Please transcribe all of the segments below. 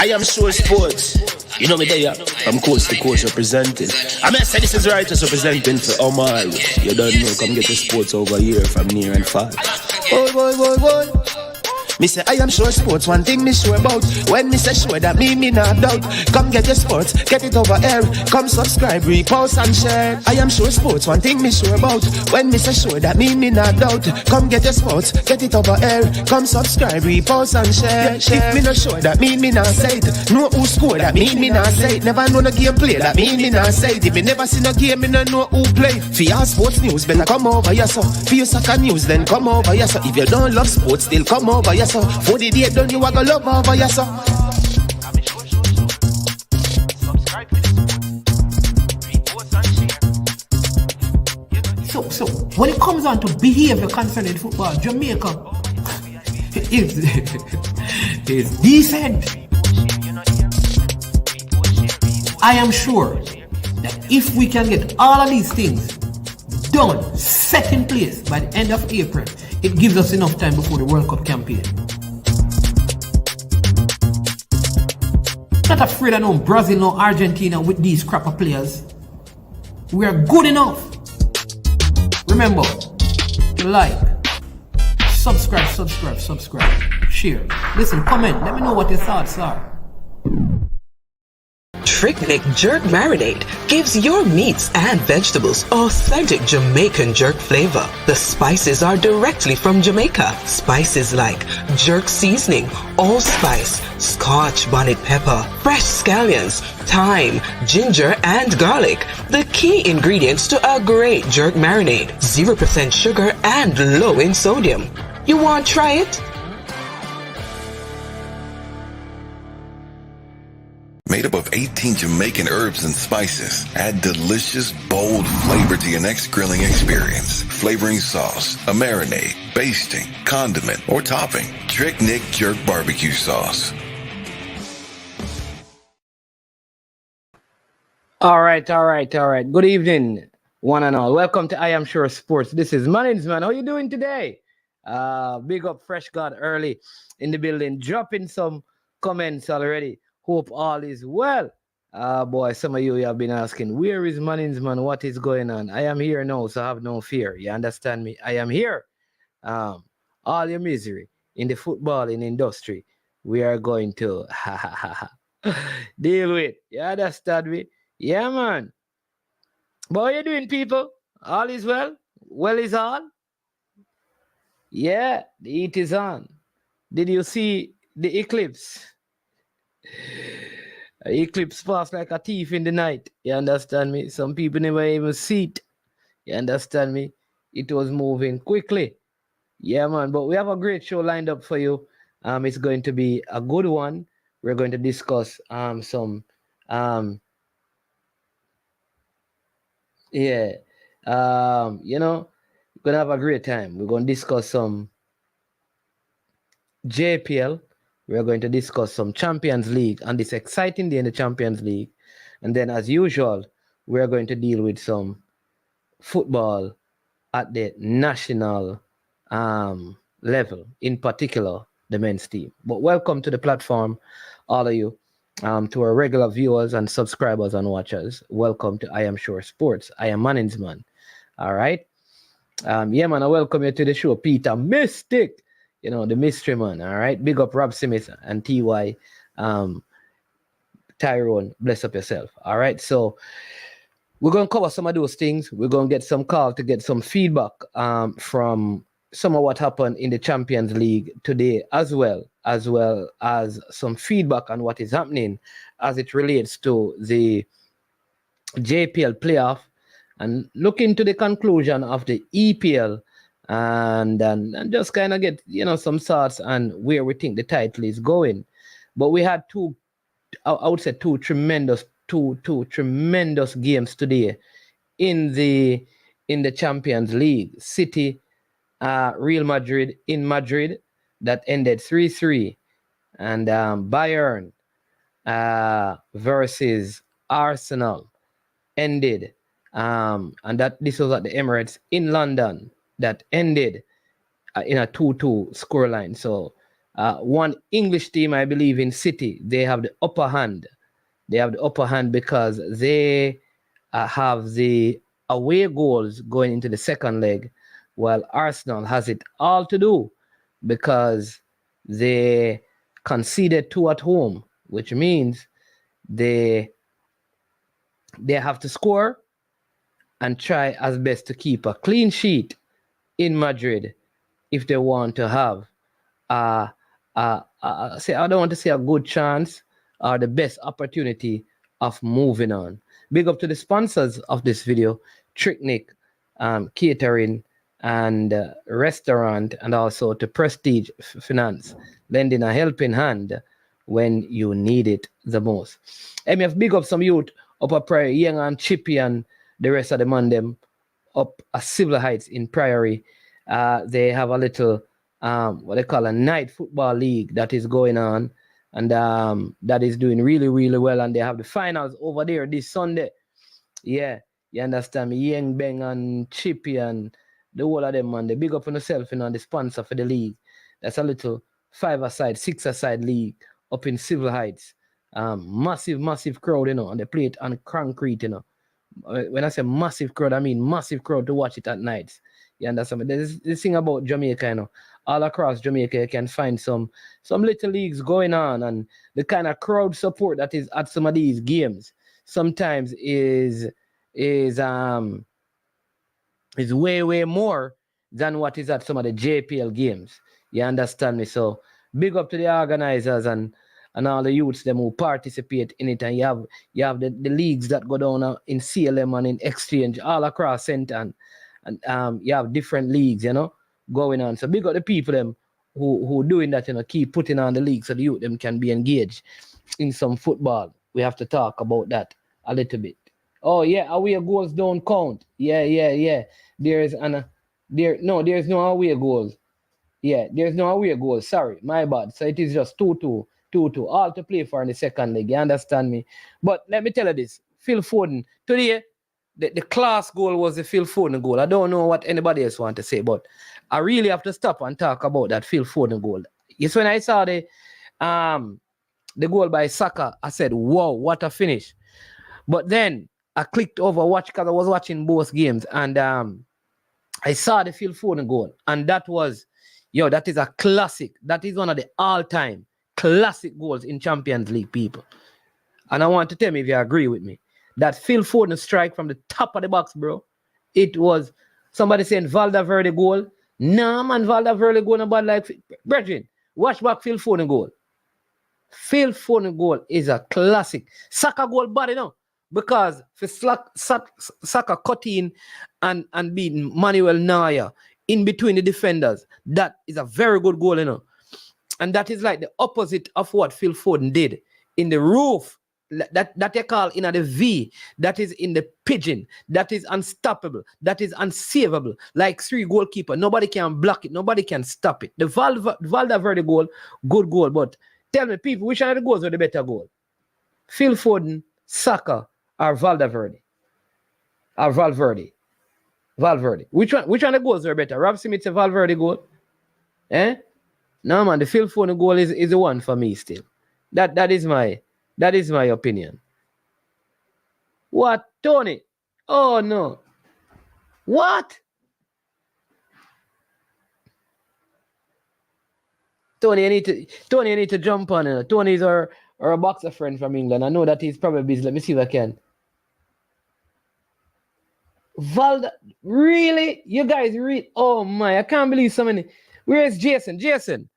I am sure sports. You know me there, from coast to coast representing. I mean, I say this is righteous representing for Omar. You don't know, come get the sports over here from near and far. Boy. Me say I am sure sports, one thing me sure about. When me say sure, that me not doubt. Come get your sports, get it over here. Come subscribe, repost and share. I am sure sports, one thing me sure about. When me say sure, that me not doubt. Come get your sports, get it over here. Come subscribe, repost and share. If me not sure, that me not say it. Know who score, that me not say it. Never know no game play, that me not say it. If me never see no game, me not know who play. For your sports news, better come over here so. For your soccer news, then come over here so. If you don't love sports, still come over here so. For the date done, you are gonna love over here so. So when it comes on to behavior concerning football, Jamaica is decent. I am sure that if we can get all of these things done, set in place by the end of April, it gives us enough time before the World Cup campaign. Not afraid of no Brazil, no Argentina with these crap of players. We are good enough. Remember to like, subscribe, share. Listen, comment, let me know what your thoughts are. Trick Jerk Marinade gives your meats and vegetables authentic Jamaican jerk flavor. The spices are directly from Jamaica. Spices like jerk seasoning, allspice, Scotch bonnet pepper, fresh scallions, thyme, ginger, and garlic. The key ingredients to a great jerk marinade. 0% sugar and low in sodium. You want to try it? Made up of 18 Jamaican herbs and spices, add delicious, bold flavor to your next grilling experience. Flavoring sauce, a marinade, basting, condiment, or topping. Trick Nick Jerk Barbecue Sauce. All right. Good evening, one and all. Welcome to I Am Sure Sports. This is Nunez, man. How you doing today? Big up Fresh God early in the building. Dropping some comments already. Hope all is well. Boy, some of you have been asking, where is Mannings, man? What is going on? I am here now, so have no fear. You understand me? I am here. All your misery in the footballing industry, we are going to deal with. You understand me? Yeah, man. But how you doing, people? All is well? Well is all? Yeah, the heat is on. Did you see the eclipse? Eclipse passed like a thief in the night. You understand me? Some people never even see it. You understand me? It was moving quickly. Yeah, man. But we have a great show lined up for you. It's going to be a good one. We're going to discuss some we're gonna have a great time. We're gonna discuss some JPL. We're going to discuss some Champions League and this exciting day in the Champions League. And then, as usual, we're going to deal with some football at the national level, in particular, the men's team. But welcome to the platform, all of you, to our regular viewers and subscribers and watchers. Welcome to I Am Sure Sports. I am Mannings, man. All right. Man, I welcome you to the show, Peter Mystic. You know, the mystery man, all right? Big up Rob Smith and TY Tyrone. Bless up yourself, all right? So we're going to cover some of those things. We're going to get some call to get some feedback from some of what happened in the Champions League today, as well as some feedback on what is happening as it relates to the JPL Playoff and look into the conclusion of the EPL and just kind of get, some thoughts on where we think the title is going. But we had two tremendous games today in the Champions League. City, Real Madrid in Madrid, that ended 3-3, and Bayern versus Arsenal ended, and this was at the Emirates in London, that ended in a 2-2 scoreline. So One English team, I believe, in City, they have the upper hand. They have the upper hand because they have the away goals going into the second leg, while Arsenal has it all to do because they conceded 2 at home, which means they have to score and try as best to keep a clean sheet in Madrid if they want to have I don't want to say a good chance or the best opportunity of moving on. Big up to the sponsors of this video, Tricknick Catering and Restaurant, and also to Prestige Finance, lending a helping hand when you need it the most. MF, big up some youth up a Priory, Young and Chippy and the rest of the man them up a Civil Heights in Priory. They have a little what they call a night football league that is going on, and that is doing really, really well. And they have the finals over there this Sunday. Yeah, you understand me? Yang Beng and Chippy and the whole of them, man. They big up on themselves, you know, the sponsor for the league. That's a little 5-a-side, 6-a-side league up in Civil Heights. Massive crowd, you know, and they play it on concrete, you know. When I say massive crowd, I mean massive crowd to watch it at nights. You understand me? There's this thing about Jamaica, you know. All across Jamaica, you can find some little leagues going on, and the kind of crowd support that is at some of these games sometimes is way more than what is at some of the JPL games. You understand me? So big up to the organizers and all the youths them who participate in it, and you have the leagues that go down in CLM and in Exchange all across Centre, and you have different leagues, you know, going on. So big up the people them who doing that, you know, keep putting on the league so the youth them can be engaged in some football. We have to talk about that a little bit. Oh yeah, away goals don't count. Yeah. There's no away goals. Yeah, there's no away goals. Sorry, my bad. So it is just 2-2, all to play for in the second leg. You understand me? But let me tell you this, Phil Foden today. The class goal was the Phil Foden goal. I don't know what anybody else want to say, but I really have to stop and talk about that Phil Foden goal. Yes, when I saw the goal by Saka, I said, wow, what a finish. But then I clicked over watch because I was watching both games, and I saw the Phil Foden goal, and that is a classic. That is one of the all-time classic goals in Champions League, people. And I want to tell me if you agree with me. That Phil Foden strike from the top of the box, bro. It was somebody saying Valverde goal. Nah, man, Valverde goal about like brethren. Watch back Phil Foden goal. Phil Foden goal is a classic. Saka goal bad, you know, because for Saka cut in and beating Manuel Neuer in between the defenders. That is a very good goal, you know. And that is like the opposite of what Phil Foden did in the roof. That they call in the V, that is in the pigeon, that is unstoppable, that is unsavable, like 3 goalkeeper. Nobody can block it, nobody can stop it. The Valverde goal, good goal, but tell me, people, which one of the goals were the better goal? Phil Foden, Saka, or Valverde? Or Valverde? Which one of the goals were better? Rob Smith's a Valverde goal? No, man, the Phil Foden goal is the one for me still. That is my opinion. What, Tony? Oh no. What? Tony, you need to jump on. Tony is our boxer friend from England. I know that he's probably busy. Let me see if I can. Really? You guys read? Oh my, I can't believe so many. Where is Jason? Jason,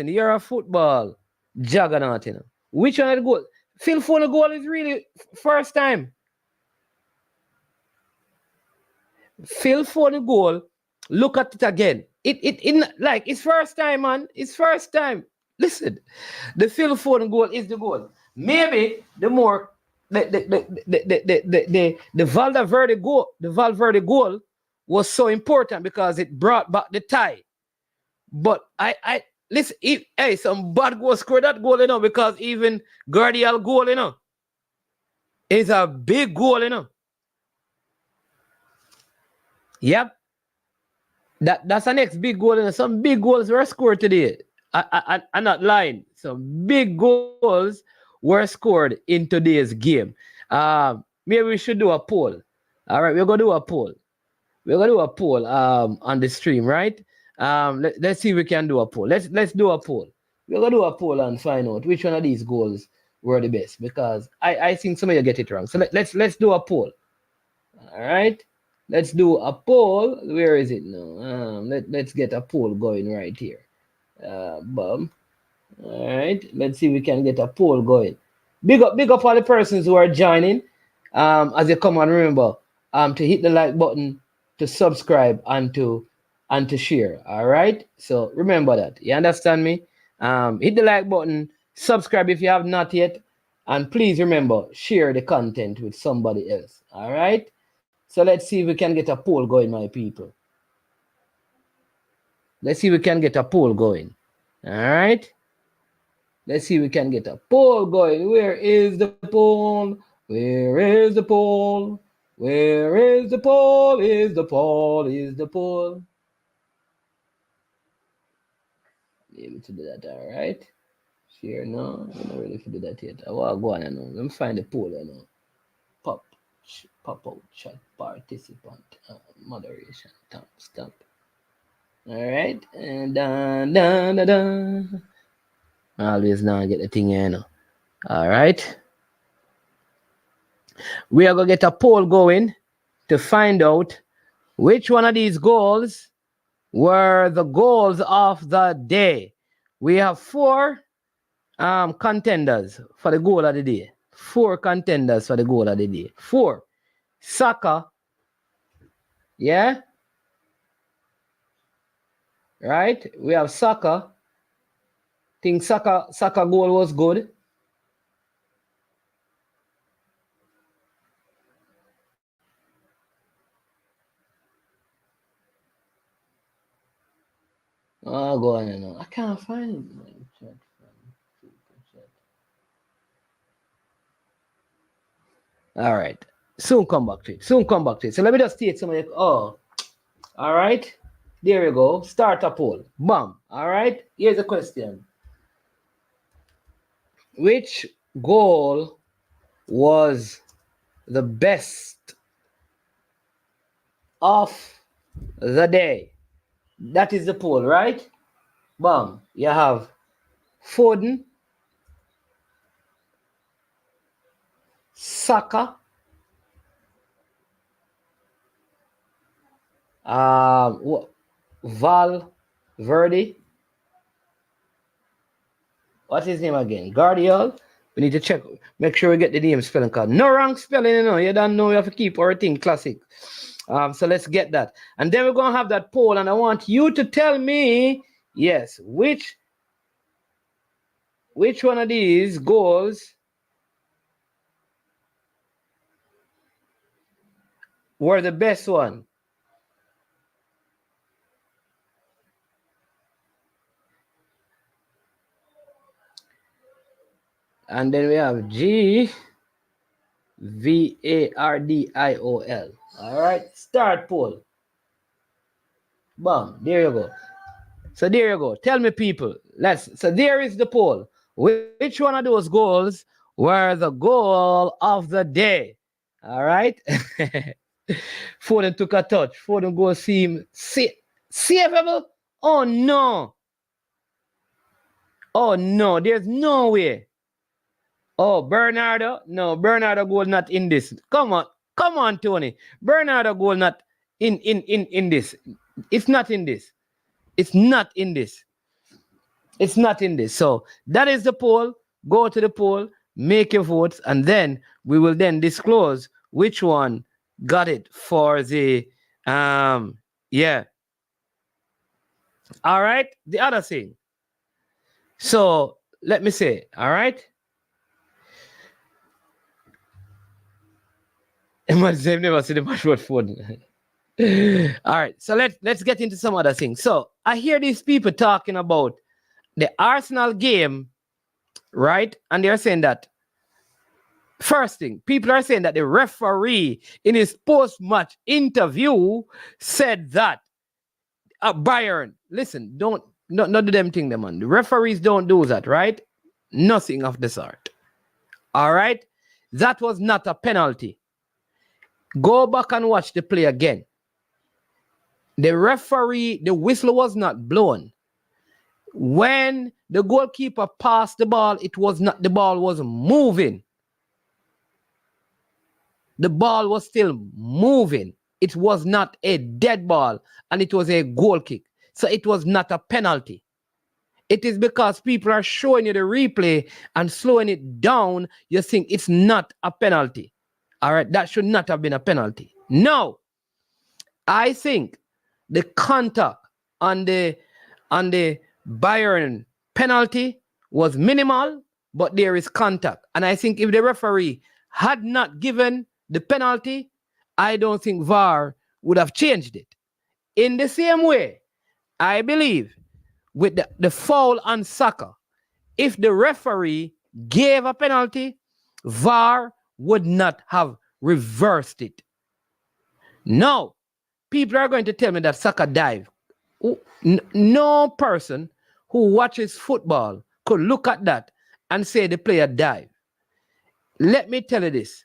you're a football juggernaut, you know. Which one of the goal? Phil Foden goal is really first time. Phil Foden goal, look at it again. It's first time, man. It's first time. Listen, the Phil Foden goal is the goal. Maybe the Valverde goal was so important because it brought back the tie. But listen, some bad goal scored that goal, you know, because even Guardiola goal, you know, is a big goal, you know. Yep. That's the next big goal, you know. Some big goals were scored today. I'm not lying. Some big goals were scored in today's game. Maybe we should do a poll. All right, we're gonna do a poll. We're gonna do a poll on the stream, right? Let's see if we can do a poll. Let's do a poll. We're gonna do a poll and find out which one of these goals were the best, because I think some of you get it wrong. So let's do a poll. All right, let's do a poll. Where is it now? Let's get a poll going right here. All right, let's see if we can get a poll going. Big up all the persons who are joining. As you come on, remember to hit the like button, to subscribe, and to share. All right, so remember that. You understand me? Hit the like button, subscribe if you have not yet, and please remember, share the content with somebody else. All right, so let's see if we can get a poll going, my people. Let's see if we can get a poll going. All right, let's see if we can get a poll going. Where is the poll? Where is the poll? Where is the poll? Is the poll? Is the poll? Be able to do that, all right? Share, no, I'm not ready to do that yet. I want to go on, now. Let me find the poll, you know. Pop out, chat, participant, moderation, stamp. All right, and dun. Always now get the thing here, you know. All right. We are going to get a poll going to find out which one of these goals were the goals of the day. We have 4 contenders for the goal of the day. 4 contenders for the goal of the day. 4. Saka. Yeah? Right? We have Saka. Think Saka goal was good. Oh, go on now. I can't find it. All right. Soon come back to it. So let me just state some of it. Oh, all right. There you go. Start a poll. Bam. All right. Here's a question. Which goal was the best of the day? That is the poll, right? Bam. You have Foden, Saka, Valverde. What's his name again? Guardiola. We need to check. Make sure we get the name spelling card. No wrong spelling, you know. You don't know. You have to keep everything classic. So let's get that. And then we're going to have that poll. And I want you to tell me, yes, which one of these goals were the best one? And then we have GVARDIOL. All right, start poll. Bam, there you go. So there you go. Tell me, people. So there is the poll. Which one of those goals were the goal of the day? All right. Foden took a touch. Foden goal seem saveable. Oh no. Oh no, there's no way. Oh, Bernardo. No, Bernardo goal not in this. Come on, Tony. Bernardo goal not in this. It's not in this. It's not in this. It's not in this. So that is the poll. Go to the poll, make your votes, and then we will then disclose which one got it for the yeah. All right. The other thing. So let me say, all right. I've never seen the match with Foden. All right, so let's get into some other things. So I hear these people talking about the Arsenal game, right? And they're saying that first thing, people are saying that the referee in his post-match interview said that Bayern, listen, don't not do them thing, them man. The referees don't do that, right? Nothing of the sort. All right? That was not a penalty. Go back and watch the play again. The referee, the whistle was not blown. When the goalkeeper passed the ball, the ball was moving. The ball was still moving. It was not a dead ball, and it was a goal kick. So it was not a penalty. It is because people are showing you the replay and slowing it down, you think it's not a penalty. All right, that should not have been a penalty. No, I think the contact on the Bayern penalty was minimal, but there is contact. And I think if the referee had not given the penalty, I don't think VAR would have changed it. In the same way, I believe with the foul on Saka, if the referee gave a penalty, VAR would not have reversed it. Now, people are going to tell me that Saka dived. No person who watches football could look at that and say the player dived. Let me tell you this.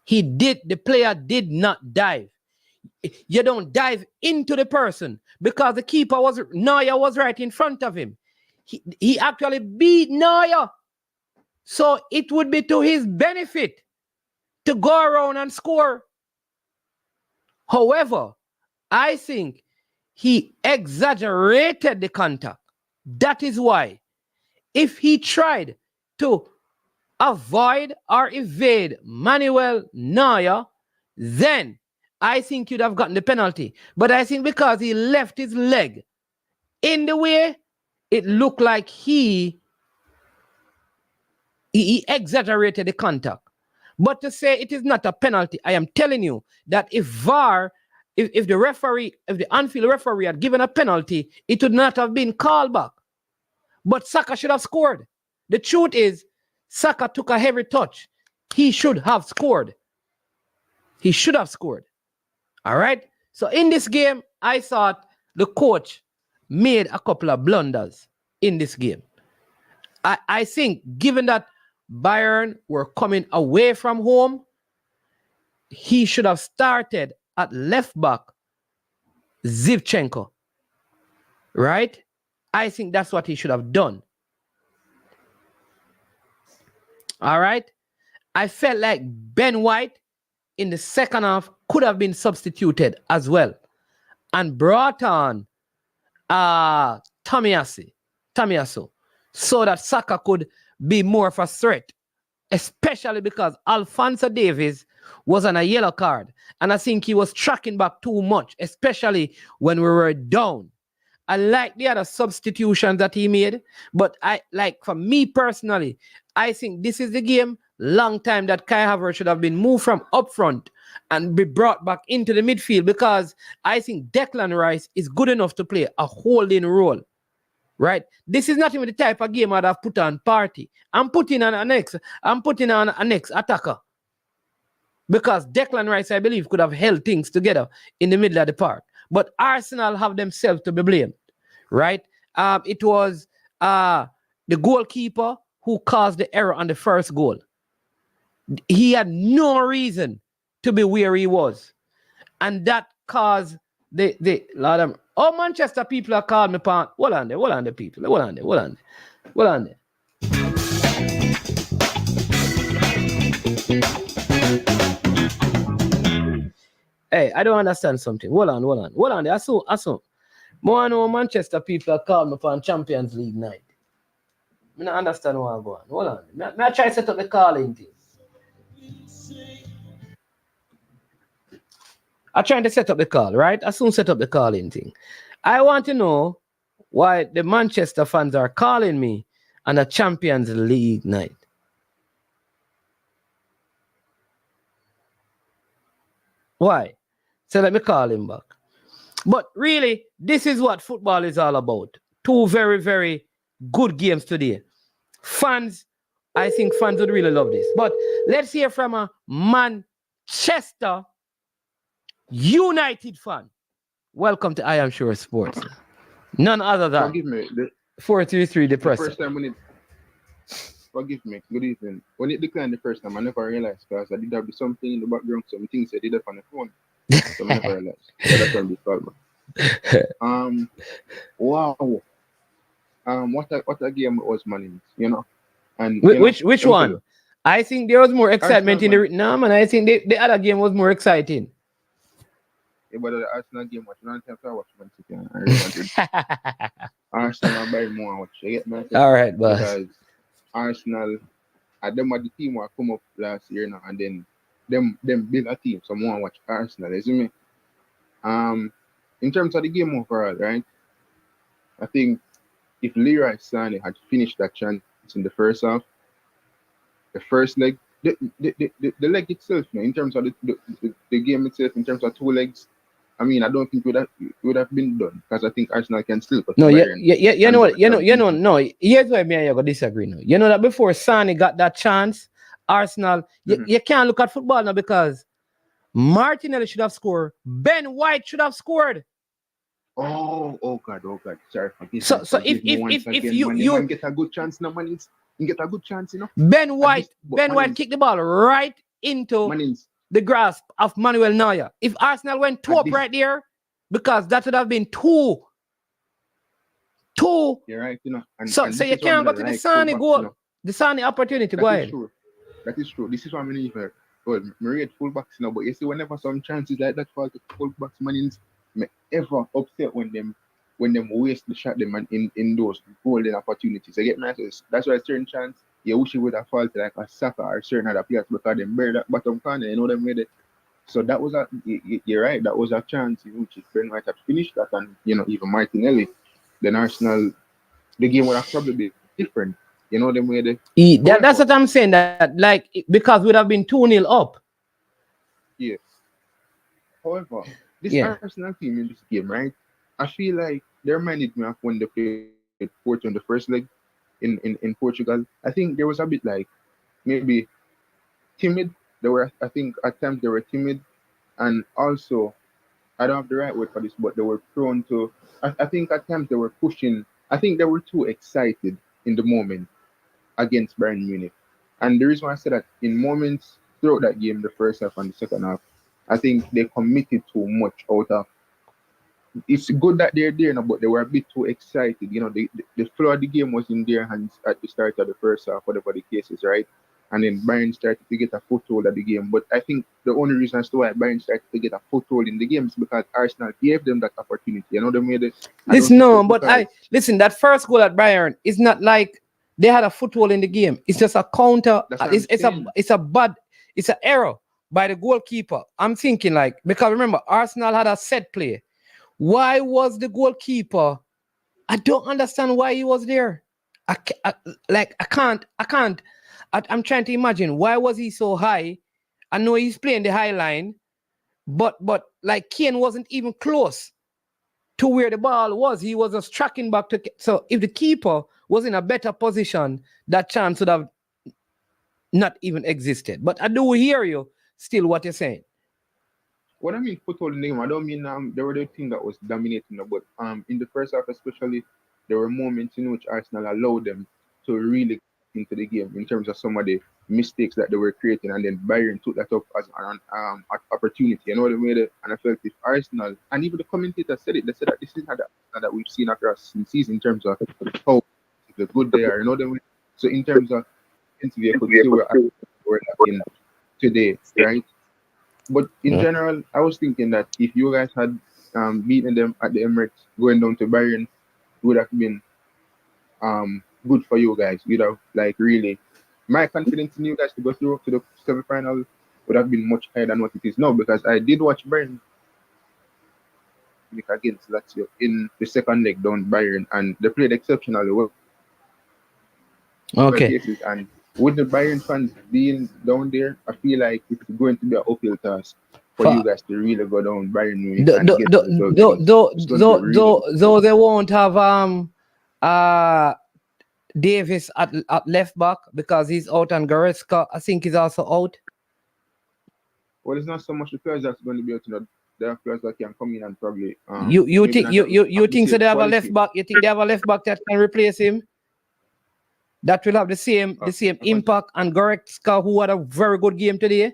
The player did not dive. You don't dive into the person because the keeper Neuer was right in front of him. He actually beat Neuer. So it would be to his benefit to go around and score. However, I think he exaggerated the contact. That is why if he tried to avoid or evade Manuel Neuer, then I think you'd have gotten the penalty. But I think because he left his leg in the way, it looked like he exaggerated the contact. But to say it is not a penalty, I am telling you that if the Anfield referee had given a penalty, it would not have been called back. But Saka should have scored. The truth is, Saka took a heavy touch. He should have scored. He should have scored. All right? So in this game, I thought the coach made a couple of blunders in this game. I think given that Bayern were coming away from home, he should have started at left back Zinchenko. Right? I think that's what he should have done. All right? I felt like Ben White in the second half could have been substituted as well and brought on Tomiyasu so that Saka could be more of a threat, especially because Alphonso Davies was on a yellow card and I think he was tracking back too much, especially when we were down. I like the other substitutions that he made, but for me personally, I think this is the game, long time that Kai Havertz should have been moved from up front and be brought back into the midfield because I think Declan Rice is good enough to play a holding role, right? This is not even the type of game I'd have put on Party. I'm putting on an ex attacker because Declan Rice, I believe, could have held things together in the middle of the park. But Arsenal have themselves to be blamed, right? It was the goalkeeper who caused the error on the first goal. He had no reason to be where he was. And that caused the lot of... Oh, Manchester people are calling me pan. Hold on there, people. Hold on there. Hey, I don't understand something. Hold on there. I saw. More know Manchester people are calling me upon Champions League night. I don't understand what I'm going. Hold on. I try to set up the calling thing. I'm trying to set up the call, right? I soon set up the calling thing. I want to know why the Manchester fans are calling me on a Champions League night. Why? So let me call him back. But really, this is what football is all about. Two very, very good games today. Fans, I think fans would really love this. But let's hear from a Manchester United fan. Welcome to I Am Sure Sports. None other than Forgive me. 433 The depressor. first time when it, forgive me, good evening. When it declined the first time, I never realized because I did have something in the background, some things I did up on the phone. So I never realized. So that's when we called me. Wow. What a game it was, man. You know. And Which one? I think there was more excitement Arsenal, in the Vietnam, and I think the other game was more exciting. Yeah, but the Arsenal game watch. You don't have to watch Man City and Real Madrid. Arsenal and Bayern more watch. You get me? All right, boss. Because Arsenal, them are the team who come up last year now, and then them build a team. So more watch Arsenal. You see me? In terms of the game overall, right? I think if Leroy Sané had finished that chance in the first half, the first leg, the leg itself, you know, in terms of the game itself, in terms of two legs, I mean, I don't think it would have been done because I think Arsenal can still. No, you know what? No. Here's why me and you go disagree now. You know that before Sané got that chance, Arsenal, you can't look at football now because Martinelli should have scored. Ben White should have scored. Oh God. Sorry. So if you get a good chance now, man, you get a good chance, you know. Ben White kicked the ball right into the grasp of Manuel Neuer. If Arsenal went two up right there, because that would have been two. You're right, you know. So you can't go to the Sané goal, you know? The Sané opportunity. Go ahead. That is true. This is what I mean. Well, I rate fullbacks now, but you see, whenever some chances like that fall to fullbacks, man, me ever upset when them waste the shot them in those golden opportunities. I get my sense. That's why a certain chance you wish you would have fallen like a Saka or certain other players because they buried that bottom corner, you know them with it. So that was you're right, that was a chance in which Ben White had finished that, and you know, even Martinelli, then Arsenal, the game would have probably been different. You know them with it. That's what I'm saying, that like because we'd have been 2-0 up. Yes. However, this Arsenal team in this game, right? I feel like they reminded me of when they played Porto in the first leg in Portugal. I think there was a bit like maybe timid. I think at times they were timid, and also I don't have the right word for this, but they were prone to. I think at times they were pushing. I think they were too excited in the moment against Bayern Munich, and the reason why I said that in moments throughout that game, the first half and the second half, I think they committed too much out of. It's good that they're there now, but they were a bit too excited. You know, the flow of the game was in their hands at the start of the first half, whatever the case is, right? And then Bayern started to get a foothold of the game. But I think the only reason as to why Bayern started to get a foothold in the game is because Arsenal gave them that opportunity. You know, they made it. Listen, that first goal at Bayern is not like they had a foothold in the game. It's just a counter. It's an error by the goalkeeper. I'm thinking like, because remember, Arsenal had a set play. Why was the goalkeeper? I don't understand why he was there. I'm trying to imagine, why was he so high? I know he's playing the high line, but like Kane wasn't even close to where the ball was. He was just tracking back to. So if the keeper was in a better position, that chance would have not even existed. But I do hear you still what you're saying. What I mean foothold in the game, I don't mean there were the team that was dominating, but in the first half especially, there were moments in which Arsenal allowed them to really into the game in terms of some of the mistakes that they were creating, and then Bayern took that up as an opportunity. You know what I mean? And I felt if Arsenal, and even the commentators said it, they said that this is not the Arsenal that we've seen across the season in terms of how good they are. You know what I mean? So in terms of interview, I could see where Arsenal were in today, right? But in general, I was thinking that if you guys had beaten them at the Emirates, going down to Bayern, it would have been good for you guys. You'd have like really, my confidence in you guys to go through to the semi-final would have been much higher than what it is now, because I did watch Bayern against Lazio in the second leg down Bayern, and they played exceptionally well. Okay. And with the Bayern fans being down there, I feel like it's going to be an uphill task for you guys to really go down Bayern Munich. Though they won't have Davis at left back because he's out, and Goretzka I think is also out. Well, it's not so much the players that's going to be out. there are players that can come in and probably You maybe think not you have the think so same they have a quality. left back? You think they have a left back that can replace him? That will have the same impact and Goretzka, who had a very good game today.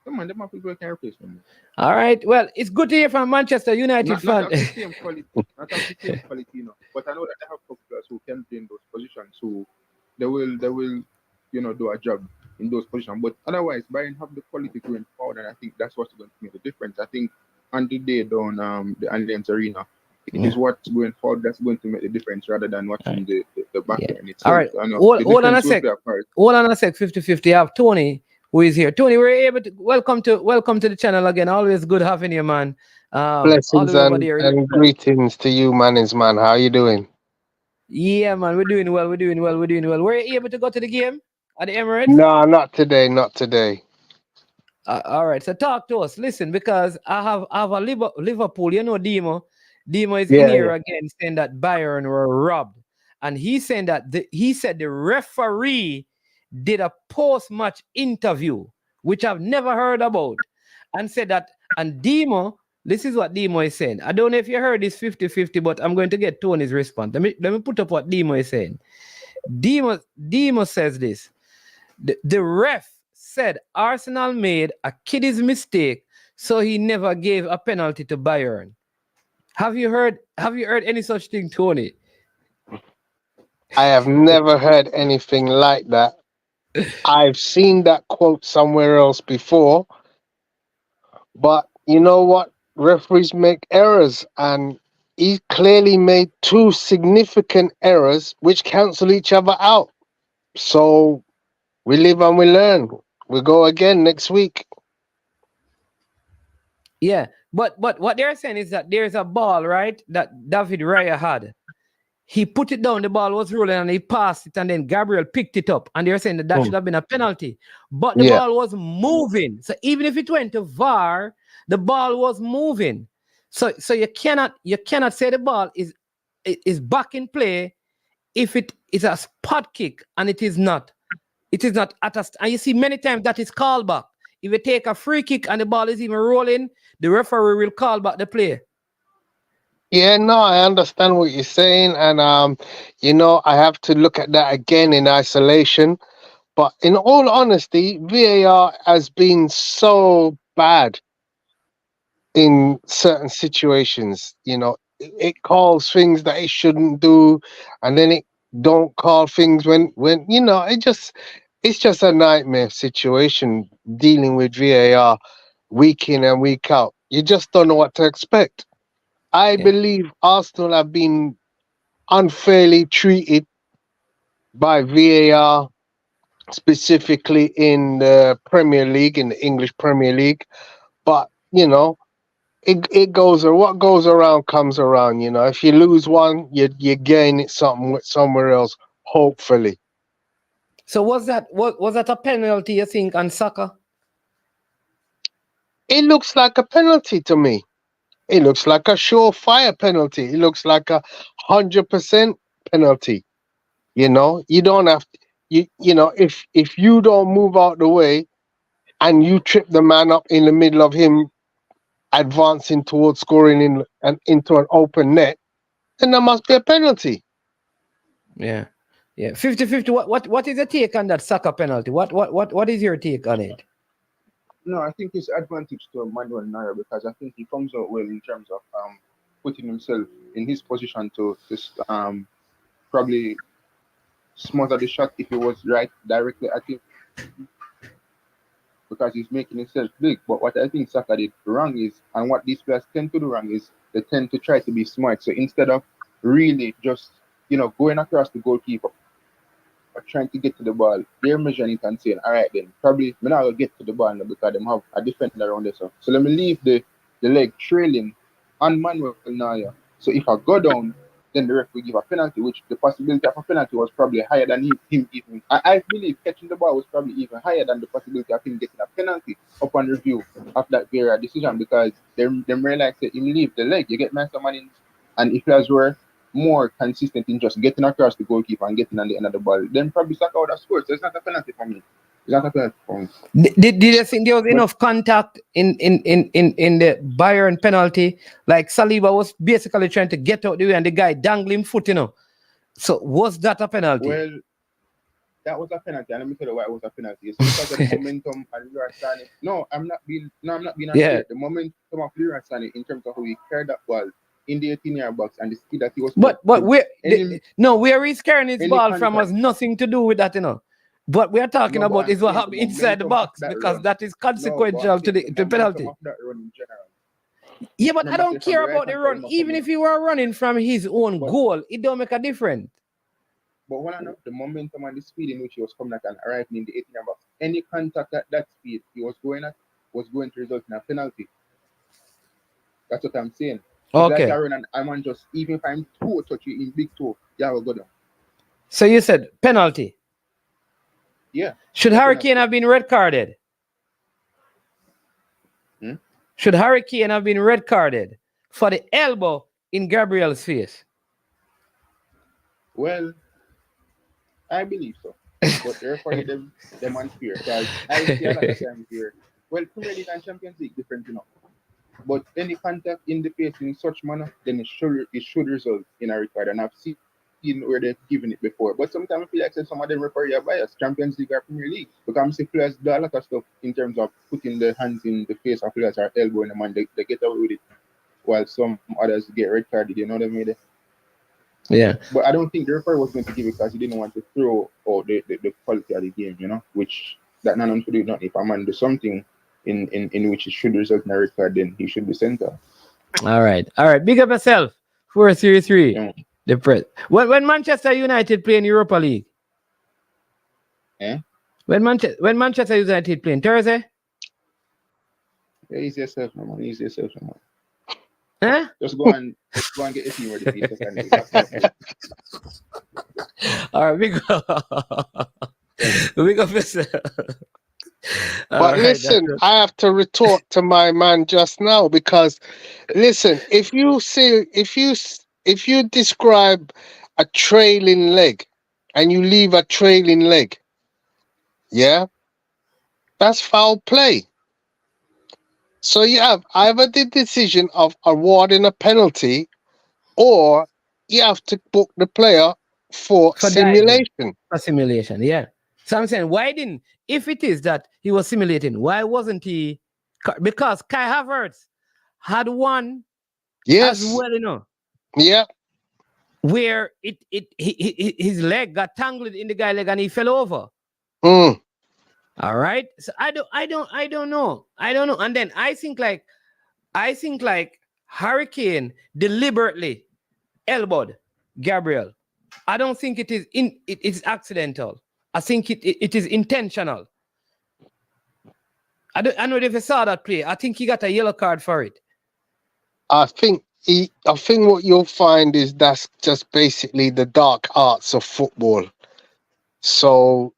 Come on, them people can replace him. All right. Well, it's good to hear from Manchester United fan. Not of the same quality, not of the same quality, you know. But I know that they have players who can play in those positions, so they will, you know, do a job in those positions. But otherwise, Bayern have the quality going forward, and I think that's what's going to make the difference. I think on the day down the Allianz Arena, it is what's going forward that's going to make the difference rather than watching the back end itself. All right. I know Hold on a sec. Hold on a sec. 50-50. I have Tony who is here. Tony, we're able to welcome to the channel again. Always good having you, man. Blessings and greetings to you, man. How you doing? Yeah, man, we're doing well. Were you able to go to the game at the Emirates? No, not today. All right, so talk to us. Listen, because I have a Liverpool. You know, Demo is in here again saying that Bayern were robbed, and he's saying that he said the referee did a post-match interview, which I've never heard about, and said that. And Demo, this is what Demo is saying. I don't know if you heard this 50-50, but I'm going to get Tony's response. Let me put up what Demo is saying. Demo says this. The ref said Arsenal made a kid's mistake, so he never gave a penalty to Bayern. Have you heard any such thing, Tony? I have never heard anything like that. I've seen that quote somewhere else before, but you know what? Referees make errors, and he clearly made two significant errors which cancel each other out. So we live and we learn. We go again next week. Yeah, but what they're saying is that there's a ball, right, that David Raya had. He put it down, the ball was rolling, and he passed it, and then Gabriel picked it up, and they're saying that should have been a penalty. But the ball was moving. So even if it went to VAR, the ball was moving. So you cannot say the ball is back in play if it is a spot kick, and it is not. It is not at a, and you see many times that is called back. If you take a free kick and the ball is even rolling, the referee will call back the play. Yeah, no, I understand what you're saying, and you know, I have to look at that again in isolation. But in all honesty, VAR has been so bad in certain situations. You know, it calls things that it shouldn't do, and then it don't call things when you know, it's just a nightmare situation dealing with VAR week in and week out. You just don't know what to expect. I believe Arsenal have been unfairly treated by VAR, specifically in the Premier League, in the English Premier League. But, you know, it goes, or what goes around comes around. You know, if you lose one, you gain it somewhere else, hopefully. So was that a penalty, you think, on Saka? It looks like a penalty to me. It looks like a surefire penalty. It looks like 100% penalty. You know, you don't have to, you know, if you don't move out the way and you trip the man up in the middle of him advancing towards scoring into an open net, then there must be a penalty. Yeah. 50-50. What is your take on that Saka penalty? What is your take on it? No, I think it's advantage to Manuel Neuer because I think he comes out well in terms of putting himself in his position to just probably smother the shot if it was right directly at him because he's making himself big. But what I think Saka did wrong is, and what these players tend to do wrong is, they tend to try to be smart. So instead of really just, you know, going across the goalkeeper or trying to get to the ball, they're measuring it and saying, all right, then probably I'm not going to get to the ball now because they have a defender around there. So let me leave the leg trailing on Manuel Neuer. So if I go down, then the ref will give a penalty, which the possibility of a penalty was probably higher than him even. I believe catching the ball was probably even higher than the possibility of him getting a penalty upon review of that VAR decision because they realize that you leave the leg, you get master money. And if players were more consistent in just getting across the goalkeeper and getting on the end of the ball, then probably Saka would have scored. So it's not a penalty for me. Lot of players count. Did you think there was enough contact in the Bayern penalty? Like Saliba was basically trying to get out the way and the guy dangling foot, you know. So was that a penalty? Well, that was a penalty. And let me tell you why it was a penalty. It's because of the momentum and Leroy Sané. No, I'm not being unfair. The momentum of Leroy Sané in terms of how he carried that ball in the 18-yard box and the speed that he was. But where he's carrying his ball from has nothing to do with that, you know. What we are talking about is what happened inside the box because that is consequential to the penalty. Yeah, but I don't care about the run. Even if he were running from his own goal, it don't make a difference. But when I know the momentum and the speed in which he was coming at and arriving in the 18-yard box, any contact at that speed he was going at was going to result in a penalty. That's what I'm saying. Okay. Like Aaron and I'm just, even if I'm toe touch you in big toe, yeah, we'll go down. So you said penalty? Yeah. Should Harry Kane have been red carded? Should Harry Kane have been red carded for the elbow in Gabriel's face? Well, I believe so. But therefore, them unfair. Because I see a lot of times here. Well, Premier League and Champions League different enough. But any contact in the face in such manner, then it should result in a red card. And I've seen where they've given it before. But sometimes I feel like some of them referee are biased, Champions League or Premier League. Because I see players do a lot of stuff in terms of putting their hands in the face of players or elbowing them and they get away with it. While some others get red carded, you know what I mean? Yeah. But I don't think the referee was going to give it because he didn't want to throw out the quality of the game, you know, which that none to do not. If a man do something in which it should result in a red card, then he should be sent off. All right. Big up yourself for Series 3. Yeah. The press. When Manchester United play in Europa League? When Manchester United play in Thursday? Yeah, easy yourself, man. Easy yourself, man. Just go and get your team ready. All right, big up yourself. But listen, I have to retort to my man just now because listen, if you describe a trailing leg and you leave a trailing leg, yeah, that's foul play. So you have either the decision of awarding a penalty or you have to book the player for simulation. For simulation, yeah. So I'm saying, if it is that he was simulating, why wasn't he? Because Kai Havertz had one as well, you know. Yeah. Where his leg got tangled in the guy's leg and he fell over. All right. So I don't know. And then I think like Harry Kane deliberately elbowed Gabriel. I don't think it is accidental. I think it is intentional. I don't know if you saw that play. I think he got a yellow card for it. I think what you'll find is that's just basically the dark arts of football. So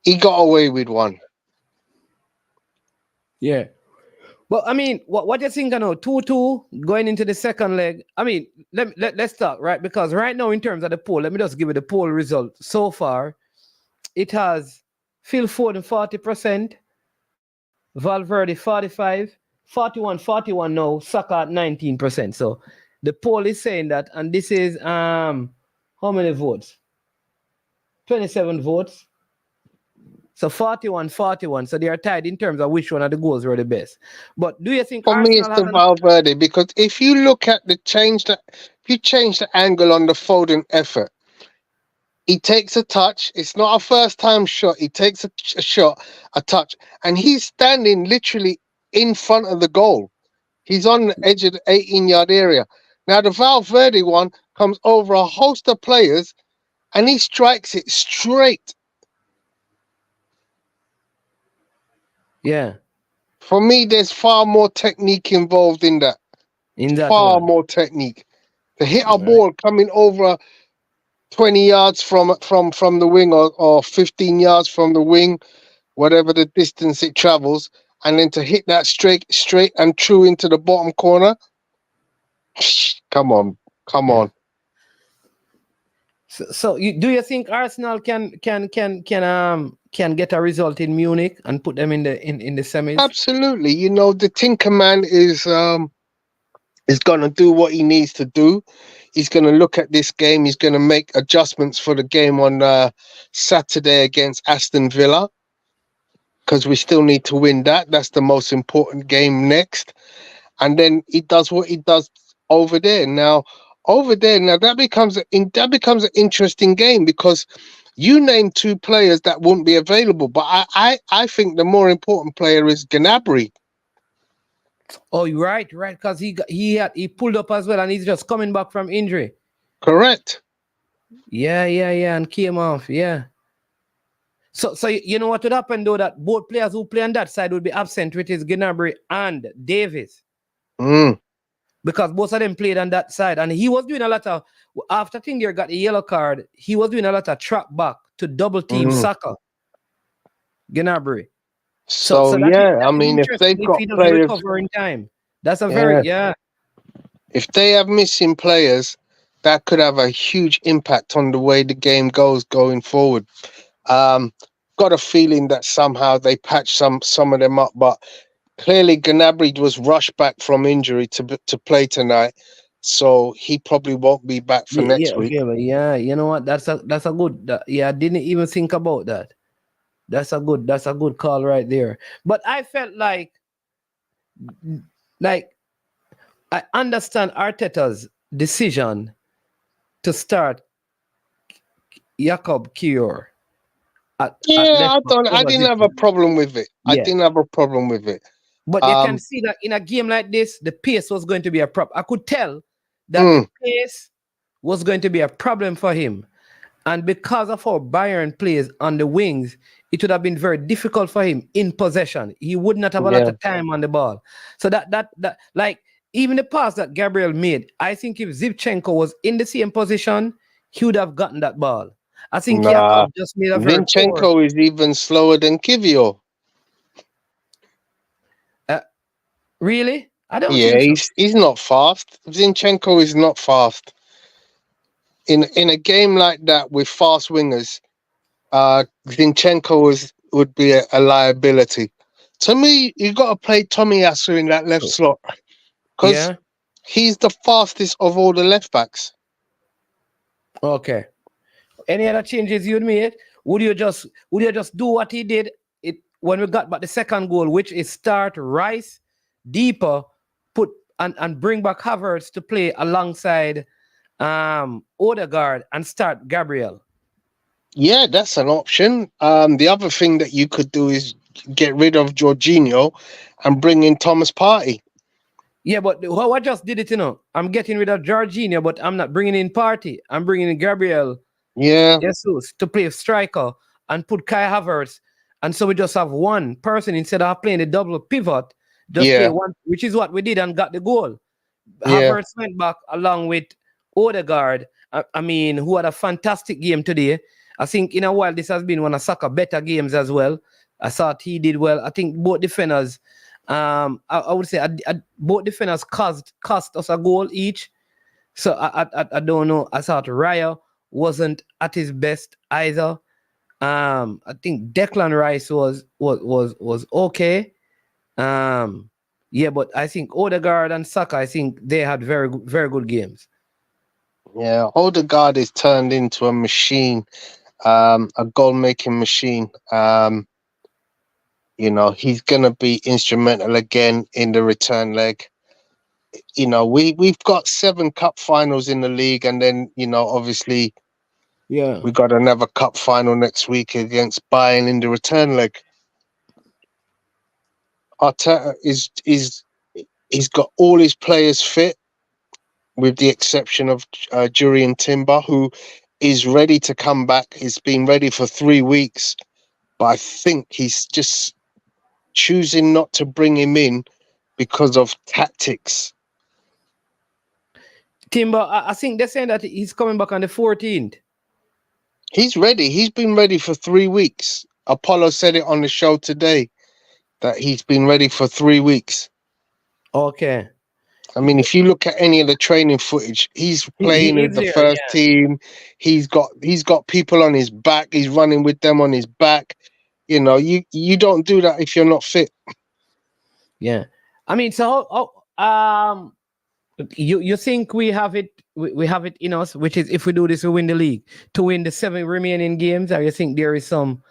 he got away with one. Yeah. But I mean, what do you think? 2-2 going into the second leg. I mean, let's start, right? Because right now, in terms of the poll, let me just give you the poll result. So far, it has Phil Foden 40%, Valverde 45%, 41 now, Saka at 19%. So the poll is saying that, and this is how many votes? 27 votes. So 41. So they are tied in terms of which one of the goals were the best. But do you think for me it's the Valverde? Because if you look at if you change the angle on the Foden effort, he takes a touch. It's not a first time shot. He takes a shot, a touch, and he's standing literally in front of the goal. He's on the edge of the 18-yard area. Now the Valverde one comes over a host of players, and he strikes it straight. Yeah. For me, there's far more technique involved in that. Far more technique. To hit a ball coming over 20 yards from the wing or 15 yards from the wing, whatever the distance it travels, and then to hit that straight and true into the bottom corner. Come on. So do you think Arsenal can get a result in Munich and put them in the semis? Absolutely. You know, the Tinkerman is going to do what he needs to do. He's going to look at this game. He's going to make adjustments for the game on Saturday against Aston Villa, because we still need to win that. That's the most important game next. And then he does what he does over there. Now that becomes an interesting game, because you named two players that won't be available, but I think the more important player is Gnabry. Oh, you're right, because he pulled up as well, and he's just coming back from injury. Correct. Yeah, and came off. Yeah. So you know what would happen though? That both players who play on that side would be absent, which is Gnabry and Davis. Because both of them played on that side, and he was doing a lot of, after Tinker got a yellow card, he was doing a lot of trap back to double team Saka. Gnabry. So yeah, I mean, if they've got players recover in time, that's a very If they have missing players, that could have a huge impact on the way the game goes going forward. Got a feeling that somehow they patch some of them up, but clearly Gnabry was rushed back from injury to play tonight, so he probably won't be back for next week. Yeah, you know what? That's a good. I didn't even think about that. That's a good call right there. But I felt like I understand Arteta's decision to start Jakob Kiwior. I didn't have a problem with it. I didn't have a problem with it. But you can see that in a game like this, the pace was going to be a problem. I could tell that the pace was going to be a problem for him. And because of how Bayern plays on the wings, it would have been very difficult for him in possession. He would not have a lot of time on the ball. So that like, even the pass that Gabriel made, I think if Zinchenko was in the same position, he would have gotten that ball. I think Jakob just made a very Zinchenko is even slower than Kiwior. Really? I don't. Yeah, he's not fast. Zinchenko is not fast. In a game like that with fast wingers, Zinchenko would be a liability. To me, you got to play Tomiyasu in that left slot, because he's the fastest of all the left backs. Okay. Any other changes you'd made? Would you just do what he did when we got back the second goal, which is start Rice deeper, put and bring back Havertz to play alongside Odegaard and start Gabriel? Yeah, that's an option. The other thing that you could do is get rid of Jorginho and bring in Thomas Partey. Yeah, but I just did it, I'm getting rid of Jorginho, but I'm not bringing in Partey. I'm bringing in Gabriel Jesus to play striker and put Kai Havertz. And so we just have one person instead of playing the double pivot. Just play one, which is what we did and got the goal. Havertz went back along with Odegaard, I mean, who had a fantastic game today. I think in a while this has been one of Saka's better games as well. I thought he did well. I think both defenders, I would say both defenders cost us a goal each. So I don't know. I thought Raya wasn't at his best either. I think Declan Rice was okay. But I think Odegaard and Saka, I think they had very very good games. Yeah, Odegaard is turned into a machine, a goal-making machine. He's gonna be instrumental again in the return leg. We've got 7 cup finals in the league, and then obviously, we got another cup final next week against Bayern in the return leg. Arteta he's got all his players fit, with the exception of Jurriën Timber, who is ready to come back. He's been ready for 3 weeks, but I think he's just choosing not to bring him in because of tactics. Timber, I think they're saying that he's coming back on the 14th. He's ready. He's been ready for 3 weeks. Apollo said it on the show today that he's been ready for 3 weeks. Okay. I mean, if you look at any of the training footage, he's playing He with is the there, first yeah. team. He's got people on his back. He's running with them on his back. You know, you don't do that if you're not fit. Yeah. I mean, so you think we have it in us, which is if we do this, we win the league to win the 7 remaining games, or you think there is some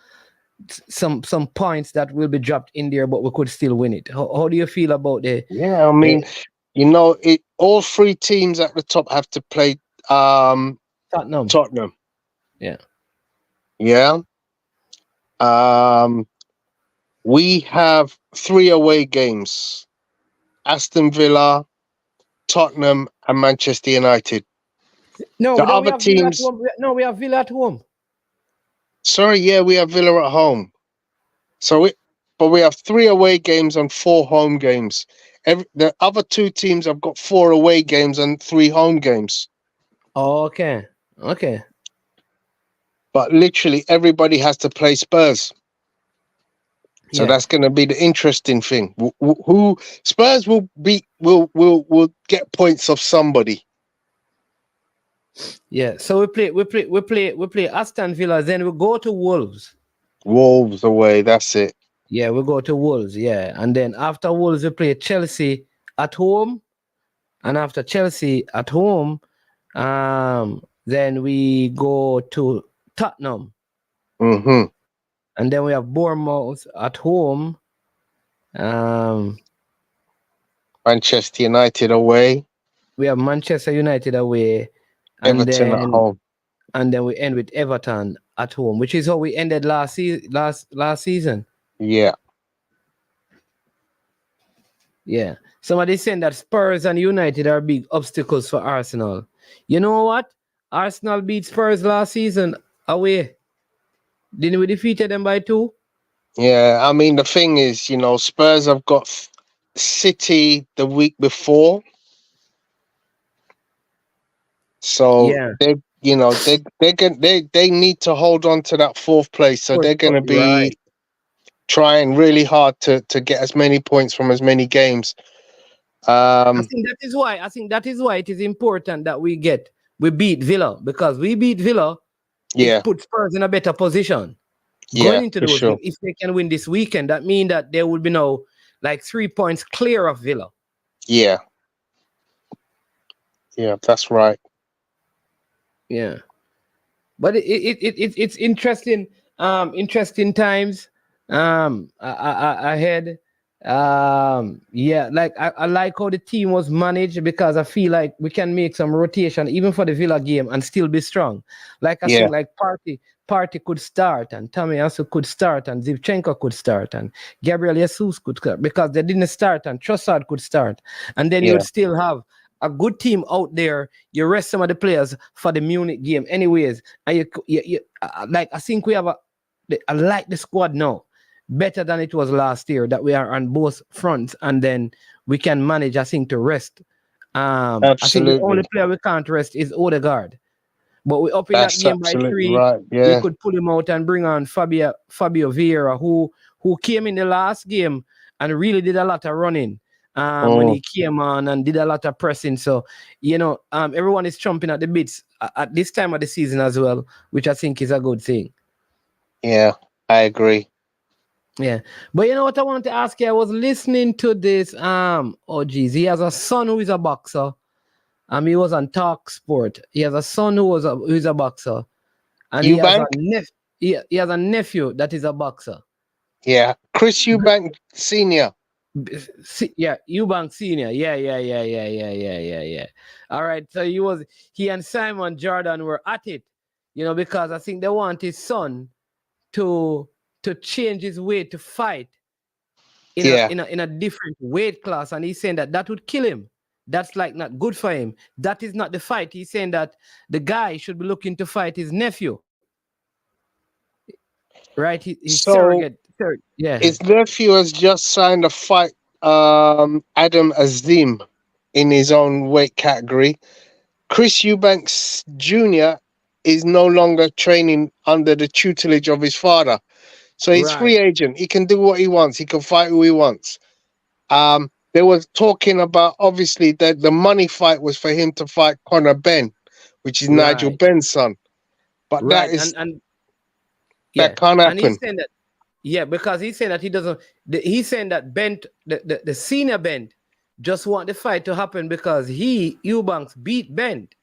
points that will be dropped in there, but we could still win it? How do you feel about the? Yeah, I mean, you know, all 3 teams at the top have to play Tottenham. Yeah. Yeah. We have 3 away games: Aston Villa, Tottenham, and Manchester United. No, The we other have Villa at teams. home. No, we have Villa at home. Sorry, yeah, we have Villa at home. But we have 3 away games and 4 home games. The other 2 teams have got 4 away games and 3 home games. Okay. But literally everybody has to play Spurs. So Yeah. that's going to be the interesting thing. Who Spurs will get points of somebody. Yeah. So we play Aston Villa, then we go to Wolves. Wolves away, that's it. Yeah, we go to Wolves, yeah. And then after Wolves, we play Chelsea at home. And after Chelsea at home, then we go to Tottenham. Mm-hmm. And then we have Bournemouth at home. Manchester United away. We have Manchester United away. Everton at home. And then we end with Everton at home, which is how we ended last season. Yeah. Yeah. Somebody saying that Spurs and United are big obstacles for Arsenal. You know what? Arsenal beat Spurs last season away. Didn't we defeat them by 2? Yeah, I mean, the thing is, you know, Spurs have got City the week before. So yeah, they need to hold on to that 4th place. So they're going to be trying really hard to get as many points from as many games. I think that is why it is important that we beat Villa, because we beat Villa. Yeah, it puts Spurs in a better position going into those games. If they can win this weekend, that means that there will be now like 3 points clear of Villa. Yeah, that's right. Yeah, but it's interesting. Interesting times ahead. Yeah, like I like how the team was managed, because I feel like we can make some rotation even for the Villa game and still be strong. Like I think like Party could start, and Tomiyasu could start, and Zivchenko could start, and Gabriel Jesus could start, because they didn't start, and Trossard could start, and then you'd still have a good team out there. You rest some of the players for the Munich game anyways, and you like I think we have I like the squad now better than it was last year, that we are on both fronts, and then we can manage, I think, to rest. Absolutely. I think the only player we can't rest is Odegaard. But we up in that game by 3. Right, yeah. We could pull him out and bring on Fabio Vieira, who came in the last game and really did a lot of running when he came on, and did a lot of pressing. So, you know, everyone is chomping at the bits at this time of the season as well, which I think is a good thing. Yeah, I agree. Yeah, but you know what I want to ask you? I was listening to this. He has a son who is a boxer. He was on Talk Sport. He has a son who is a boxer, and he has a nephew that is a boxer. Yeah, Chris Eubank Senior. Yeah, Eubank Senior. Yeah. All right, so he and Simon Jordan were at it, you know, because I think they want his son to change his way to fight in a different weight class, and he's saying that would kill him. That's like not good for him. That is not the fight. He's saying that the guy should be looking to fight his nephew, right? His surrogate. Yeah, his nephew has just signed a fight, Adam Azim, in his own weight category. Chris Eubanks Jr. is no longer training under the tutelage of his father. So he's free agent. He can do what he wants. He can fight who he wants. The they were talking about obviously that the money fight was for him to fight Conor Ben, which is Nigel Right. Ben's son. But Right. that Yeah. can't And he's happen. saying that, yeah, because he's saying that he doesn't, he's saying that Bent, the senior Bent, just want the fight to happen because Eubanks beat Bent.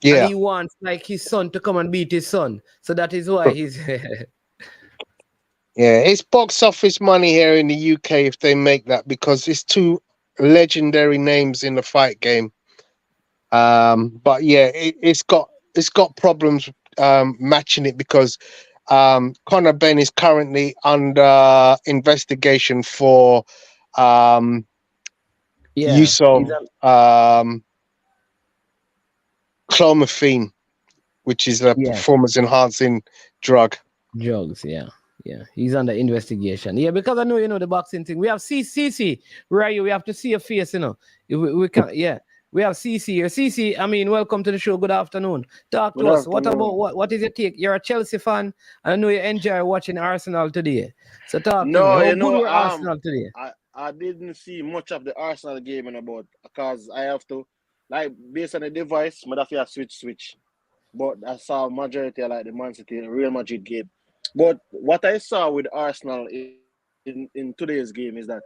And Yeah. he wants like his son to come and beat his son. So that is why he's Yeah, it's box office money here in the UK if they make that, because it's two legendary names in the fight game. But yeah, it's got problems matching it because Conor Ben is currently under investigation for use of clomiphene, which is a performance enhancing drug. drugs, yeah. Yeah, he's under investigation. Yeah, because I know, you know, the boxing thing. We have CC. Where are you? We have to see your face, you know. We can, yeah. We have CC here. CC, I mean, welcome to the show. Good afternoon. Talk to us. What about what is your take? You're a Chelsea fan. I know you enjoy watching Arsenal today. So talk to me. How good were Arsenal today? I didn't see much of the Arsenal game in about because I have to, like, based on the device, I have to switch. But I saw majority of like the Man City Real Madrid game. But what I saw with Arsenal in today's game is that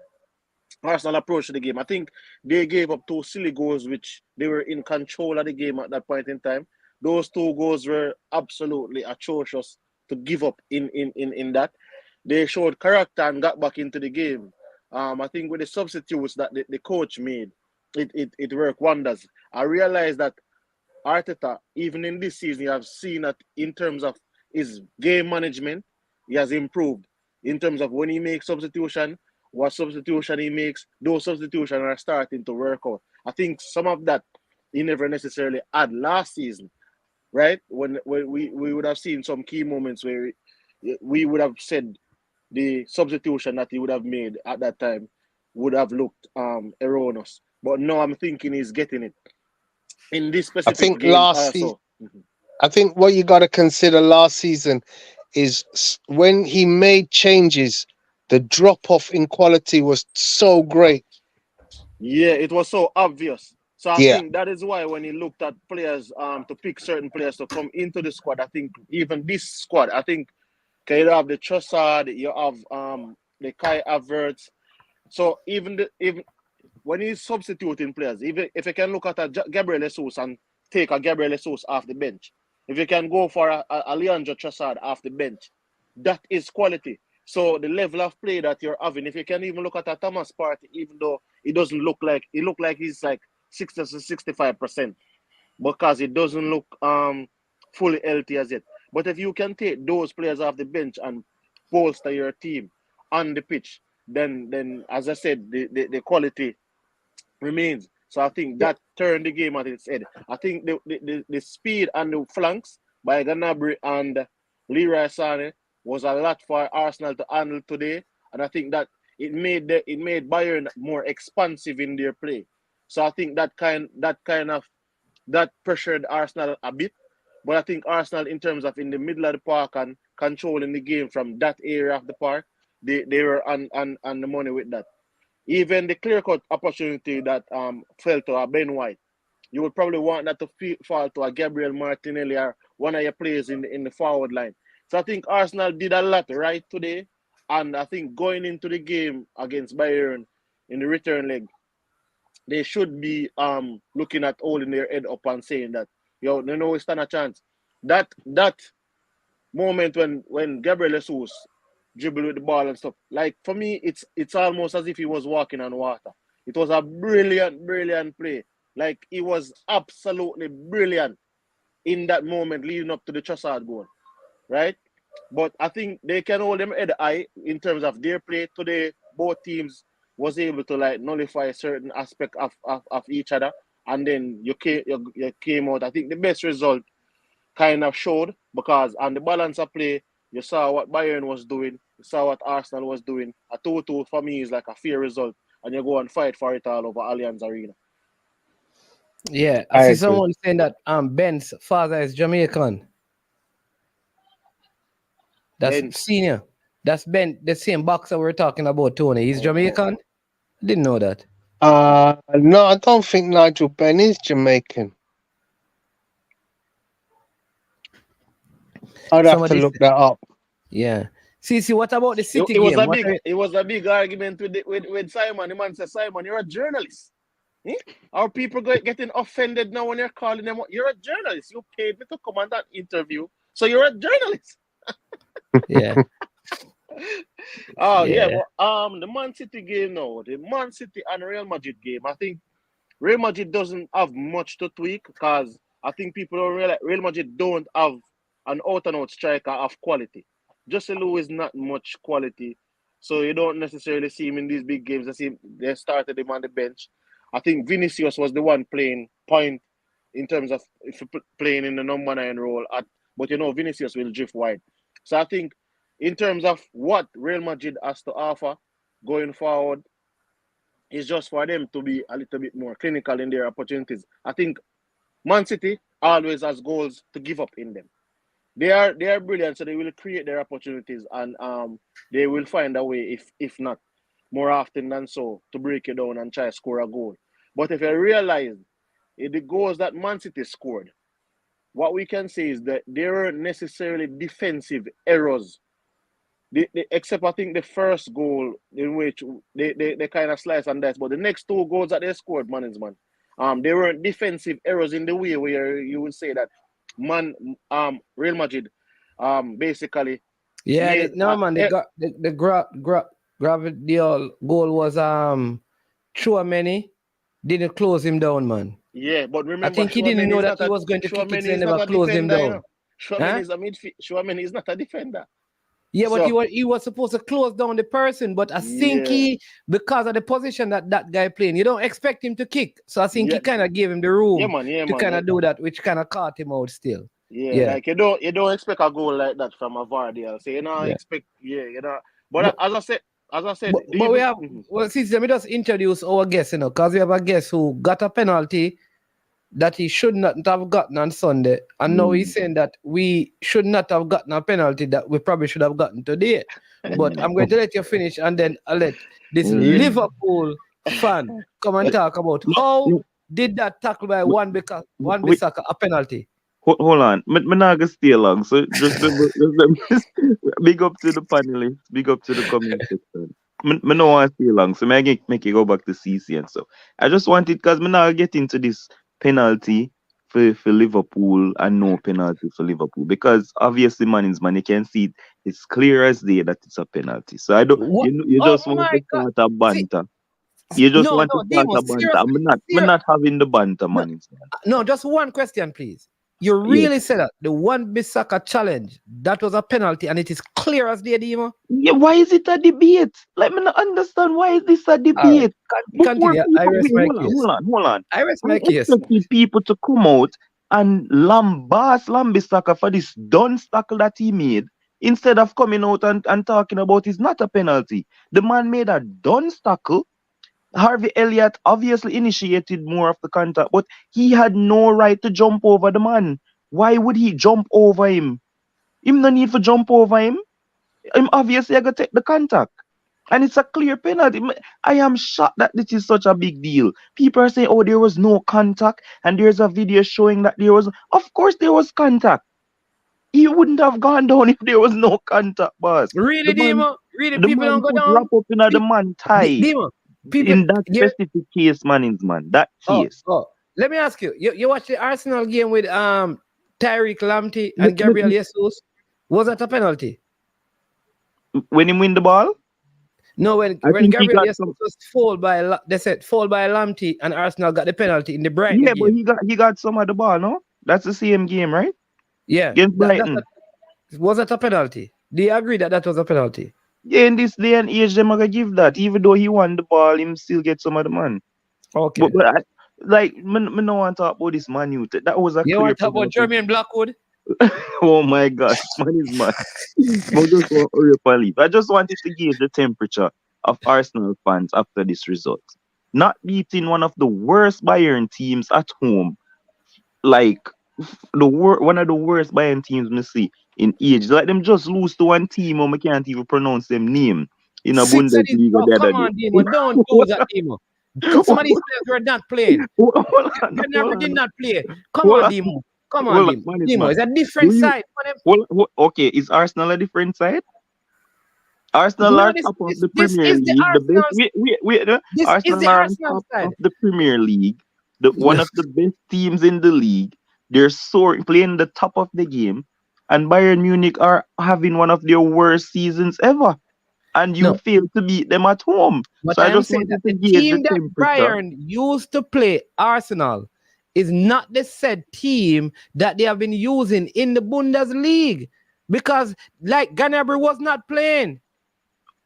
Arsenal approached the game. I think they gave up 2 silly goals, which they were in control of the game at that point in time. Those 2 goals were absolutely atrocious to give up in that. They showed character and got back into the game. I think with the substitutes that the coach made, it worked wonders. I realized that Arteta, even in this season, you have seen that in terms of his game management, he has improved. In terms of when he makes substitution, what substitution he makes, those substitutions are starting to work out. I think some of that he never necessarily had last season, right? When we would have seen some key moments where we would have said the substitution that he would have made at that time would have looked erroneous. But now I'm thinking he's getting it. In this specific game also. I think what you got to consider last season is when he made changes, the drop-off in quality was so great. Yeah, it was so obvious. So I think that is why when he looked at players to pick certain players to come into the squad, I think even this squad, I think you have the Trossard, you have the Kai Havertz. So even when he's substituting players, even if you can look at a Gabriel Jesus and take a Gabriel Jesus off the bench, if you can go for a Leandro Trossard off the bench, that is quality. So the level of play that you're having, if you can even look at a Thomas Partey, even though it doesn't look like, it look like he's like 60 to 65%, because it doesn't look fully healthy as yet. But if you can take those players off the bench and bolster your team on the pitch, then as I said, the quality remains. So I think that turned the game on its head. I think the speed and the flanks by Gnabry and Leroy Sané was a lot for Arsenal to handle today, and I think that it made Bayern more expansive in their play. So I think that pressured Arsenal a bit. But I think Arsenal, in terms of in the middle of the park and controlling the game from that area of the park, they were on the money with that. Even the clear-cut opportunity that fell to a Ben White, you would probably want that to fall to a Gabriel Martinelli or one of your players in the forward line. So I think Arsenal did a lot right today, and I think going into the game against Bayern in the return leg, they should be looking at holding their head up and saying that, yo, no, we stand a chance. That moment when Gabriel Jesus dribble with the ball and stuff, like for me, it's almost as if he was walking on water. It was a brilliant play. Like he was absolutely brilliant in that moment leading up to the Trossard goal, right? But I think they can hold them head high in terms of their play today. Both teams was able to like nullify a certain aspect of each other, and then you came out. I think the best result kind of showed, because on the balance of play, you saw what Bayern was doing, you saw what Arsenal was doing. A 2-2 for me is like a fair result, and you go and fight for it all over Allianz Arena. Yeah, I see someone saying that Ben's father is Jamaican. That's Ben. Senior. That's Ben, the same boxer we're talking about, Tony. He's Jamaican? Didn't know that. No, I don't think Nigel Benn is Jamaican. I'd have to look that up. Yeah. See, what about the City It was game? it was a big argument with Simon. The man said, Simon, you're a journalist. Are people getting offended now when you're calling them? You're a journalist. You paid me to come on that interview, so you're a journalist. Yeah. But the Man City game now, the Man City and Real Madrid game, I think Real Madrid doesn't have much to tweak because I think people don't realize Real Madrid don't have an out-and-out striker of quality. Jose Lu is not much quality, so you don't necessarily see him in these big games. They started him on the bench. I think Vinicius was the one playing point in terms of if playing in the number 9 role. But Vinicius will drift wide. So I think in terms of what Real Madrid has to offer going forward, is just for them to be a little bit more clinical in their opportunities. I think Man City always has goals to give up in them. They are brilliant, so they will create their opportunities and they will find a way, if not more often than so, to break it down and try to score a goal. But if you realize the goals that Man City scored, what we can say is that they weren't necessarily defensive errors. Except I think the first goal in which they kind of slice and dice, but the next 2 goals that they scored, they weren't defensive errors in the way where you would say that Real Madrid basically. Yeah, the Gravedial goal was Chouameni didn't close him down, man. Yeah, but remember, I think he didn't know that he was going to kick it, so he never closed him down. Chouameni is not a defender. Yeah, but he was supposed to close down the person, but I think because of the position that guy playing, you don't expect him to kick. So I think he kind of gave him the room to kind of do that, which kind of caught him out still. Yeah, like you don't expect a goal like that from a Vardy. So expect, But as I said, but we have since let me just introduce our guest, because we have a guest who got a penalty that he should not have gotten on Sunday, and now he's saying that we should not have gotten a penalty that we probably should have gotten today. But I'm going to let you finish, and then I'll let this Liverpool fan come and talk about how did that tackle by Wan-Bissaka a penalty. Hold on, I'm not gonna stay long. So just big up to the panelists, big up to the comment section. I don't want to stay long, so I make it go back to CC and stuff. I just wanted because I'm not get into this penalty for Liverpool and no penalty for Liverpool because obviously man, you can see it's clear as day that it's a penalty. So I don't you just want to start a banter. You just want to start a banter. I'm not having the banter, man. No, just one question, please. You really said that the Wan-Bissaka challenge, that was a penalty and it is clear as day, Dimo? Yeah, why is it a debate? Let me not understand why is this a debate. Continue. I rest my case. Hold on. I rest my case. People to come out and lambast Wan-Bissaka for this dunce tackle that he made instead of coming out and talking about it's not a penalty. The man made a dunce tackle. Harvey Elliott obviously initiated more of the contact, but he had no right to jump over the man. Why would he jump over him? Him no need to jump over him. Him obviously I gotta take the contact. And it's a clear penalty. I am shocked that this is such a big deal. People are saying, oh, there was no contact, and there's a video showing that there was. Of course there was contact. He wouldn't have gone down if there was no contact, boss. Really, Dimo? Really, people don't go down? Wrap up in the man tie. Dimo. In that specific case, man, that case. Let me ask you. You watched the Arsenal game with Tariq Lamptey and Gabriel Jesus. Was that a penalty? When he win the ball? No, when Gabriel Jesus was fouled by Lamptey and Arsenal got the penalty in the Brighton game. Yeah, but he got some of the ball, no? That's the same game, right? Yeah. Against Brighton. Was that a penalty? Do you agree that was a penalty? Yeah, in this day and age, them are gonna give that. Even though he won the ball, him still get some of the man. Okay. But I no want to talk about this Man U. That was a you want to talk about Jermaine Blackwood? Oh my gosh, man is mad. I just wanted to gauge the temperature of Arsenal fans after this result. Not beating one of the worst Bayern teams at home, like one of the worst Bayern teams we see in age. Like them just lose to one team or we can't even pronounce them name in a Bundesliga. Come on, Dimo, don't do that, Dimo. Some of these players were not playing. Never did not play. Come on, Demo. Come on, Demo. It's a different side. Okay, is Arsenal a different side? Arsenal are top of the Premier League. Arsenal are on top of the Premier League. One of the best teams in the league. They're soaring, playing the top of the game. And Bayern Munich are having one of their worst seasons ever. And you fail to beat them at home. But so I just saying that the team that Bayern used to play Arsenal is not the said team that they have been using in the Bundesliga. Because like Gnabry was not playing.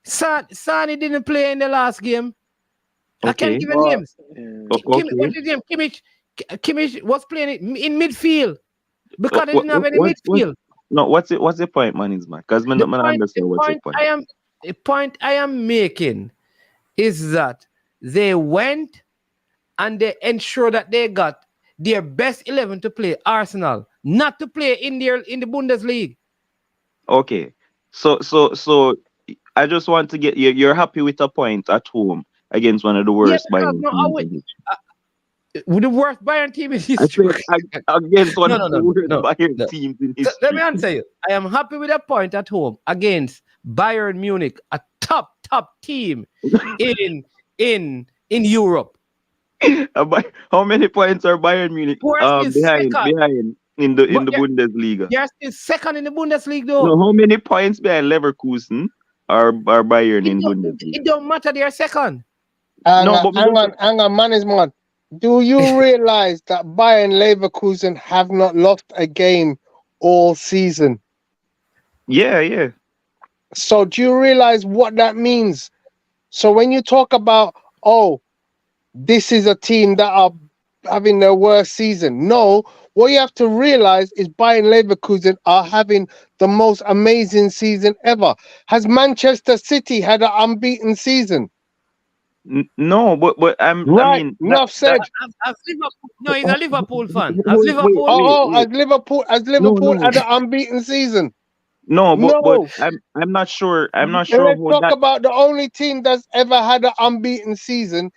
Sane didn't play in the last game. I can't give him names. What's his name? Kimmich was playing in midfield because they didn't have any midfield. What's the point, man? Because I don't understand what's the point. The point I am making is that they went and they ensured that they got their best 11 to play Arsenal, not to play in the Bundesliga. Okay, so I just want to get you. You're happy with a point at home against one of the worst Bayern teams. With the worst Bayern team in history. Against one of the worst Bayern teams in history. Let me answer you. I am happy with a point at home against Bayern Munich, a top team in Europe. How many points are Bayern Munich behind in the Bundesliga? They're still second in the Bundesliga, though. No, how many points behind Leverkusen are Bayern in Bundesliga? It don't matter. They are second. Hang on, management. Do you realize that Bayern Leverkusen have not lost a game all season? Yeah. So do you realize what that means? So when you talk about, this is a team that are having their worst season. No, what you have to realize is Bayern Leverkusen are having the most amazing season ever. Has Manchester City had an unbeaten season? No, but right. I mean, enough said. No, he's a Liverpool fan. Has Liverpool had an unbeaten season? No, but I'm not sure. Let's talk about the only team that's ever had an unbeaten season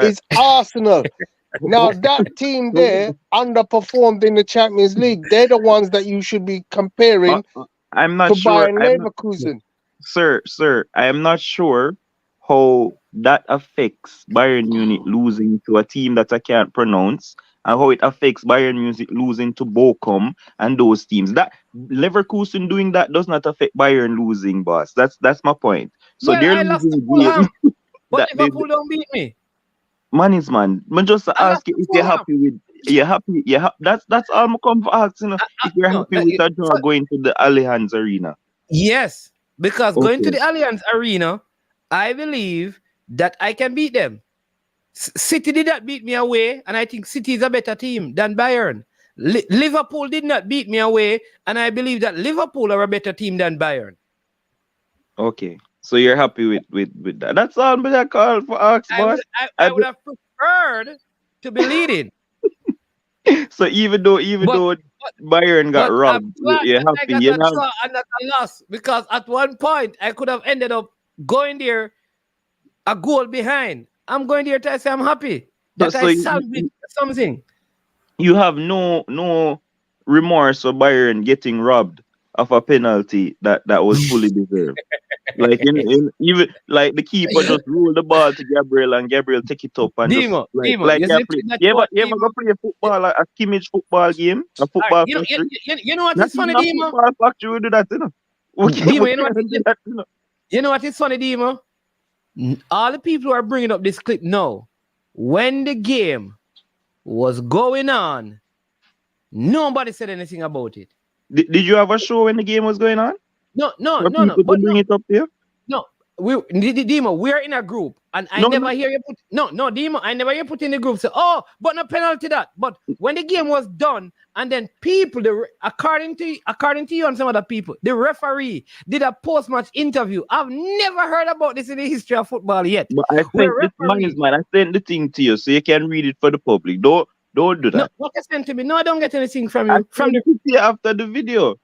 is Arsenal. Now that team there underperformed in the Champions League. They're the ones that you should be comparing. I'm not to sure. Bayern Leverkusen. Sir, I am not sure how that affects Bayern Munich losing to a team that I can't pronounce, and how it affects Bayern Munich losing to Bochum and those teams. That Leverkusen doing that does not affect Bayern losing, boss. That's my point. So they're losing games. But Liverpool don't beat me. Man. Man just ask you if you're happy with that's all I come for asking. If you're happy with a draw going to the Allianz Arena. Yes, because going to the Allianz Arena, I believe that I can beat them. City did not beat me away, and I think City is a better team than Bayern. Liverpool did not beat me away, and I believe that Liverpool are a better team than Bayern. Okay, so you're happy with that. That's all I call for ask, boss. I would have preferred to be leading. So even though Bayern got robbed, you're happy. You're not a loss, because at one point I could have ended up going there a goal behind. I'm going there to say I'm happy that I salvaged something. You have no remorse for Bayern getting robbed of a penalty that was fully deserved. Like even like the keeper just rolled the ball to Gabriel and Gabriel take it up and you ever go play football, a Kimmich football game, a football factory? You know what is funny, Demo? Football factory will do that, you know. You know what is funny, Demo? All the people who are bringing up this clip now, when the game was going on, nobody said anything about it. Did you have a show when the game was going on? No. But bring it up here. No, Demo, we're in a group, and I never hear you put. No, Demo, I never hear you put in the group. Say, but no penalty that. But when the game was done, and then people, according to you and some other people, the referee did a post-match interview. I've never heard about this in the history of football yet. But I sent the thing to you so you can read it for the public. Don't do that. No, what you sent to me? No, I don't get anything from you. After the video.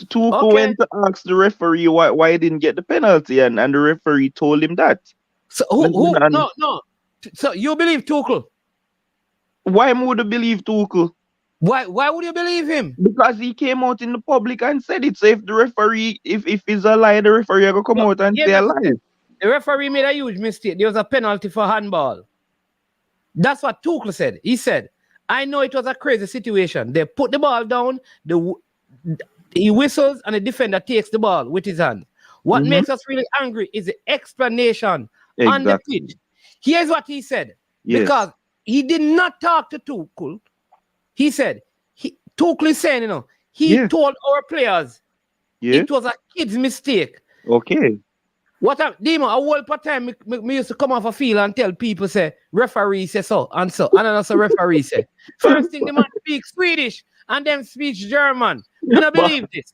Tuchel went to ask the referee why he didn't get the penalty, and the referee told him that. So who? No. So you believe Tuchel? Why would I believe Tuchel? Why would you believe him? Because he came out in the public and said it. So if the referee, if it's a lie, the referee will come out and say a lie. The referee made a huge mistake. There was a penalty for handball. That's what Tuchel said. He said, I know it was a crazy situation. They put the ball down, he whistles, and the defender takes the ball with his hand. What makes us really angry is the explanation on the pitch. Here's what he said. Yes. Because he did not talk to Tuchel. He said, Tuchel is saying, he told our players it was a kid's mistake. Okay. Demo, a whole part time, me used to come off a field and tell people, say, referee say so, and so. And then so referee say. First thing, the man speaks Swedish, and then speaks German. You don't believe this.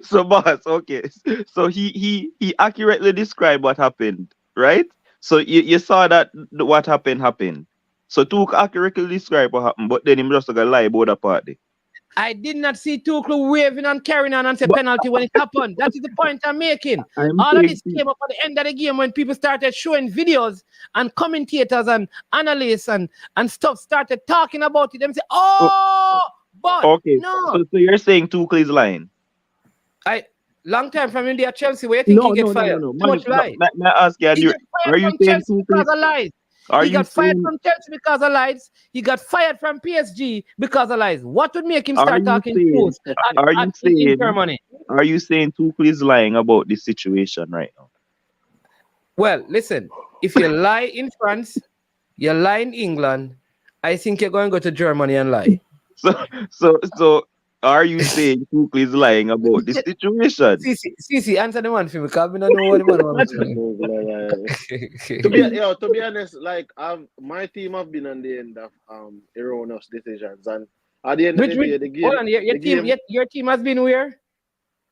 So, boss, okay. So he accurately described what happened, right? So you saw that what happened. So Tuchel accurately described what happened, but then he just got to lie about the party. I did not see Tuchel waving and carrying on and say penalty when it happened. That is the point I'm making. All of this came up at the end of the game when people started showing videos and commentators and analysts and stuff started talking about it. Them say, but okay. No. So you're saying Tuchel is lying? Long time from India, Chelsea, where you think he get fired? No. Too much lie. May I ask you, are you saying Tuchel because of lies? He got fired from Chelsea because of lies. He got fired from PSG because of lies. What would make him start talking truth in Germany? Are you saying Tuchel is lying about this situation right now? Well, listen. If you lie in France, you lie in England, I think you're going to go to Germany and lie. So are you saying Tuchel is lying about this situation? See, answer the one for me, because I don't know what the man wants to be honest, like my team have been on the end of erroneous decisions, and at the end of the day, the game. Hold on, your team has been where?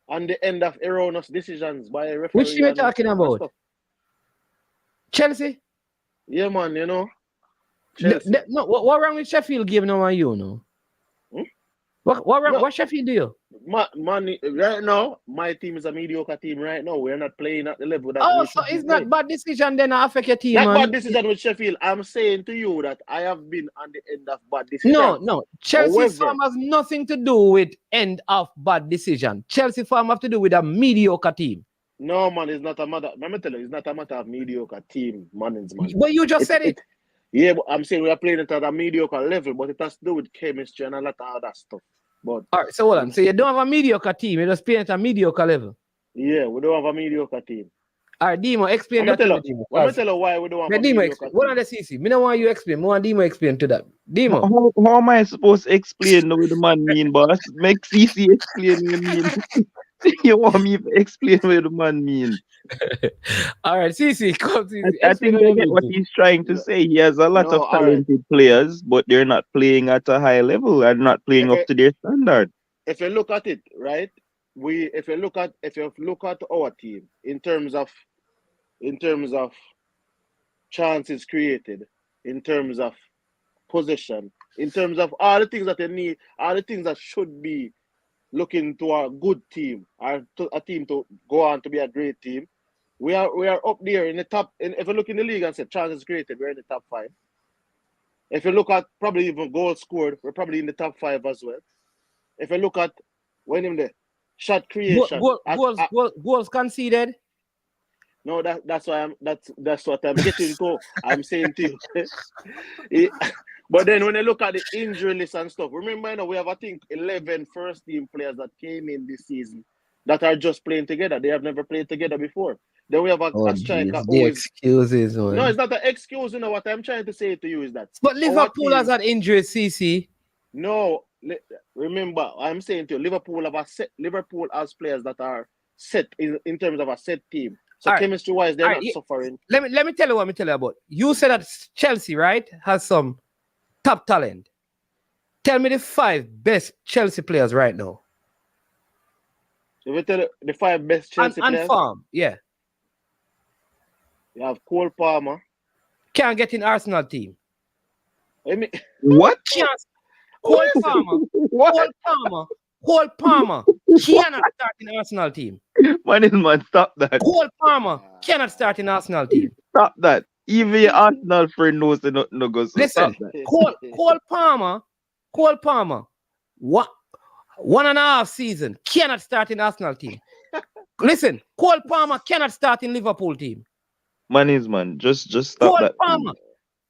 On the end of erroneous decisions by a referee. Which team are you talking about? Chelsea? Yeah, man, Chelsea. No, what wrong with Sheffield game now and you know? What Sheffield do you? Right now, my team is a mediocre team right now. We're not playing at the level that so it's not bad decision then affect your team. Not bad decision with Sheffield. I'm saying to you that I have been on the end of bad decision. No. Chelsea form has nothing to do with end of bad decision. Chelsea form have to do with a mediocre team. No, man, it's not a matter. Let me tell you, it's not a matter of mediocre team management. But you just said it. Yeah, but I'm saying we are playing it at a mediocre level, but it has to do with chemistry and a lot of other stuff. But all right, so hold on. So you don't have a mediocre team, you're just playing at a mediocre level. Yeah, we don't have a mediocre team. All right, Demo, explain that to me. Let me tell you why we don't have a mediocre team. What are the CC? Me don't want you explain. I want Demo explain to that. Demo. How am I supposed to explain what the man mean, boss? Make CC explain what he mean. You want me to explain what the man mean? All right, CC, come. I think I get what he's trying to say. He has a lot of talented players, but they're not playing at a high level and not playing up to their standard. If you look at it, right, if you look at our team in terms of chances created, in terms of possession, in terms of all the things that they need, all the things that should be looking to a good team, or to a team to go on to be a great team, we are up there in the top. If you look in the league and say chances created, we're in the top 5. If you look at probably even goals scored, we're probably in the top 5 as well. If you look at the shot creation, goals conceded. No, that's what I'm getting to. I'm saying to you. But then when you look at the injury list and stuff, remember, we have, I think, 11 first team players that came in this season that are just playing together. They have never played together before. Then we have a striker. The excuses. No, it's not an excuse. What I'm trying to say to you is that. But Liverpool has an injury, CC. No, remember, I'm saying to you, Liverpool has players that are set in terms of a set team. So chemistry-wise, they're not suffering. Let me tell you what I'm telling you about. You said that Chelsea, right, has some top talent. Tell me the 5 best Chelsea players right now. If we tell you the 5 best Chelsea players? And farm, yeah. You have Cole Palmer. Can't get in Arsenal team. What? Cole Palmer. What? Cole Palmer cannot start in Arsenal team. Man, stop that. Cole Palmer cannot start in Arsenal team. Stop that. Even your Arsenal friend knows the no go. So Listen, stop that. Cole Palmer, what 1.5 season cannot start in Arsenal team. Listen, Cole Palmer cannot start in Liverpool team. Man, just stop Cole that. Palmer,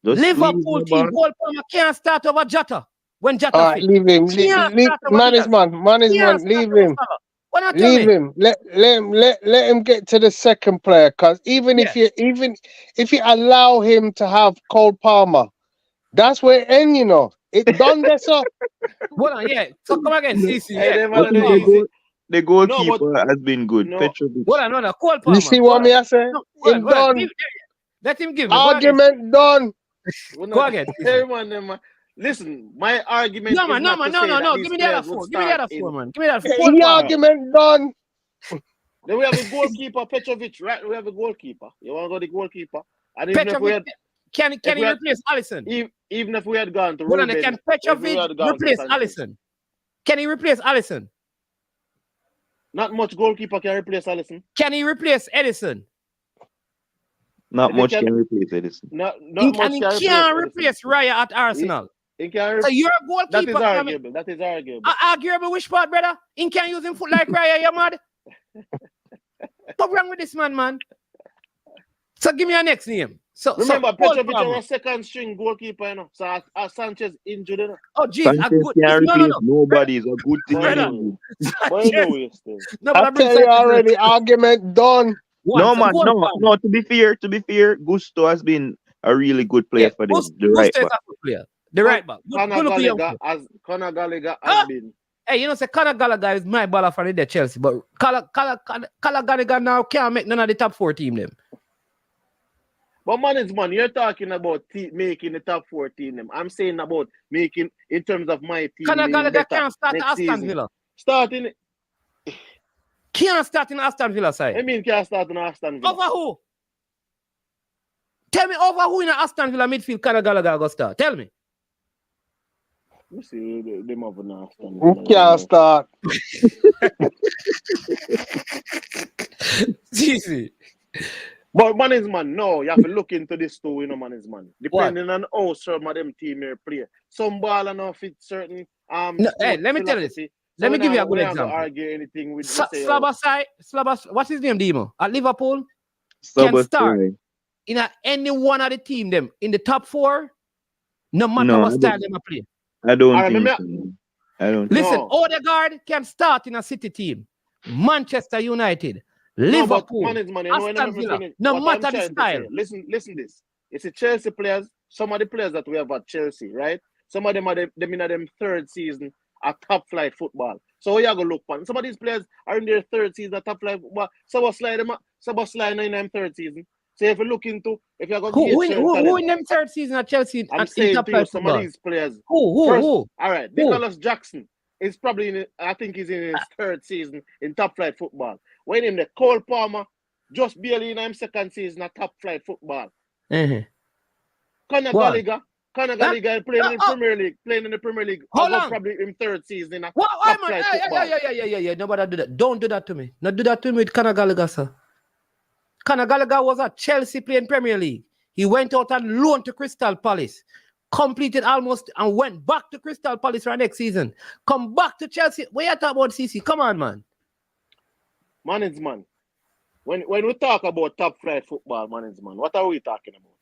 Just Liverpool team. Cole Palmer can't start over Jota when Jota All right, fit. leave him. Can't Leave, start over man is Diaz. man is Can't man. start Leave over him. Salah. What not tell Leave me? him. Let him get to the second player. Cause even if you allow him to have Cole Palmer, that's where it end, you know. It done this up. Hold on, yeah. So come again, CC. Hey, Yeah. them Cole are the Palmer. easy. The goalkeeper has been good. No. Petrovic. Hold on, Cole Palmer. You see what me I say? No, It done. Let him give me. Argument done. Go again. Listen, my argument No, is man, not no, to man, no, say no, that no. these Give me the other players would four. Give me the start other four, in- man. Give me the other four. The Cole Palmer. argument done. Then we have a goalkeeper, Petrovic, right? We have a goalkeeper. You want to go the goalkeeper? And even if we Petrovic, had, can he replace Alisson? even if we had gone to Hold on, Ruben, can if we Petrovic had gone to replace Sanchez. Alisson? Can he replace Alisson? Not much goalkeeper can replace Alisson. Can he replace Edison? Not If he much can- can replace Edison. Not And much he can can't Edison. replace Raya at Arsenal. He can So you're a that goalkeeper. is arguable. That is arguable. Arguable which part, brother? He can't use him foot like Raya, you mad? What's wrong with this man? So give me your next name. Remember, Cole Petrovic Palmer. was a second string goalkeeper, you know. So as Sanchez injured, you know. Oh, jeez. Sanchez can't replace nobody. It's a good thing. Brother. But you know it still. No, but I tell you already, argument done. No, man, no. To be fair, Gusto has been a really good player for them. The right back. Player. The right back. Conor Gallagher has been. Hey, you know, say Conor Gallagher is my baller for the Chelsea, but Conor Gallagher now can't make none of the top 4 team them. But man, you're talking about making the top 4 team them. I'm saying about making in terms of my team. Conor Gallagher can't start in Aston Villa. Can't start in Aston Villa side. I mean, can't start in Aston Villa. Over who? Tell me over who in the Aston Villa midfield Conor Gallagher go start. Tell me. You see them over in Aston Who Villa. can't start? Easy. But man, no, you have to look into this too, you know, man. Depending on how some of them team here play. Some ball and off it certain no, hey, let me tell you this. Let me give you a good example. Argue anything with Slabasai, what's his name, Demo? At Liverpool, Slabasai. can start in any one of the team them in the top 4, no matter what style they play. I don't think so. I don't. Listen, Odegaard can start in a City team, Manchester United, Liverpool, Aston Villa, no matter the style. Listen this. It's the Chelsea players, some of the players that we have at Chelsea, right? Some of them are them in them 3rd season at top flight football. So you go look for some of these players are in their 3rd season at top flight football. Some are sliding in them 3rd season. So if you look into if you're going who in them 3rd season at Chelsea? I'm saying to you, some of these players. Who? All right, Nicholas Jackson is probably I think he's in his 3rd season in top flight football. When him the Cole Palmer just barely in his 2nd season at top flight football. Mm-hmm. Conor Gallagher playing in the Premier League. Hold on. Probably in 3rd season in top flight football. Yeah. Nobody do that. Don't do that to me. Not do that to me with Conor Gallagher, sir. Conor Gallagher was at Chelsea playing Premier League. He went out and loaned to Crystal Palace. Completed almost and went back to Crystal Palace for next season. Come back to Chelsea. What you talk about, CC? Come on, man. Man. When we talk about top flight football, man, what are we talking about?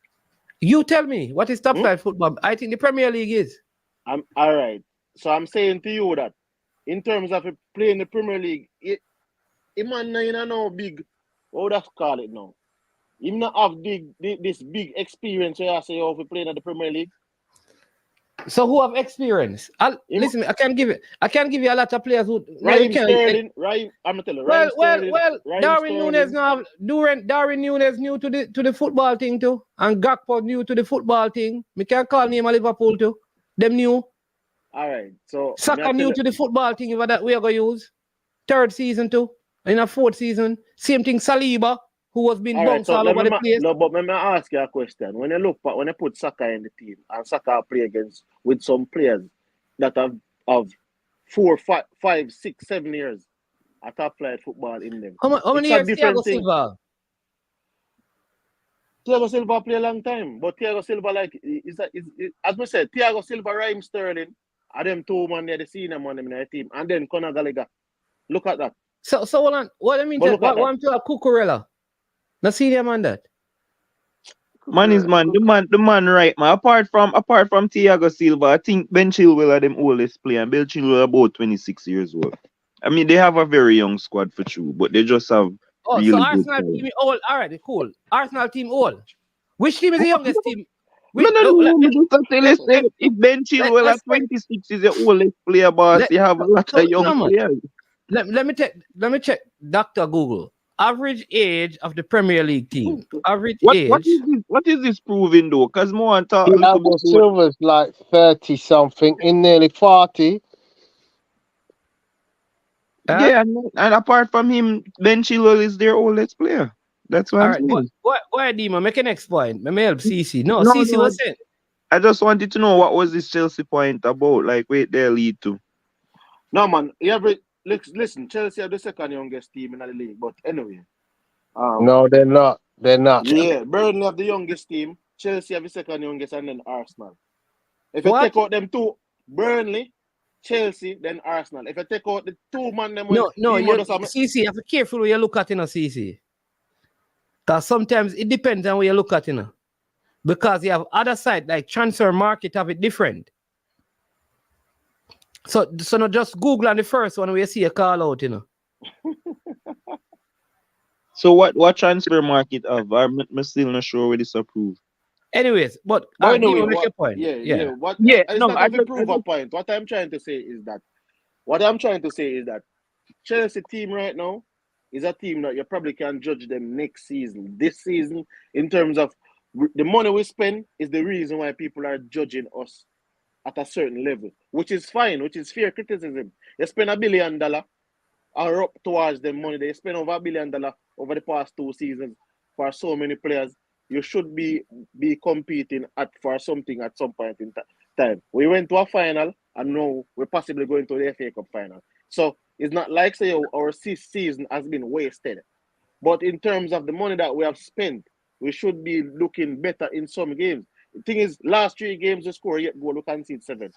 You tell me, what is top flight football? I think the Premier League is. All right. So I'm saying to you that in terms of playing the Premier League, man, you know, big, what would I call it now? You not have this big experience where I say, oh, if you playing at the Premier League. So who have experience? Listen, I can give you a lot of players who. I'm telling you. Well, Darwin Nunez now. Darwin Nunez new to the football thing too, and Gakpo new to the football thing. Me can call name a Liverpool too. Them new. All right. So Saka new to the football thing. If that we are gonna use 3rd season too, in a 4th season. Same thing. Saliba, who was being bounced all over the place. No, but let me ask you a question. When you put Saka in the team and Saka play with some players that have 4, 5, 6, 7 years at top flight football in them. How many years Thiago Silva? Thiago Silva play a long time, but Thiago Silva is as we said, Thiago Silva, Raheem Sterling, are them two man there, the senior man in the team, and then Conor Gallagher. Look at that. So hold on. What I mean, what I'm to a Cucurella? The senior man that. Man is man, the man right, man. Apart from Thiago Silva, I think Ben Chilwell are them oldest player, and Ben Chilwell about 26 years old. I mean, they have a very young squad for true, but they just have really so good Arsenal talent. team old. All right, cool. Arsenal team old. Which team is the youngest team? If Ben Chilwell at 26 is the oldest player, boss, you have a lot of young players. Let me check Dr. Google. Average age of the Premier League team. Average age. What is this proving though? Because more on talk. Thiago Silva's like 30 something, in nearly 40. Yeah, and apart from him, Ben Chilwell is their oldest player. That's what I'm saying. Why, Dima? Make a next point. Let me help CC. No, CC was saying. I just wanted to know what was this Chelsea point about? Like, where they lead to? No, man. Listen, Chelsea are the second youngest team in the league, but anyway. No, they're not. They're not. Yeah, Burnley have the youngest team. Chelsea have the second youngest, and then Arsenal. If you take out them two, Burnley, Chelsea, then Arsenal. If you take out the two man, them CC, you have to be careful where you look at, CC. Because sometimes it depends on where you look at, Because you have other side, like transfer market, have it different. So not just Google on the first one where you see a call out, So what transfer market have? I'm still not sure where this approved. Anyways, but anyway, make a point. It's not going to prove a point. What I'm trying to say is that Chelsea team right now is a team that you probably can judge them next season. This season, in terms of the money we spend, is the reason why people are judging us at a certain level, which is fine, which is fair criticism. You spend $1 billion or up towards the money. They spend over $1 billion over the past 2 seasons for so many players. You should be competing for something at some point in time. We went to a final, and now we're possibly going to the FA Cup final. So it's not like say our season has been wasted. But in terms of the money that we have spent, we should be looking better in some games. The thing is, last 3 games we score 8 goals, we concede 7.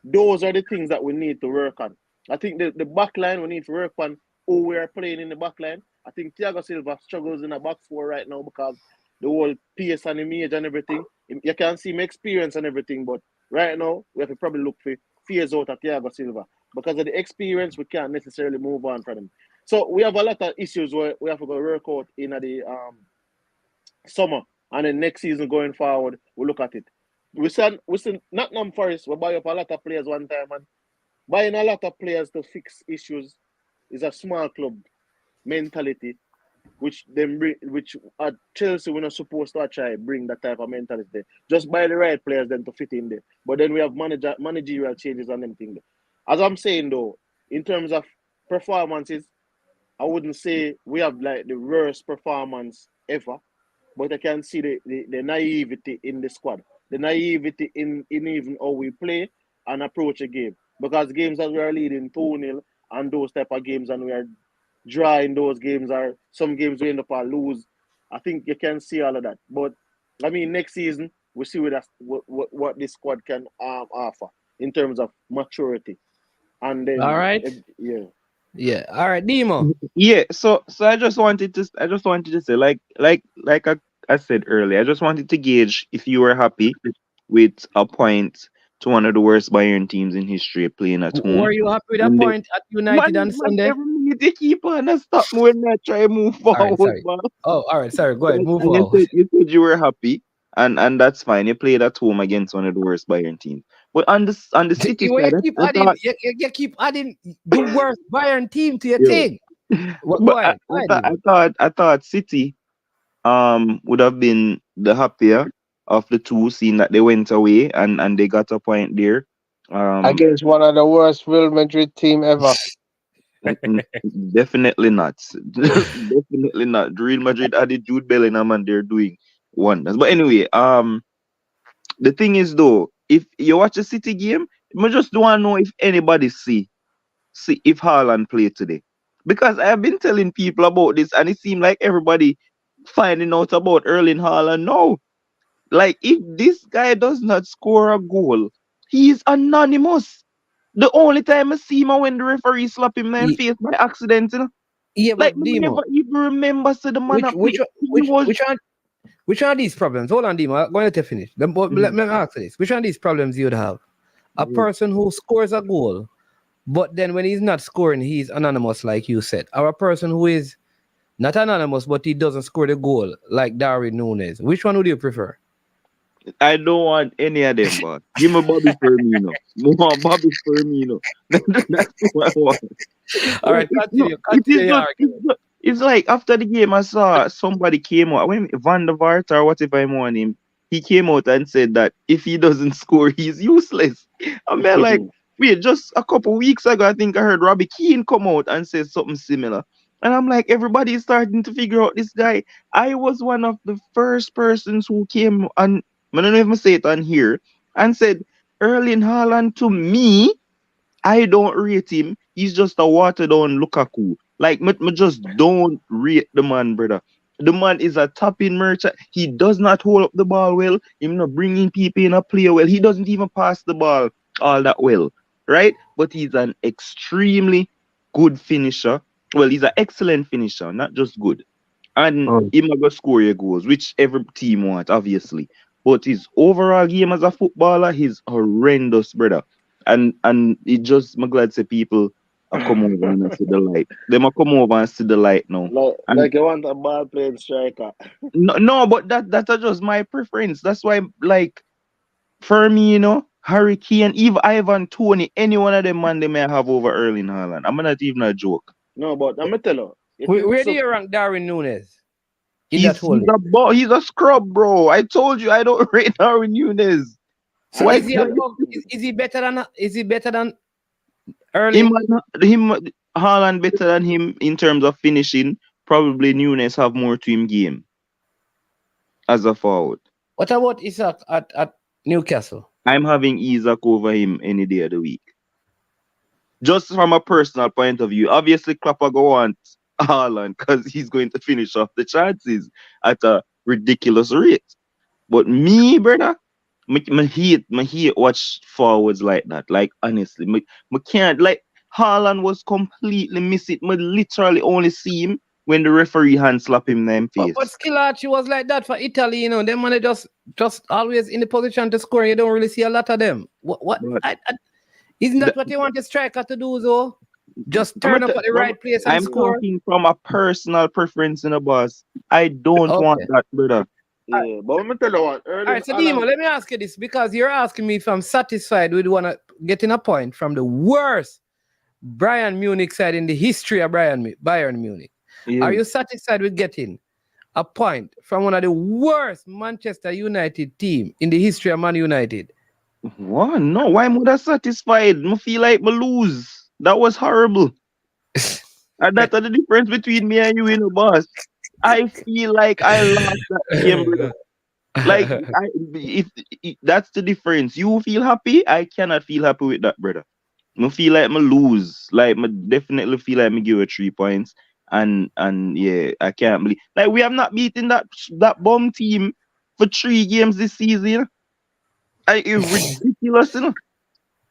Those are the things that we need to work on. I think the back line, we need to work on who we are playing in the back line. I think Thiago Silva struggles in the back 4 right now because the whole pace and image and everything. You can see my experience and everything, but right now, we have to probably look for phase out of Thiago Silva. Because of the experience, we can't necessarily move on from him. So we have a lot of issues where we have to go work out in the summer. And then next season going forward, we'll look at it. We said Nottingham Forest, we buy up a lot of players one time, and buying a lot of players to fix issues is a small club mentality, which at Chelsea we're not supposed to try bring that type of mentality there. Just buy the right players then to fit in there. But then we have managerial changes and everything there. As I'm saying though, in terms of performances, I wouldn't say we have like the worst performance ever. But I can see the naivety in the squad. The naivety in even how we play and approach a game. Because games that we are leading 2-0 and those type of games and we are drawing those games, or some games we end up lose. I think you can see all of that. But I mean, next season we see what this squad can offer in terms of maturity. And then all right. Yeah. All right, Demo. Yeah. So I just wanted to say like I said earlier, I just wanted to gauge if you were happy with a point to one of the worst Bayern teams in history playing at home. Were you happy with a point at United on Sunday? They keep on stop me when I try to move forward. Right, all right, sorry. Go ahead, move forward. You said you were happy, and that's fine. You played at home against one of the worst Bayern teams. But on the City side, you keep adding the worst Bayern team to your thing. But I thought City would have been the happier of the two, seeing that they went away and they got a point there. Against one of the worst Real Madrid team ever. Definitely not. Definitely not. Real Madrid added Jude Bellingham and they're doing wonders. But anyway, the thing is though, if you watch a City game, I just don't want to know if anybody see if Haaland played today. Because I have been telling people about this and it seemed like everybody finding out about Erling Haaland now. Like, if this guy does not score a goal, he is anonymous. The only time I see him when the referee slap him in the face by accident, you know? Yeah, Like, but me never Demo, even remember so the man which a play. which one- He was which are these problems? Hold on, Demo. I'm going to let you finish. Let Mm. me ask you this. Which one of these problems you'd have? A Yeah. person who scores a goal, but then when he's not scoring, he's anonymous, like you said. Or a person who is not anonymous, but he doesn't score the goal, like Darwin Nunez. Which one would you prefer? I don't want any of them, but give me Bobby Firmino. More Bobby Firmino. That's what I want. All right, No, continue. it is Continue your not. argument. It's like after the game, I saw somebody came out. When Van der Vaart or whatever I want him, he came out and said that if he doesn't score, he's useless. I mean, like, wait, just a couple weeks ago, I think I heard Robbie Keane come out and say something similar. And I'm like, everybody is starting to figure out this guy. I was one of the first persons who came on, I don't even say it on here, and said, Erling Haaland to me, I don't rate him. He's just a watered down Lukaku. Like, me just don't rate the man, brother. The man is a tapping merchant. He does not hold up the ball well. He's not bringing people in a play well. He doesn't even pass the ball all that well, right? But he's an extremely good finisher. Well, he's an excellent finisher, not just good. And he might go score your goals, which every team wants, obviously. But his overall game as a footballer, he's horrendous, brother. And it just, I'm glad say people are come over and see the light. They might come over and see the light now. Like you want a ball playing striker. No, but that's just my preference. That's why, like, for me, Harry Kane, even Ivan Tony, any one of them man they may have over Erling Haaland. I'm not even a joke. No, but I'm gonna tell you. Where do you rank Darwin Nunez? He's a scrub, bro. I told you I don't rate Darwin Nunez. So Why? is he better than Erling? Him Haaland better than him in terms of finishing. Probably Nunez have more to him game as a forward. What about Isaac at Newcastle? I'm having Isaac over him any day of the week. Just from a personal point of view. Obviously, Klopper go want Haaland because he's going to finish off the chances at a ridiculous rate. But me, brother, me hate watch forwards like that. Like, honestly, me can't. Like, Haaland was completely miss it. Me literally only see him when the referee hand slap him in the face. But Skilacci was like that for Italy, Them man just always in the position to score. You don't really see a lot of them. Isn't that what you want a striker to do, though? Just turn up at the right place and score? I'm talking from a personal preference in a boss. I don't want that, brother. Yeah, but let me tell you what. All right, so Dimo, let me ask you this, because you're asking me if I'm satisfied with getting a point from the worst Bayern Munich side in the history of Bayern Munich. Yeah. Are you satisfied with getting a point from one of the worst Manchester United team in the history of Man United? What? No, why am I satisfied? I feel like I lose. That was horrible. And that's the difference between me and you, boss. I feel like I lost that game, brother. Like, if that's the difference. You feel happy? I cannot feel happy with that, brother. I feel like I lose. Like, I definitely feel like I give you 3 points. And yeah, I can't believe. Like, we have not beaten that bum team for 3 games this season. It's ridiculous,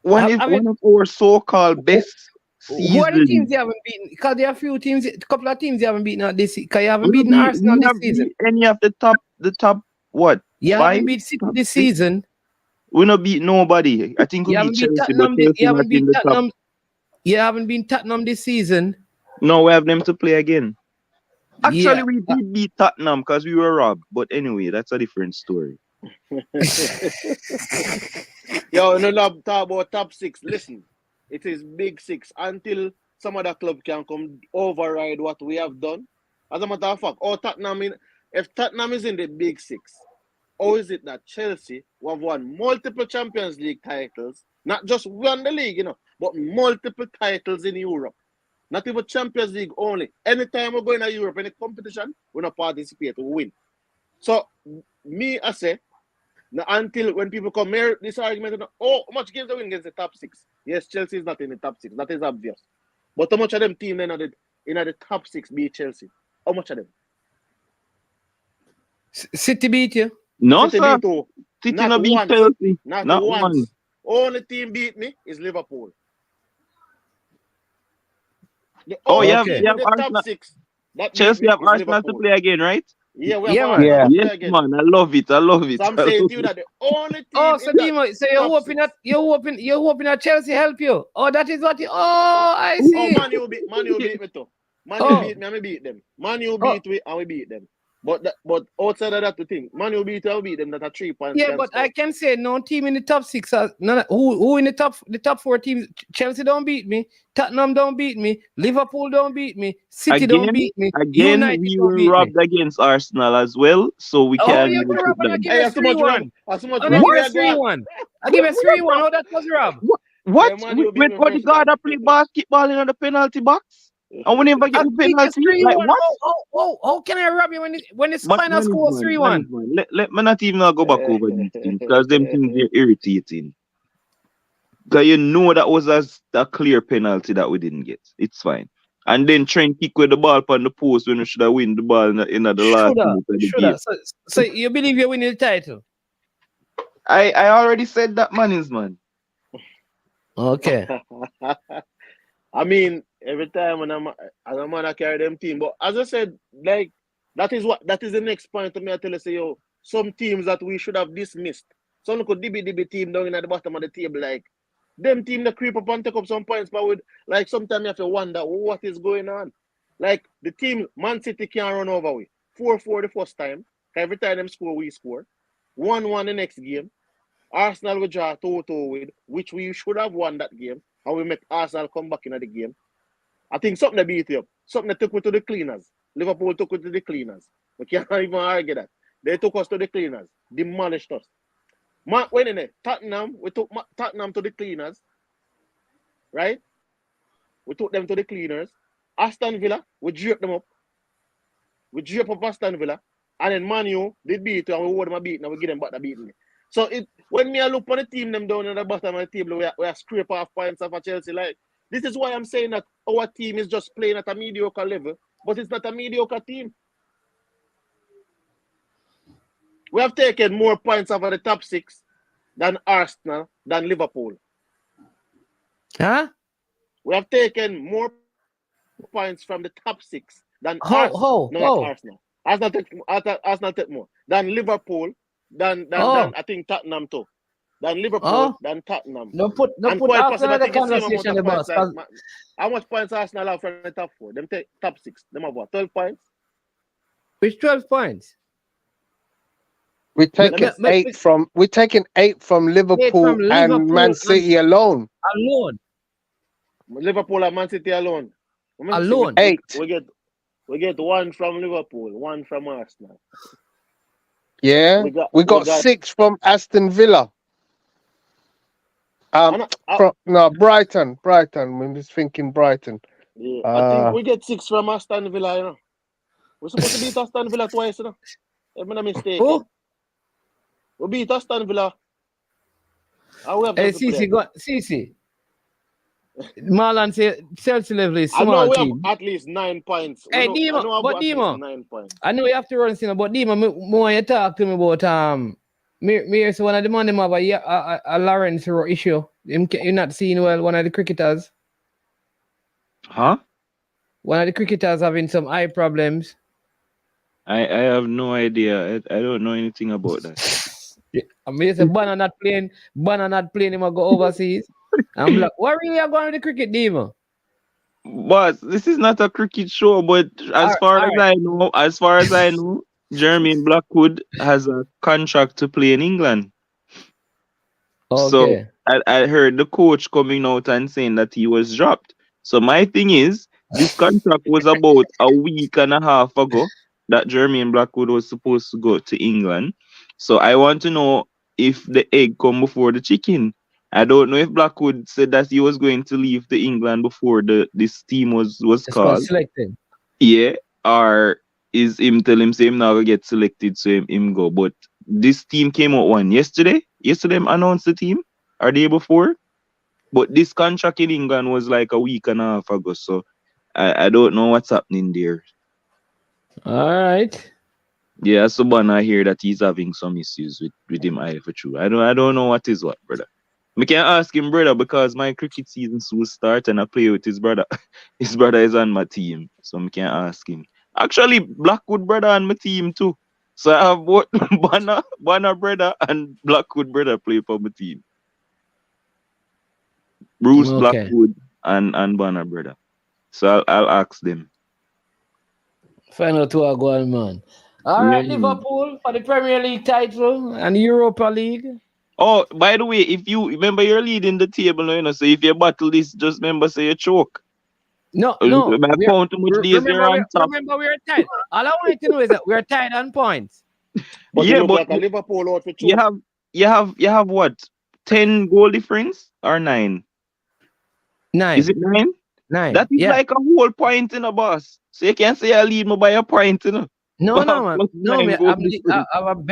One of our so-called best seasons. Who are the teams you haven't beaten? Because there are a couple of teams you haven't beaten this season. Because you haven't beaten Arsenal this season. Any of the top what? You haven't beat City this season. We not beat nobody. I think we beat Chelsea, but Chelsea not in the top. You haven't beat Tottenham this season. No, we have them to play again. Actually, we did beat Tottenham because we were robbed. But anyway, that's a different story. Yo, no love talk about top 6. Listen, it is big 6 until some other club can come override what we have done. As a matter of fact, if Tottenham is in the big 6, how is it that Chelsea, who have won multiple Champions League titles, not just won the league, but multiple titles in Europe? Not even Champions League only. Anytime we go in Europe, any competition, we not participate, we win. So, I say, until when people come here, this argument, how much games they win against the top 6? Yes, Chelsea is not in the top 6. That is obvious. But how much of them team in the top 6 beat Chelsea? How much of them? City beat you. No, City sir. beat who? City Not no beat once. Chelsea. Not Not once. once. Only team beat me is Liverpool. The Oh, only you have team in the top Arsenal. 6 that beat Chelsea me have is Arsenal to Liverpool. play again, right? Yeah, we have Yeah, man. Arsenal Yeah. to play Yes, again. man. I love it. I love it. So I'm I saying love to you it. that the only team Oh, so in that Demo, so you're top hoping 6. that you're hoping that Chelsea help you. Oh, that is what you. Oh, I Oh, see. Man U beat me too. Man U Oh. beat me and we beat them. Man U beat we and we beat them. But outside of that, the thing, Man U beat and we beat them. That are 3 points. Yeah, but I can say no team in the top 6. Who in the top 4 teams? Chelsea don't beat me. Tottenham don't beat me. Liverpool don't beat me. City don't beat me. Again, United we don't were beat me. robbed against Arsenal as well, so we Oh, can't you even were put rob and I them. give Hey, us that's too much 3-1. That's too much I rob. give We us are going. 3-1. I give us 3-1. Oh, that was rob. What? Yeah, Man U beat When me first Odegaard time. play basketball in the penalty box, and we never get I the beat us penalty? 3-1. Like what? How can I rob you when it's But final score 3-1? Let me not even go back over these things because them things are irritating. Because you know that was a clear penalty that we didn't get. It's fine. And then Trent kick with the ball on the post when we should have win the ball in the last minute of the game. So you believe you're winning the title? I already said that, man. Okay. I mean, every time when I'm I carry them team, but as I said, like that is the next point to me. I tell you, say, yo, some teams that we should have dismissed. Some could DB team down at the bottom of the table, like them team that creep up and take up some points, but with like sometimes you have to wonder what is going on. Like the team, Man City can't run over we 4-4 the first time. Every time them score, we score 1-1 the next game. Arsenal will draw 2-2 with, which we should have won that game, and we make Arsenal come back into the game. I think something that beat you up. Something that took me to the cleaners. Liverpool took us to the cleaners. We can't even argue that. They took us to the cleaners. Demolished us. When in it, Tottenham, we took Tottenham to the cleaners. Right? We took them to the cleaners. Aston Villa, we draped them up. We draped up Aston Villa. And then Man U did beat you, and we hold them a beat, and we give them back the beating. So when me I look on the team them down at the bottom of the table, we are scrape off points off of Chelsea. Like this is why I'm saying that our team is just playing at a mediocre level, but it's not a mediocre team. We have taken more points off of the top 6 than Arsenal, than Liverpool. Huh? We have taken more points from the top 6 than Arsenal. Arsenal. Arsenal take more than Liverpool. Than I think Tottenham too. Than Liverpool, than Tottenham. No put Arsenal in the conversation, the boss. How much points Arsenal have from the top 4? Them take top 6. Them have what? 12 points? Which 12 points? We're taking 8 from Liverpool and Man City alone. Liverpool and Man City alone. Alone. 8. We get 1 from Liverpool, 1 from Arsenal. Yeah, we got 6 from Aston Villa. Brighton. We're just thinking Brighton. Yeah, I think we get 6 from Aston Villa. You know, we're supposed to beat Aston Villa twice. You know, if I'm not mistaken. Oh? We beat Aston Villa. Hey, Cece. Marlon say Chelsea level is small. I know we team. have at least 9 points. Hey, Dima, I know you have to run, but Dima, more you talk to me about me so one of the man them have a Lawrence issue. You're not seeing well one of the cricketers. Huh? One of the cricketers having some eye problems. I have no idea. I don't know anything about that. I mean, it's a Banner not playing, him go overseas. I'm like, what really are going with the cricket, Dima? But this is not a cricket show, but as far as I know, Jermaine Blackwood has a contract to play in England. Okay. So I heard the coach coming out and saying that he was dropped. So my thing is, this contract was about a week and a half ago that Jermaine Blackwood was supposed to go to England. So I want to know if the egg come before the chicken. I don't know if Blackwood said that he was going to leave to England before this team was called. Selected. Yeah, or is him tell him say him now get selected so him go. But this team came out yesterday. Yesterday announced the team or day before. But this contract in England was like a week and a half ago. So I don't know what's happening there. All right. Yeah, Subana, I hear that he's having some issues with him eye for true. I don't know what is what, brother. We can ask him, brother, because my cricket season soon start and I play with his brother. His brother is on my team, so we can ask him. Actually, Blackwood brother on my team too. So I have both Banner brother and Blackwood brother play for my team. Bruce Okay. Blackwood and Banner brother. So I'll ask them. Final two are going, man. All right, Yeah. Liverpool for the Premier League title and Europa League. Oh, by the way, if you remember you're leading the table, you know, so if you battle this, just remember say you choke. No. Remember we're tied. All I want to know is that we're tied on points. But yeah, you look but like a Liverpool out for two. you have what? 10 goal difference or 9? 9. Is it 9? 9. That is like a whole point in a boss. So you can't say I lead me by a point, you know. No, man. I have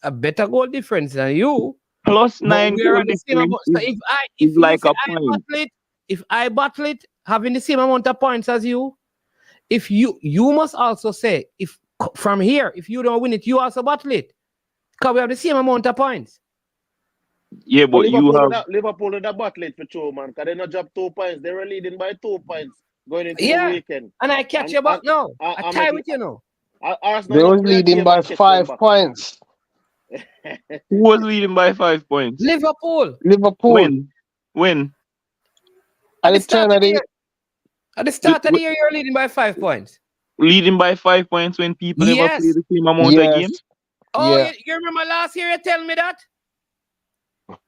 a better goal difference than you. Plus 9 goal difference. So if I battle it, having the same amount of points as you, if you must also say, if from here, if you don't win it, you also battle it. Because we have the same amount of points. Yeah, but Liverpool in the battle it for 2, man. Because they not drop 2 points. They were leading by 2 points going into the weekend. And I catch you back now. I tie with you now. They were leading by 5 points. Who was leading by 5 points? Liverpool. When? At the start of the year, you're leading by 5 points. Leading by 5 points when people never play the same amount of games? Oh, you remember last year you tell me that?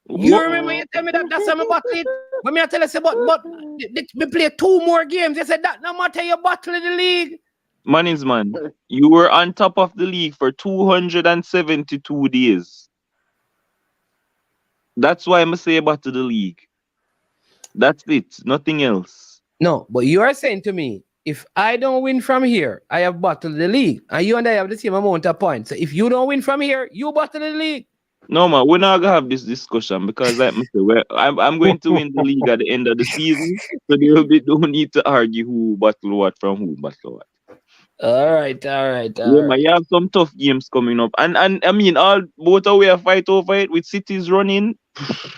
You remember you tell me that? That's how I battle it. When me tell you, but we play 2 more games. They said that no matter you battle in the league. Man, you were on top of the league for 272 days. That's why I'm say about the league. That's it. Nothing else. No, but you are saying to me, if I don't win from here, I have battled the league. And you and I have the same amount of points. So if you don't win from here, you battle the league. No, man, we're not going to have this discussion because like I'm going to win the league at the end of the season. So there don't need to argue who battle what from who battle what. All right. Man, you have some tough games coming up. And I mean, both of we are fight over it with City's running.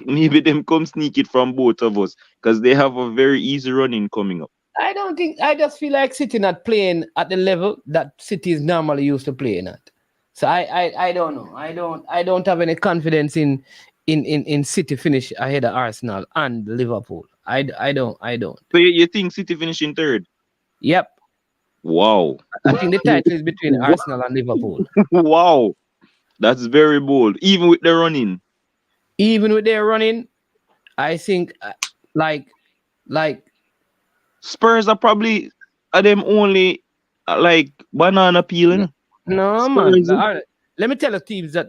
Maybe them come sneak it from both of us because they have a very easy running coming up. I just feel like City not playing at the level that City is normally used to playing at. So I don't know. I don't have any confidence in City finish ahead of Arsenal and Liverpool. I don't. So you think City finishing 3rd? Yep. Wow. I think the title is between Arsenal and Liverpool. Wow. That's very bold. Even with their running, I think like Spurs are probably them only like banana peeling. No, Spurs. man. All right. Let me tell the teams that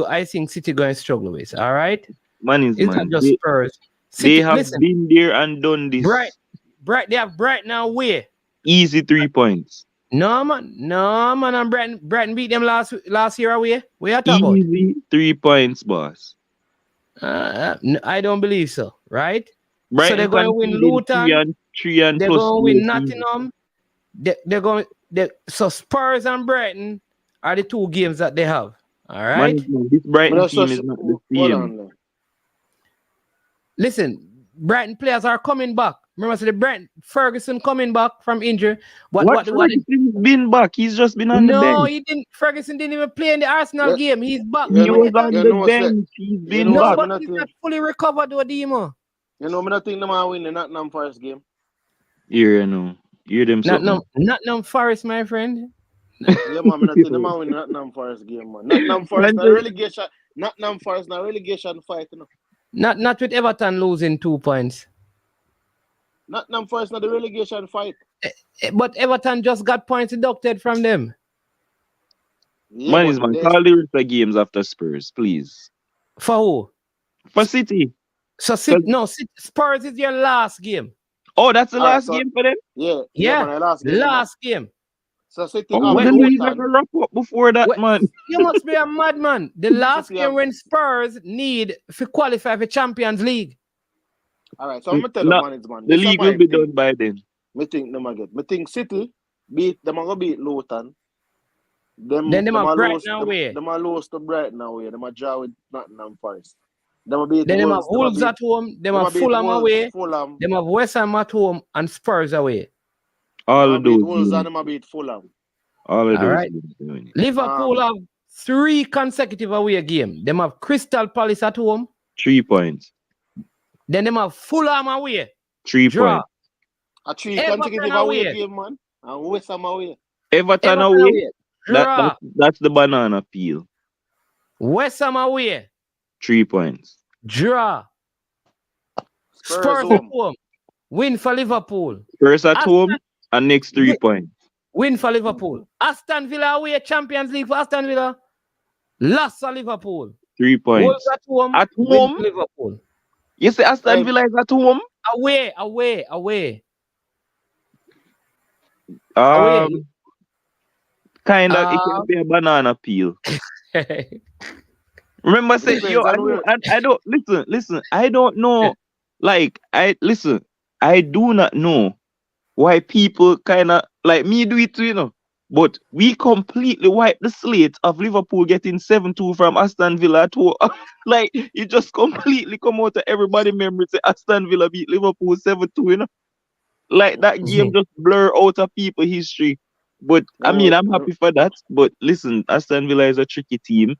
I think City going to struggle with. All right. It's not just Spurs. City, they have been there and done this. They have Brighton away. Easy 3 points. No, man. And Brighton beat them last year away. What you talking about? Easy 3 points, boss. I don't believe so. Right? Brighton so they're going to win Luton. They're going to win Nottingham. So Spurs and Brighton are the 2 games that they have. All right. This Brighton team is not the same. Listen, Brighton players are coming back. Remember, so the Ferguson coming back from injury. What Ferguson's been back? He's just been on the bench. No, he didn't. Ferguson didn't even play in the Arsenal game. He's back. He was on the bench. He's been back. But he's not fully recovered, though, Demo. You know, I don't think the man win the Nottingham Forest game. Here, them Nottingham Forest, my friend. Yeah, man, I think the man win the Nottingham Forest game, man. Nottingham Forest, not relegation. Nottingham Forest, not relegation fight, you know. Not with Everton losing 2 points. Nottingham Forest, not the relegation fight. But Everton just got points deducted from them. Yeah, man, call the rest of games after Spurs, please. For who? For City. So Spurs is your last game. Oh, that's the last game for them? Yeah. Last game. So City the league gonna wrap up before that, man. You must be a madman. The last game when Spurs need to qualify for Champions League. All right, so I'm gonna tell you, man. The league will be done by then. I think City beat them. Gonna beat Luton. Then them have Brighton away. Them are lose to Brighton away. Them are draw with Nottingham Forest. Them are beat Then them have Wolves. Wolves at home. Them have Fulham away. Them have West Ham at home and Spurs away. All of those. Wolves and them are beat Fulham. All of those. Right. Liverpool have 3 consecutive away games. Them have Crystal Palace at home. 3 points. Then them have Fulham away. 3 points. A 3 consecutive away game, man. And West Ham away. Everton away. That's the banana peel. West Ham away. 3 points. Draw. Spurs at home. Win for Liverpool. Spurs at home and next 3 points. Win for Liverpool. Aston Villa away, Champions League for Aston Villa. Lost for Liverpool. 3 points. Wolves at home. At home? Liverpool. You say Aston Villa is at home? Away. Kind of, it can be a banana peel. Remember, say, yo, I don't listen. I don't know. Like, I do not know why people kind of like me do it too, you know. But we completely wiped the slate of Liverpool getting 7-2 from Aston Villa at home. Like, it just completely come out of everybody's memory. Say Aston Villa beat Liverpool 7-2, you know. Like, that game just blur out of people's history. But, I mean, I'm happy for that. But, listen, Aston Villa is a tricky team.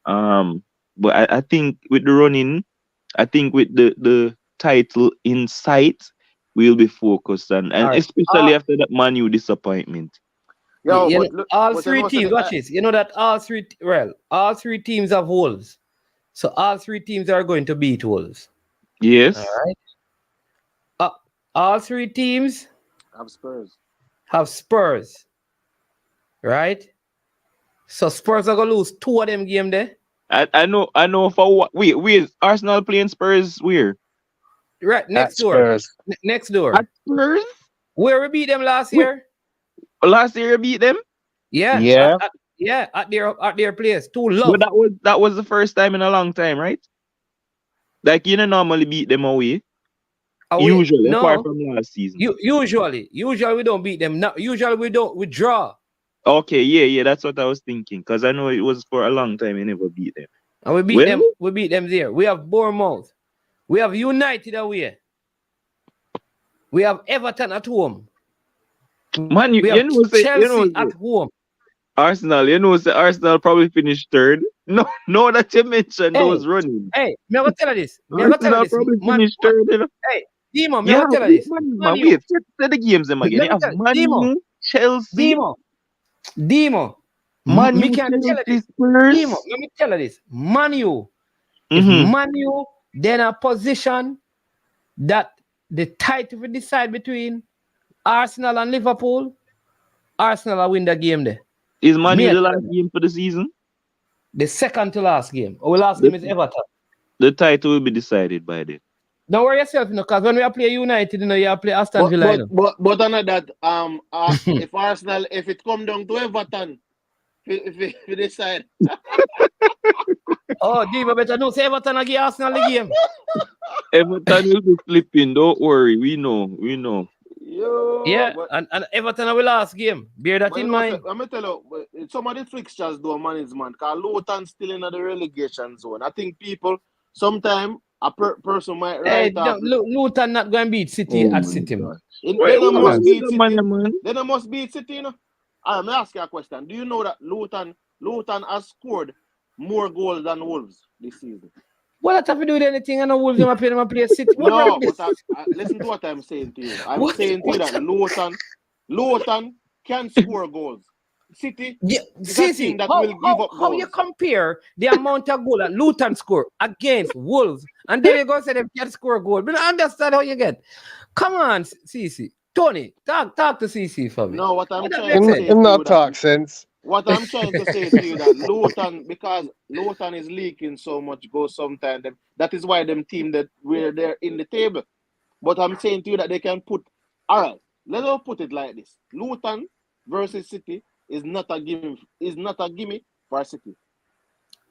But I think with the running, I think with the title in sight, we'll be focused. And especially after that Man U disappointment. All 3 teams, watch this. You know that all three teams have Wolves. So all 3 teams are going to beat Wolves. Yes. All right. All 3 teams have Spurs. Right? So Spurs are going to lose 2 of them games there. I know for what. Wait, Arsenal playing Spurs where? Right, next door. Next door. At Spurs? Where we beat them last year? Last year you beat them? Yeah. At their place. 2-0. But that was the first time in a long time, right? Like, you don't normally beat them away. Usually, apart from last season. Usually we don't beat them. No, usually we draw. Okay, yeah, that's what I was thinking. Because I know it was for a long time you never beat them. And we beat them there. We have Bournemouth. We have United away. We have Everton at home. Man, we have Chelsea at home. Arsenal probably finished 3rd. No, that you mentioned those running. Hey, me gonna tell you this. Arsenal probably finished 3rd. You know? Hey, Demo, me gonna tell you this. Wait, say the games them again. You have Man U, Chelsea. Demo. Man me can tell you this. Demo, let me tell you this. Man U. If Man U then a position that the title will decide between Arsenal and Liverpool, Arsenal will win the game there. Is Man U the last game for the season? The second to last game. Our last game is Everton. The title will be decided by then. Don't worry yourself, because when we play United, you play Aston Villa. But on that, if Arsenal, if it come down to Everton, if we decide. Oh, Diva, better know say Everton against Arsenal the game. Everton will be flipping. Don't worry, we know. Yo, yeah, and Everton will last game. Bear that in mind. I'm gonna tell you, some of the fixtures do management because Luton's still in the relegation zone. I think people sometimes a person might Luton not going to beat City at City. Then I must beat City, you know. I'm gonna ask you a question. Do you know that Luton has scored more goals than Wolves this season? Well, that have to do with anything. I know Wolves them play City. No, but listen to what I'm saying to you. I'm saying to you that Luton can score goals. City, how you compare the amount of goal that Luton score against Wolves, and then you go say them can't score a goal? But I understand how you get. Come on, CC. Tony, talk to CC for me. No, what I'm trying to say. Not talk sense. What I'm trying to say to you that Luton, because Luton is leaking so much goals sometimes, that is why them team that we're there in the table. But I'm saying to you that they can put. All right, let's put it like this: Luton versus City is not a gimme. For City.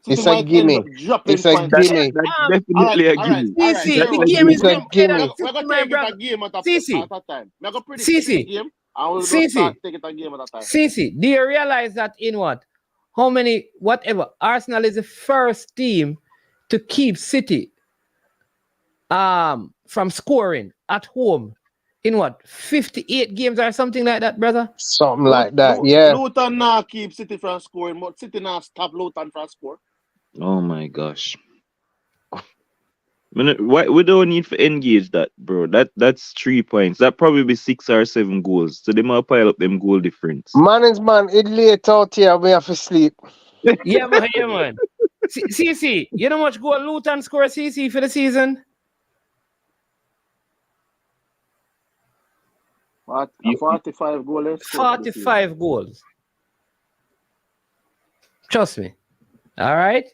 It's a gimme. It's a gimme. That's definitely a gimme. The game is a gimme. We're going to take it a game at a time. We're going to predict the game I will just start taking it a game at a time. CC, do you realize that in what? How many, whatever, Arsenal is the first team to keep City from scoring at home in what, 58 games or something like that, brother? Something like that, yeah. Luton now keep City from scoring, but City now stop Luton from score. Oh my gosh. Why we don't need to engage that, bro. That's 3 points. That probably be 6 or 7 goals. So they might pile up them goal difference. Man, it late out here. We have to sleep. Yeah, man. CC, you know how much goal Luton score CC for the season? 45 goals. 45 goals. Trust me. All right.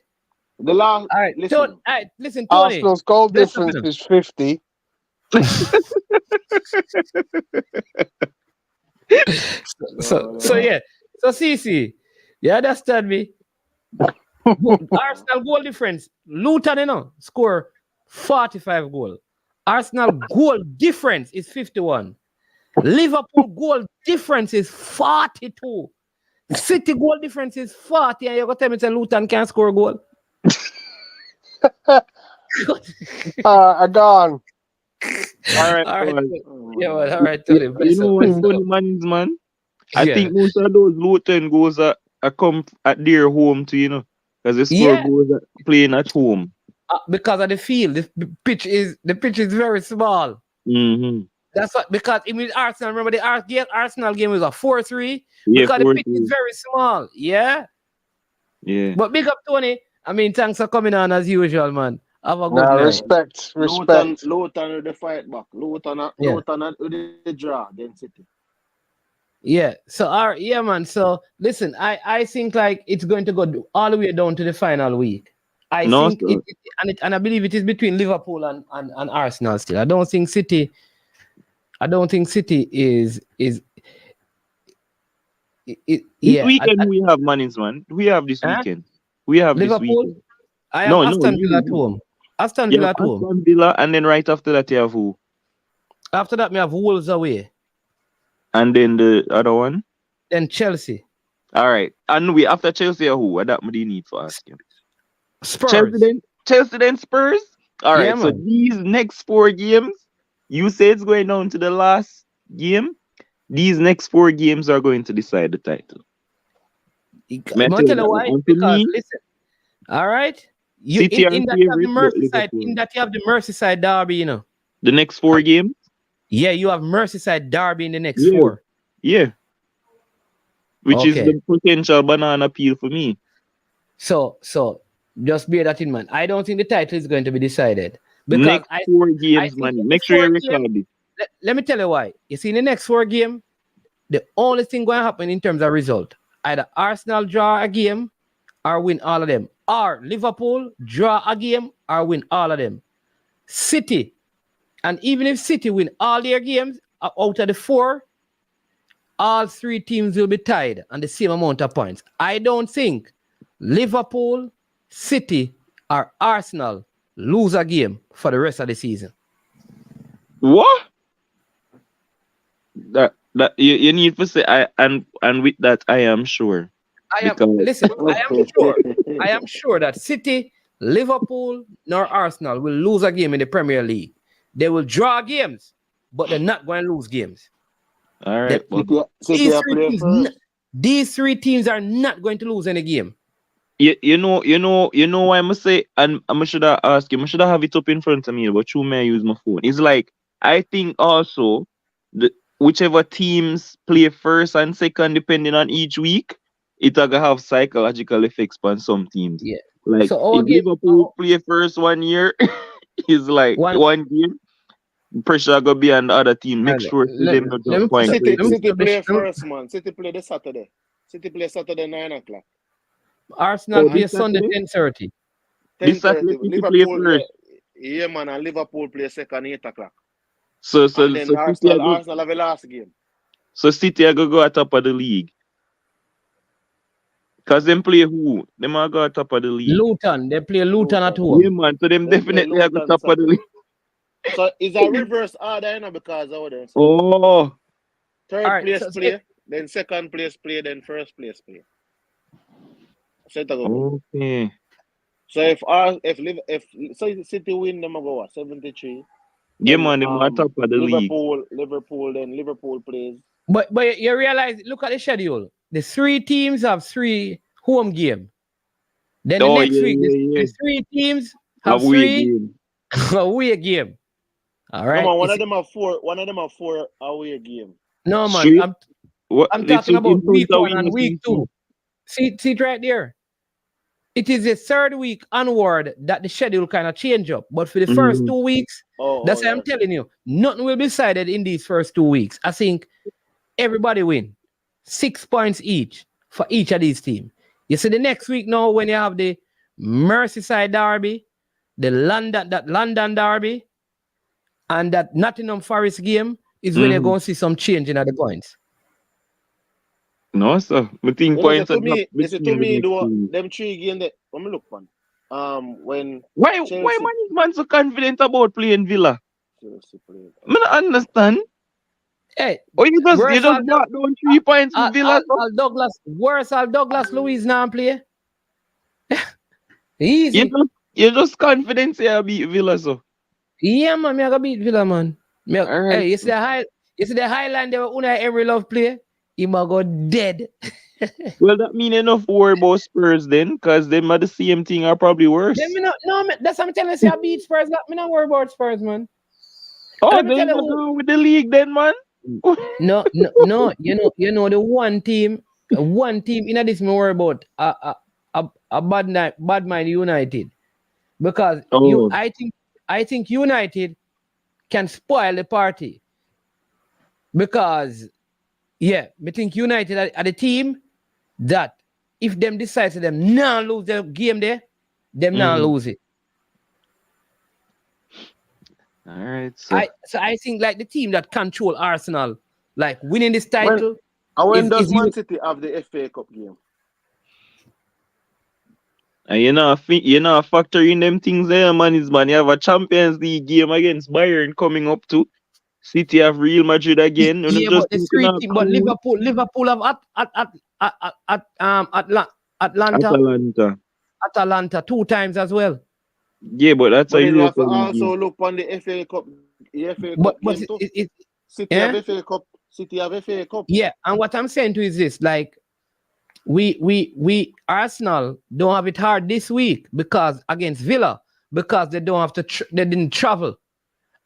The last. All right. Listen, Tony. Arsenal's goal difference is 50. So yeah. So CC, you understand me? Arsenal goal difference. Luton, score 45 goals. Arsenal goal difference is 51. Liverpool goal difference is 42. City goal difference is 40. And you're going to tell me that Luton can't score a goal? I'm gone. All right. All right. Tony, You know what's funny, man? I think most of those Luton goals are come at their home too, because they score goals playing at home. Because of the field, the pitch is very small. Mm-hmm. That's what, because it means Arsenal. Remember the Arsenal game was a 4-3 because the pitch is very small. Yeah. But big up Tony. I mean, thanks for coming on as usual, man. Have a good night. Respect. Luton with the fight back. Luton with the draw against City. Yeah. So man. So listen, I think like it's going to go all the way down to the final week. I think I believe it is between Liverpool and Arsenal still. I don't think City is this weekend we have Mannings, man. We have this weekend. We have Liverpool. This weekend. I have Aston Villa at home. Aston Villa at home. Aston Villa, and then right after that you have who? After that, we have Wolves away. And then the other one? Then Chelsea. All right. And after Chelsea who? What that do you need to ask you? Spurs. Chelsea then Spurs? All right. Yeah, so these next 4 games, you say it's going down to the last game. These next 4 games are going to decide the title. I'm tell you why. Because listen, all right. In that you have the Merseyside derby, The next 4 games? Yeah, you have Merseyside derby in the next 4. Yeah. Which is the potential banana peel for me. So just bear that in mind. I don't think the title is going to be decided. Because next 4 games, man. Make sure you record it. Let me tell you why. You see, in the next 4 games, the only thing going to happen in terms of result, either Arsenal draw a game or win all of them. Or Liverpool draw a game or win all of them. City, and even if City win all their games out of the 4, all 3 teams will be tied on the same amount of points. I don't think Liverpool, City, or Arsenal lose a game for the rest of the season. What? That you need to say and with that I am sure. I am sure that City, Liverpool, nor Arsenal will lose a game in the Premier League. They will draw games, but they're not going to lose games. All right. These 3 teams are not going to lose any game. You know why I must say, and I should have asked you, I should have it up in front of me, but you may use my phone. It's like I think also whichever teams play first and second, depending on each week, it will have psychological effects on some teams. Yeah. Like so if Liverpool play first 1 year, it's like one game. Pressure go be on the other team. Make sure them not jump point. City play first, man. City play this Saturday. City play Saturday 9 o'clock. Arsenal play Sunday 10:30. This Saturday City play first. Yeah, man, and Liverpool play second 8 o'clock. So Arsenal have a last game. So City are go at top of the league. Because them play who? Them are go at top of the league. Luton. They play Luton at home. Yeah, man. So them definitely are go top of the league. So it's a reverse order, because of them. Oh. Third place play, then second place play, then first place play. Okay. So if City win, them go what 73. Yeah, man, them on top of the league. Liverpool plays. But you realize, look at the schedule. The 3 teams have 3 home game. Then the next week, the 3 teams have 3 away game. All right. No, man, one of them have 4 away game. No, man. I'm talking about week 1 and week 2. See it right there. It is the 3rd week onward that the schedule kind of change up. But for the first 2 weeks, that's why I'm telling you, nothing will be decided in these first 2 weeks. I think everybody win 6 points each for each of these teams. You see the next week now when you have the Merseyside derby, the London derby, and that Nottingham Forest game is when you're going to see some change in the points. No, sir. I think points to me, them 3 games that when me look on. Why man so confident about playing Villa? I don't understand. Hey, you just got down 3 points with Villa. Al Douglas Luiz now play. Easy. You're just confident to beat Villa, so. Yeah, man, I gotta beat Villa, man. Right. Hey, you see the Highland there Unai Emery love play? He might go dead. Well, that mean enough worry about Spurs then, because them are the same thing or probably worse. That's what I'm telling you. I beat Spurs. Me not worry about Spurs, man. Oh, then you with the league then, man. No. You know the one team in this me worry about a bad mind United, because I think United can spoil the party, because I think United are the team that if them decide to them now lose the game there, them now lose it. All right. So I think like the team that control Arsenal, like winning this title. When does Man City have the FA Cup game? And you know, factor in them things there, man. You have a Champions League game against Bayern coming up too. City have Real Madrid again. Yeah, but the 3 teams, but Liverpool have Atalanta 2 times as well. Yeah, but that's a Europa League. Also game. look on the FA Cup. The FA Cup but City have FA Cup. City have FA Cup. Yeah, and what I'm saying to you is this: like, we Arsenal don't have it hard this week because against Villa, because they don't have to. They didn't travel.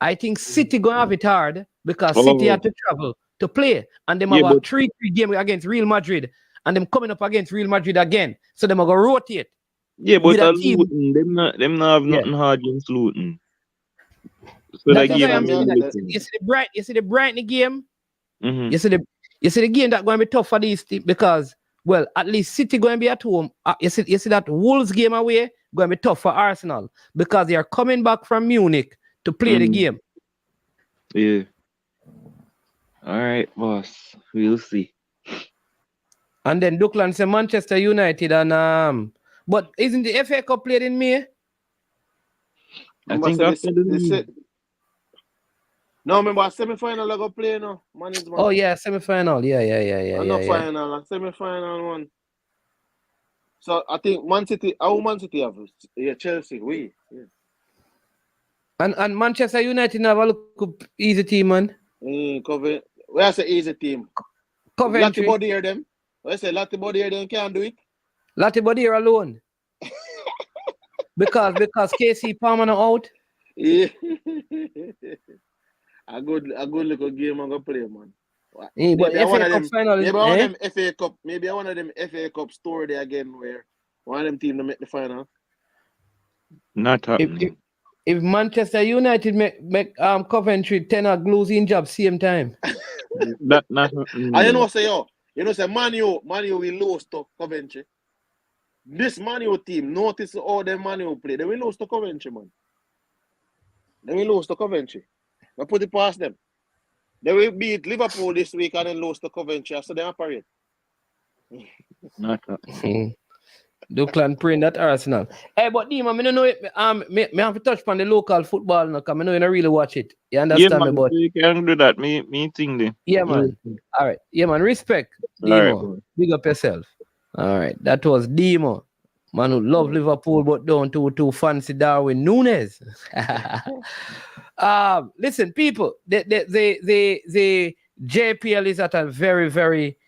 I think City gonna have it hard because City had to travel to play, and them have a 3-3 game against Real Madrid, and them coming up against Real Madrid again. So them are gonna rotate. Yeah, but Luton, them not have nothing hard against Luton. So that game you see the Brighton game. You see the game that going to be tough for these teams because, well, at least City going to be at home. You see that Wolves game away going to be tough for Arsenal because they are coming back from Munich to play the game. Yeah. All right, boss. We'll see. And then Duckland say Manchester United and but isn't the FA Cup played in May? I think after the no, remember semi-final I go play now. Oh yeah, semi-final. Yeah. Final, semi-final one. So I think Man City have Chelsea. And Manchester United have a look easy team, man. Coventry. Where I say easy team. Coventry. Lattibody here them. Where I say Lattibody here them can't do it. Lattibody here alone. because KC Palmer out. Yeah. A good little game I'm gonna play, man. But FA Cup final is maybe one of them FA Cup story there again where one of them team to make the final. Not happening. If Manchester United make Coventry 10 losing job same time. That not happening. And say Man U will lose to Coventry. This Man U team, notice all them Man U play. They will lose to Coventry, man. They will lose to Coventry. I put it past them. They will beat Liverpool this week and then lose to Coventry. So they operate. Not happening. Duckland praying that Arsenal. Hey, but Dima, I don't know it. Me have to touch on the local football now, because I know you don't really watch it. You Yeah, understand me? man, But you can do that. Me thing there. yeah, man. All right. Yeah, man. Respect, All right, Dimo. bro. Big up yourself. All right. That was Dimo. Man who love Liverpool but don't too fancy Darwin Nunez. Listen, people, the JPL is at a very, very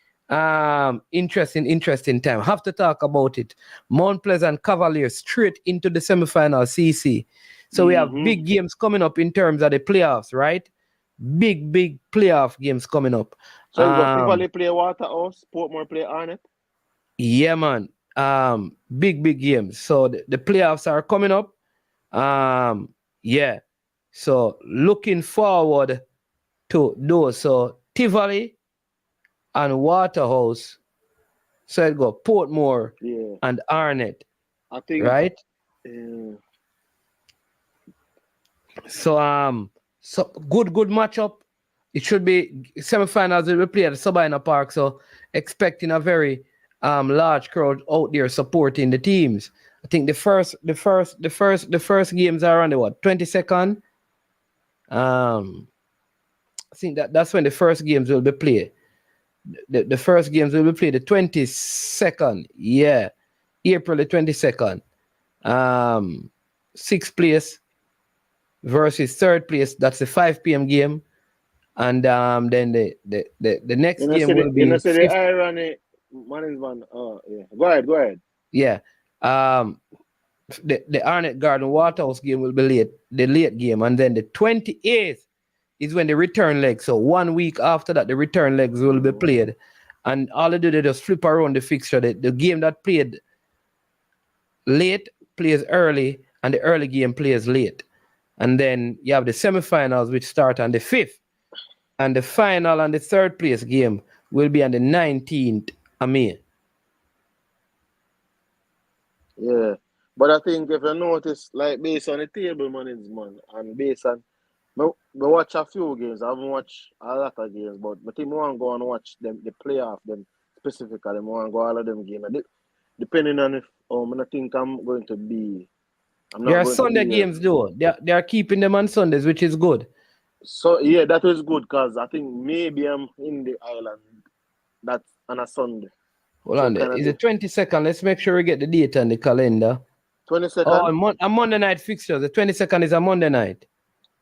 interesting time. Have to talk about it. Mount Pleasant Cavaliers straight into the semi-final CC. So we have big games coming up in terms of the playoffs, right? Big playoff games coming up. So you got Tivoli play Waterhouse, Portmore play Arnett. Yeah, man. Big games. So the playoffs are coming up. Yeah. So looking forward to those. So Tivoli and Waterhouse. So it go Portmore and Arnett. I think right? So good matchup. It should be semifinals will be played at Sabina Park. So expecting a very large crowd out there supporting the teams. I think the first games are on the 22nd. I think that's when the first games will be played. The first games will be played the 22nd. Yeah. April the 22nd. 6th place versus 3rd place. That's the 5 p.m. game. And then the next game will be. You the irony, man. Oh, yeah. Go ahead. Yeah. The Arnett Garden Waterhouse game will be the late game. And then the 28th is when the return leg. So 1 week after that, the return legs will be played. And all they do, they just flip around the fixture. The game that played late plays early, and the early game plays late. And then you have the semifinals, which start on the 5th. And the final and the 3rd place game will be on the 19th of May. Yeah. But I think if you notice, like based on the table management and based on I watch a few games. I haven't watched a lot of games, but I think I want to go and watch them, the playoff, them specifically. I want to go all of them games. Depending on if I think I'm going to be. There are Sunday games though. They are keeping them on Sundays, which is good. So yeah, that is good because I think maybe I'm in the island. That's on a Sunday. Hold on there. Is it 22nd? Let's make sure we get the date on the calendar. 22nd? Oh, a Monday night fixture. The 22nd is a Monday night.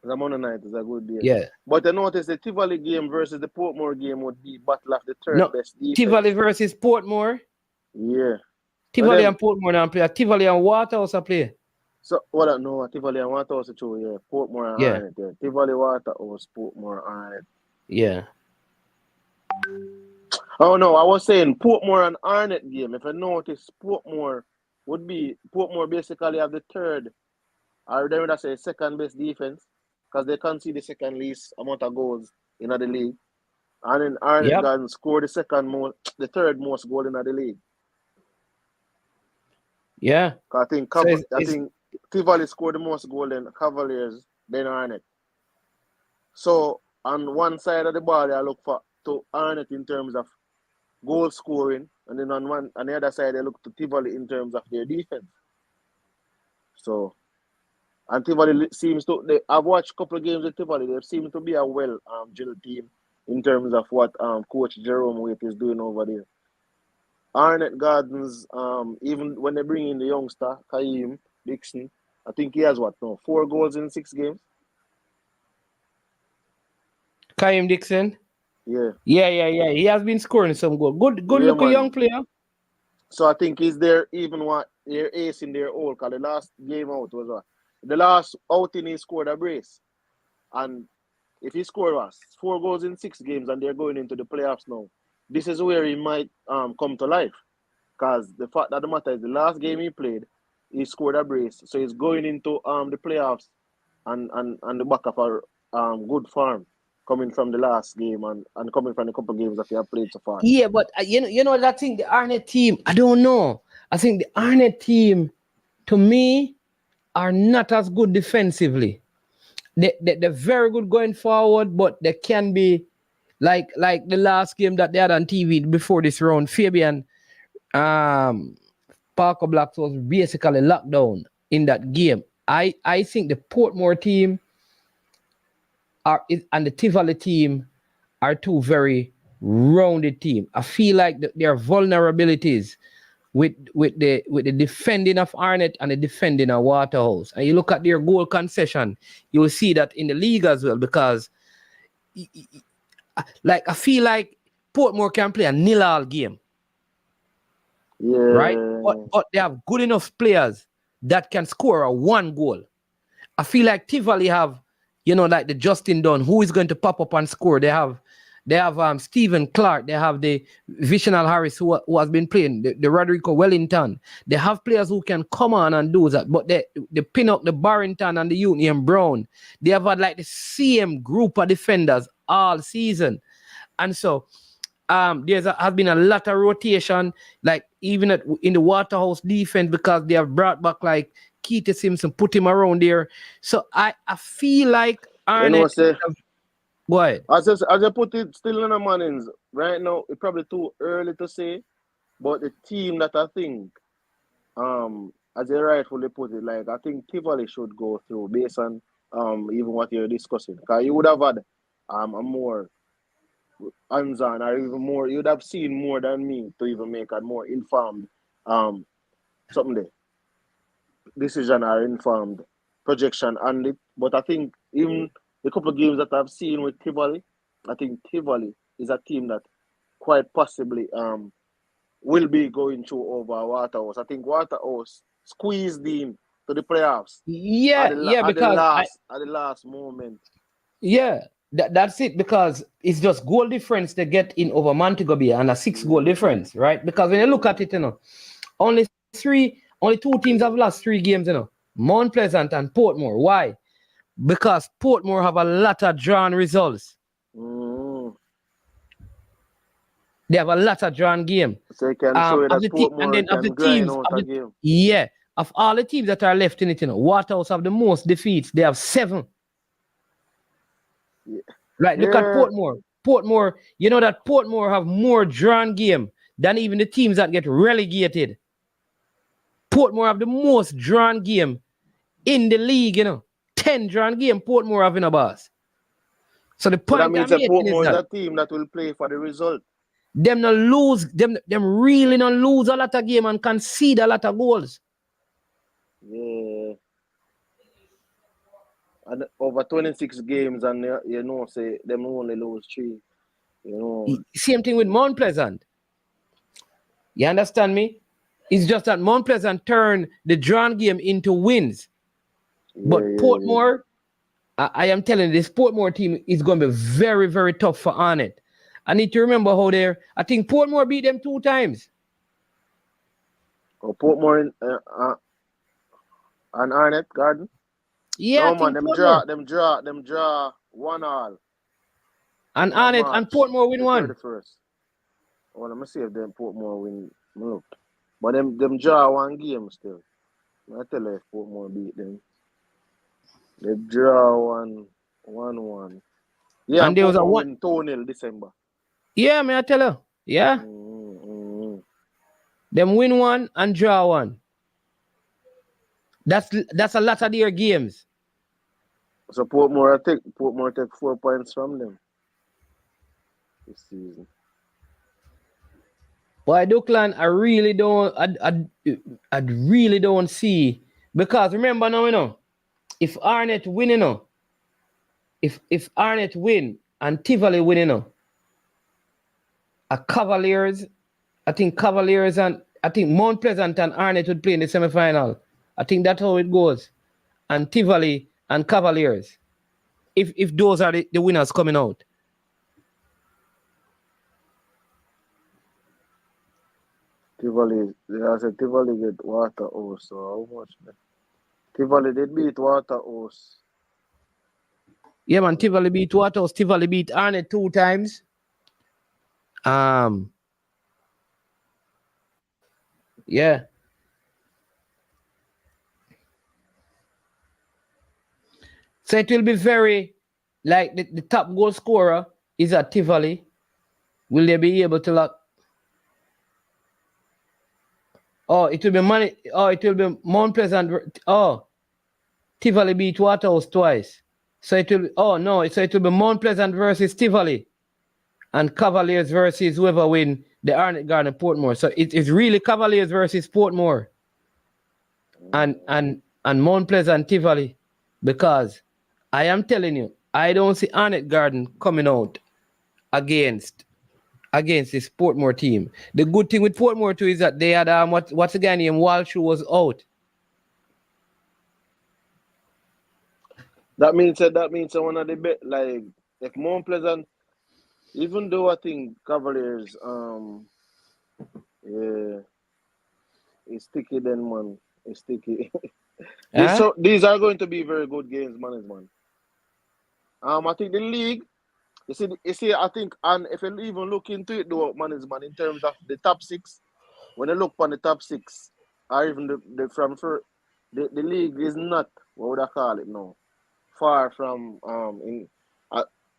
The Monday night is a good day. Yeah. But I notice the Tivoli game versus the Portmore game would be battle of the third best defense. Tivoli versus Portmore? Yeah. Tivoli and Portmore now play. Tivoli and Waterhouse play. So, no, Tivoli and Waterhouse too, yeah. Portmore and Arnett, yeah. Tivoli, Waterhouse, Portmore, Arnett. Yeah. Oh, no, I was saying Portmore and Arnett game. If I notice, Portmore basically have the third, or they would say second best defense, because they concede the second least amount of goals in the league. And then Arnett can score the third most goal in the league. Yeah. I think Tivoli scored the most goal in Cavaliers than Arnett. So on one side of the ball, I look to Arnett in terms of goal scoring, and then on the other side, I look to Tivoli in terms of their defense. So, and Tivoli seems to. I've watched a couple of games with Tivoli. They seem to be a well-drilled team in terms of what Coach Jerome Waite is doing over there. Arnett Gardens, even when they bring in the youngster Kaim Dixon, I think he has 4 goals in 6 games. Kaim Dixon. Yeah. He has been scoring some goals. Good looking young player. So I think he's there even their ace in their hole, because the last game out was the last outing he scored a brace. And if he scored 4 goals in 6 games and they're going into the playoffs now, this is where he might come to life. Because the fact that the matter is the last game he played, he scored a brace. So he's going into the playoffs and the back of a good form, coming from the last game and coming from a couple of games that he have played so far. Yeah, but you know that thing, the Arnett team, I don't know. I think the Arnett team, to me, are not as good defensively. They're very good going forward, but they can be like the last game that they had on TV before this round. Fabian Parker Blacks was basically locked down in that game. I think the Portmore team and the Tivoli team are two very rounded teams. I feel like their vulnerabilities with the defending of Arnett and the defending of Waterhouse. And you look at their goal concession, you will see that in the league as well, because like I feel like Portmore can play a 0-0 game. Yeah. Right? But they have good enough players that can score a 1 goal. I feel like Tivoli have, like the Justin Dunn, who is going to pop up and score. They have Stephen Clark. They have the Visional Harris, who has been playing, the Rodrigo Wellington. They have players who can come on and do that. But they pin up the Barrington and the Union Brown. They have had like the same group of defenders all season. And so has been a lot of rotation, like even in the Waterhouse defense, because they have brought back like Keita Simpson, put him around there. So I feel like Arnett. Go ahead. As I put it still in the mornings, right now, it's probably too early to say, but the team that I think, as you rightfully put it, like I think Tivoli should go through based on even what you're discussing. Because you would have had a more hands-on, or even more, you'd have seen more than me to even make a more informed decision or informed projection on it. But I think even the couple of games that I've seen with Tivoli, I think Tivoli is a team that quite possibly will be going through over Waterhouse. I think Waterhouse squeezed in to the playoffs. Because at the last moment. Yeah, that's it, because it's just goal difference they get in over Montego Bay and a 6-goal difference, right? Because when you look at it, only 2 teams have lost 3 games, Mount Pleasant and Portmore. Why? Because Portmore have a lot of drawn results. They have a lot of drawn game. So you can show you that Portmore can grind out a game. Yeah. Of all the teams that are left in it, Waterhouse have the most defeats. They have 7. Yeah. Right, look at Portmore. Portmore, that Portmore have more drawn game than even the teams that get relegated. Portmore have the most drawn game in the league, 10 drawn game Portmore have in a boss. So the point that means that Portmore is a team that will play for the result. Them not lose, them really not lose a lot of game and concede a lot of goals. Yeah. And over 26 games, and say them only lose 3. Same thing with Mount Pleasant. You understand me? It's just that Mount Pleasant turned the drawn game into wins. But Portmore, I am telling you, this Portmore team is going to be very, very tough for Arnett. I need to remember how I think Portmore beat them 2 times. Oh, Portmore and Arnett Garden? Yeah, no, man, them draw 1-1. And Arnett and Portmore win 1. Oh, let me see if them Portmore win. Look. But them draw 1 game still. I tell you if Portmore beat them. They draw 1-1. Yeah, and there was a 2-0 December. Yeah, I tell you. Yeah. Them win 1 and draw 1. That's a lot of their games. So Portmore take 4 points from them this season. Boy, Duckland, I really don't see, because remember now, if Arnett win, if Arnett win and Tivoli win, Cavaliers and I think Mount Pleasant and Arnett would play in the semi-final. I think that's how it goes. And Tivoli and Cavaliers. If those are the winners coming out. Tivoli get Waterhouse, so how much? Tivoli did beat Waterhouse. Yeah, man, Tivoli beat Waterhouse. Tivoli beat Arnett 2 times. Yeah. So it will be very, like the top goal scorer is at Tivoli. Will they be able to lock? Oh, it will be money. Oh, it will be Mount Pleasant. Oh, Tivoli beat Waterhouse twice. So it will. Oh no. So it will be Mount Pleasant versus Tivoli, and Cavaliers versus whoever win the Arnett Garden Portmore. So it is really Cavaliers versus Portmore, and Mount Pleasant Tivoli, because I am telling you, I don't see Arnett Garden coming out against this Portmore team. The good thing with Portmore too is that they had what's the guy named Walsh who was out. That means one of the best, like if Mount Pleasant, even though I think Cavaliers yeah, it's sticky then man. It's sticky. So these are going to be very good games, man. I think the league, you see, I think, and if you even look into it though, man, in terms of the top six, when you look on the top six, or even the league is not, what would I call it now, far from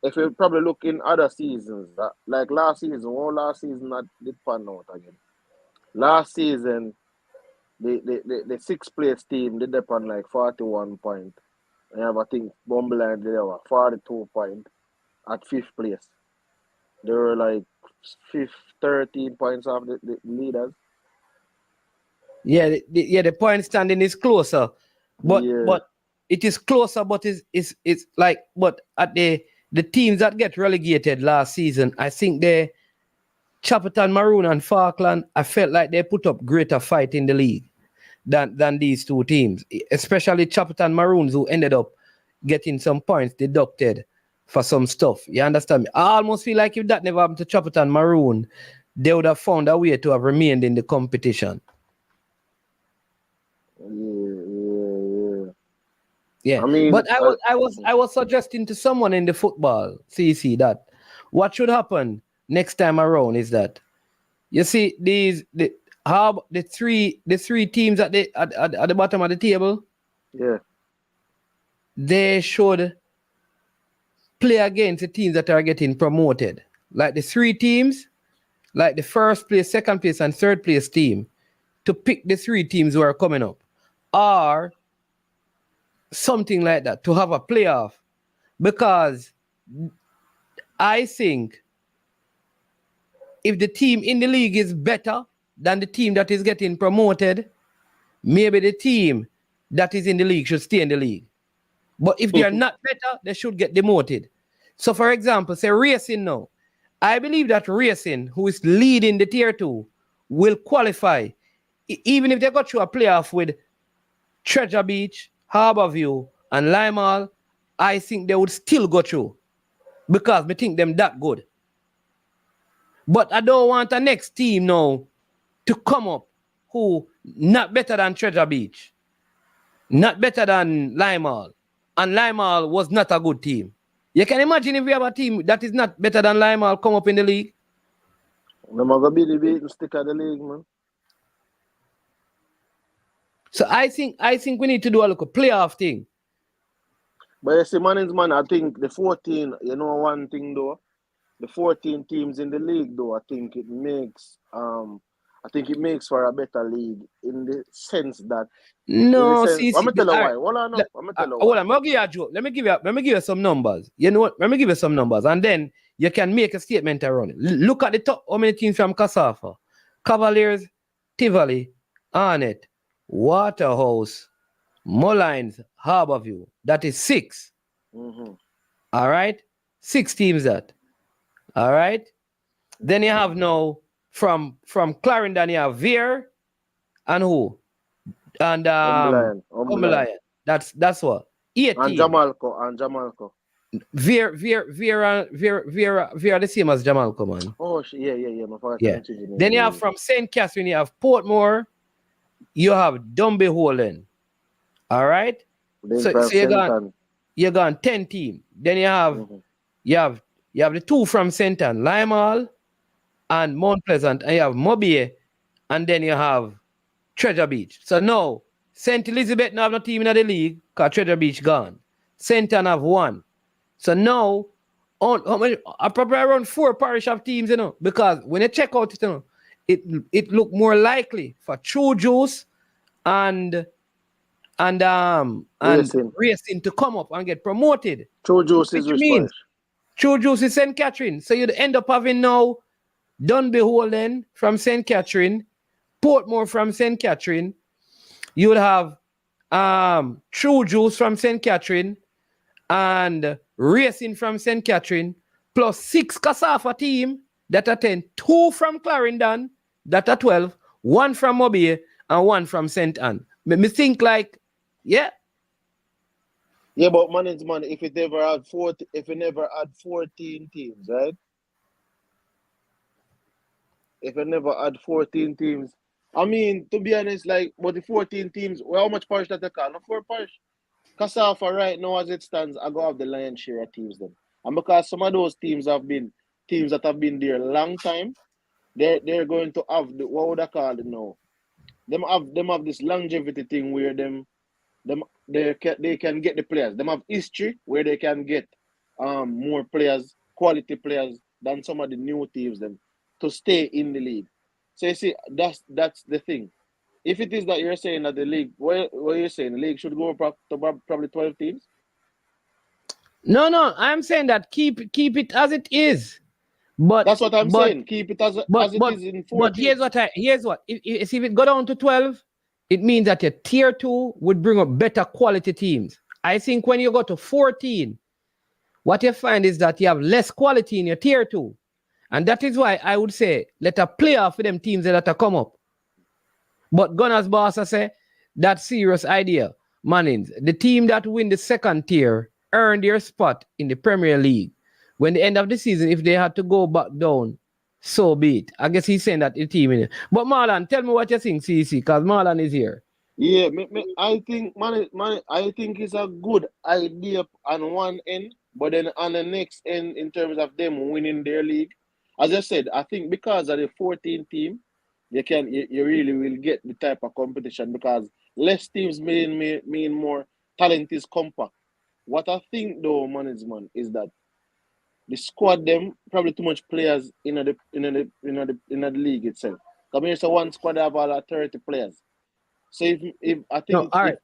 if you probably look in other seasons, like last season that did pan out again. Last season, the sixth place team did up on like 41 points. I have, I think, Bumbleland they were 42 points at fifth place. They were like 13 points off the leaders. Yeah, the point standing is closer, but it is closer, but it's like, but at the teams that get relegated last season, I think they Chapperton Maroon and Falkland, I felt like they put up greater fight in the league than these two teams, especially Chapperton Maroons, who ended up getting some points deducted for some stuff. You understand me? I almost feel like if that never happened to Chapperton Maroon, they would have found a way to have remained in the competition. Yeah. I mean, but I was suggesting to someone in the football CC that what should happen next time around is that, you see, the three teams at the bottom of the table, they should play against the teams that are getting promoted. Like the three teams, like the first place, second place, and third place team, to pick the three teams who are coming up, or something like that, to have a playoff. Because I think if the team in the league is better than the team that is getting promoted, maybe the team that is in the league should stay in the league. But if they are not better, they should get demoted. So, for example, say Racing now. I believe that Racing, who is leading the Tier 2, will qualify. Even if they got through a playoff with Treasure Beach, Harbourview, and Limeall, I think they would still go through, because we think them that good. But I don't want the next team now to come up who not better than Treasure Beach, not better than Limeall, and Limeall was not a good team. You can imagine if we have a team that is not better than Limeall come up in the league. They're going to be the beaten stick of the league, man. So I think we need to do a little playoff thing. But you see, man, I think the 14, you know one thing though, the 14 teams in the league though, I think it makes for a better league in the sense that. No, I'm gonna tell you why. Hold on, let me give you some numbers. You know what? Let me give you some numbers, and then you can make a statement around it. Look at the top. How many teams from Casafa? Cavaliers, Tivoli, Arnett, Waterhouse, Mullines, Harbourview. That is 6. Mm-hmm. All right, 6 teams that. All right. Then you have now from Clarendon, you have Veer and who? And Umberlion. That's what. 8 and Jamalco. Veer the same as Jamalco, man. Oh yeah. Yeah. Then you have from St. Catherine, you have Portmore, you have Dumby Holden. All right. So you're gone 10 team. Then you have the 2 from St. Ann, Limeall and Mount Pleasant, and you have Mobile, and then you have Treasure Beach. So now St. Elizabeth now have no team in the league because Treasure Beach gone. St. Ann have 1. So now probably around 4 parish of teams, because when you check out it, it looked more likely for True Juice and Racing to come up and get promoted. True Juice is which means Parish? True Juice is St. Catherine. So you'd end up having now Dunbeholden from St. Catherine, Portmore from St. Catherine. You would have True Juice from St. Catherine and Racing from St. Catherine, plus 6 Kasafa team that are 10, 2 from Clarendon that are 12, 1 from Mobile and 1 from St. Anne. Me think like, yeah. Yeah, but money's money. If it never had 14 teams, right? If it never had 14 teams, I mean, to be honest, like, but the 14 teams, well, how much parish that they call? No, 4 parish. Kasafa right now, as it stands, I go have the lion's share of teams then. And because some of those teams have been teams that have been there a long time, they're going to have the, what would I call it now? Them have this longevity thing where they can get the players. Them have history where they can get more players, quality players than some of the new teams them to stay in the league. So you see, that's the thing. If it is that you're saying that the league, what you're saying, the league should go to probably 12 teams? No, I'm saying that keep it as it is. But that's what I'm saying. Keep it as it is in 14. But here's what. If it go down to 12, it means that your tier 2 would bring up better quality teams. I think when you go to 14, what you find is that you have less quality in your tier 2. And that is why I would say let a playoff for them teams that are come up. But Gunners boss I say that's serious idea. Mannings, the team that win the second tier earn their spot in the Premier League. When the end of the season, if they had to go back down, so be it. I guess he's saying that the team in it. But Marlon, tell me what you think, CC, because Marlon is here. Yeah, I think I think it's a good idea on one end, but then on the next end, in terms of them winning their league, as I said, I think because of the 14 team, you really will get the type of competition because less teams mean more talent is compact. What I think though, management, is that the squad them probably too much players in the league itself. Come here, so one squad have all 30 players. So if I think no, all right.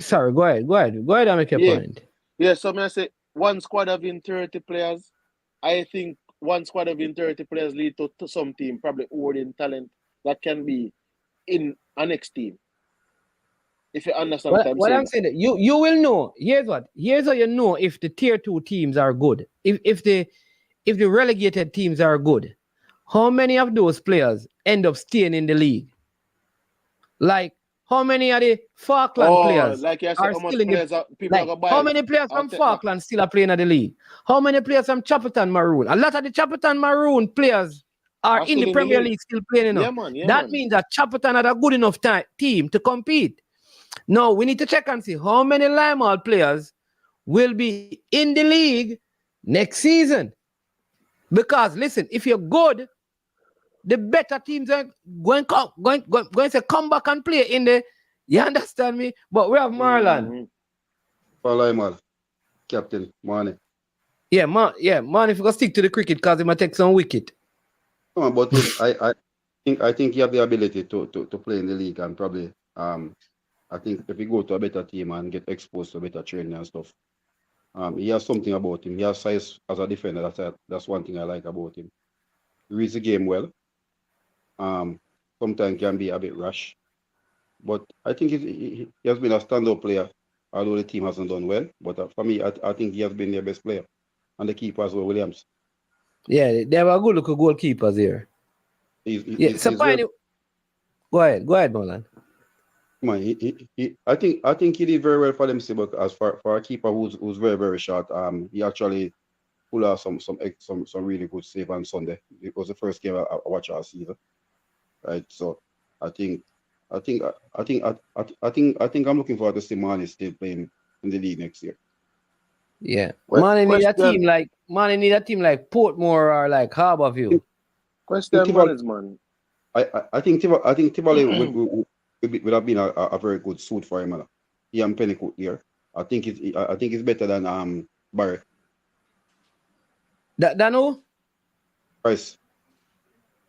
Sorry, go ahead and make your point. Yeah, so I say one squad having 30 players. I think one squad having 30 players lead to some team probably hoarding talent that can be in a next team. If you understand what I'm saying. That you will know. Here's how you know if the tier 2 teams are good. If the relegated teams are good, how many of those players end up staying in the league? Like how many of the Falkland players like you said, are still in the league? How many players from Falkland still are playing at the league? How many players from Chapelton Maroon? A lot of the Chapelton Maroon players are in the Premier League still playing enough. That means that Chapelton had a good enough team to compete. Now, we need to check and see how many Limehall players will be in the league next season. Because, listen, if you're good, the better teams are going to come back and play in the... You understand me? But we have Marlon. Limehall, captain, Marlon. Yeah, Marlon, if you go stick to the cricket because he might take some wicket. No, but I think you have the ability to play in the league and probably... I think if you go to a better team and get exposed to better training and stuff, he has something about him. He has size as a defender. That's one thing I like about him. He reads the game well. Sometimes can be a bit rash, but I think he has been a standout player. Although the team hasn't done well, but for me, I think he has been their best player, and the keeper as well, Williams. Yeah, they have a good look of goalkeepers here. Go ahead, Marlon. I think he did very well for them, but as for a keeper who's very, very short, he actually pulled out some really good save on Sunday. It was the first game I watched all season, right? So I think I'm looking forward to see Mane still playing in the league next year. Yeah, Mane need a team like Portmore or like Harbourview. Question, man. I think Tivoli would have been a very good suit for him. He and Pennycook here. I think it's better than Barry. That who? Price.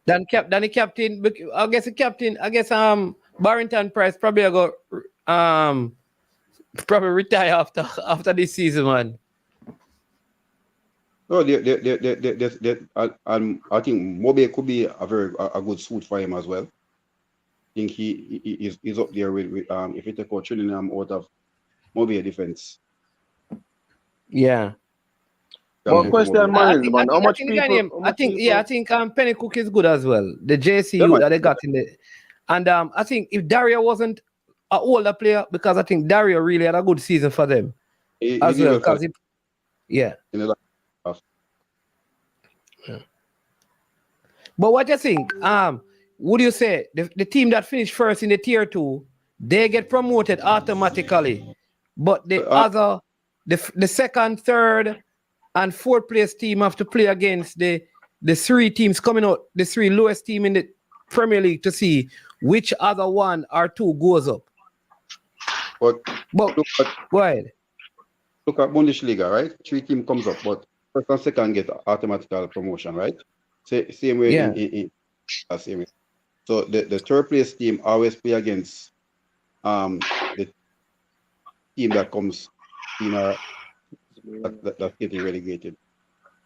Then the captain. I guess the captain. I guess Barrington Price probably probably retire after this season, man. No, I think Mobe could be a good suit for him as well. I think he is up there with if you take out Trinidad out of Mobe defense. Yeah. One question, man. How much people? I think Penny Cook is good as well. The JCU that they got in the, and I think if Dario wasn't an older player, because I think Dario really had a good season for them as well. Because yeah. But what you think? Would you say the team that finished first in the tier 2, they get promoted automatically, but the second, third, and fourth place team have to play against the 3 teams coming out, the 3 lowest team in the Premier League to see which other 1 or 2 goes up. But go ahead. Look at Bundesliga, right? 3 teams comes up, but first and second get automatic promotion, right? Same way in same way. So the third place team always play against the team that comes in that's getting relegated.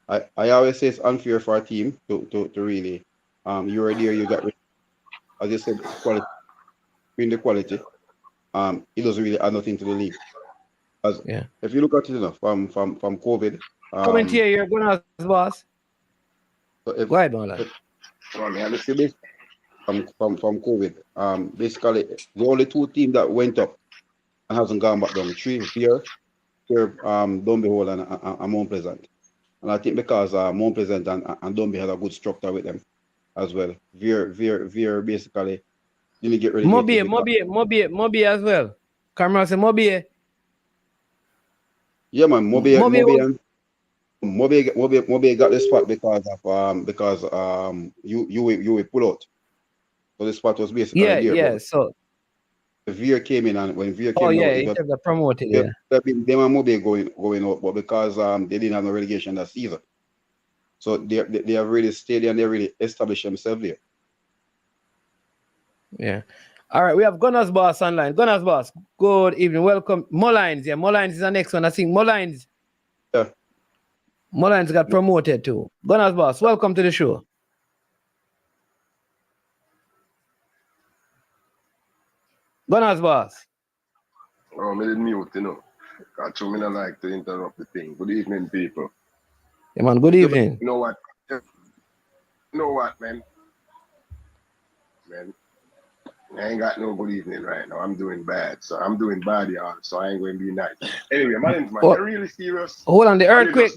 I always say it's unfair for a team to really you were there, you got as you said, quality in the quality. It doesn't really add nothing to the league. If you look at it from COVID. Comment here, you're gonna ask boss. So go ahead, man. From COVID, basically the only 2 teams that went up and hasn't gone back down. 3 here, Dunby Hall and Mount Pleasant. And I think because Mount Pleasant and Dunby had a good structure with them as well. Veer basically didn't get relegated. Mobi as well. Carmel said Mobi. Yeah, man, Mobe got the spot because you will pull out. So the spot was basically there. So Veer came in, and when Veer came out, it was promoted. Them and Mobe going out, but because they didn't have no relegation that season, so they have really stayed and they really established themselves there. Yeah. All right, we have Gunners Boss online. Gunners Boss, good evening, welcome. Mullines, Mullines is the next one. I think Mullines. Yeah. Mullines got promoted too. Gunners Boss, welcome to the show. Gunners Boss. Oh, I didn't mute, you know. Because I don't like to interrupt the thing. Good evening, people. Yeah, man, good evening. You know what? Man, I ain't got no good evening right now. I'm doing bad. So I'm doing bad, y'all. So I ain't going to be nice. Anyway, my name's man. You're really serious? Hold on, the earthquake.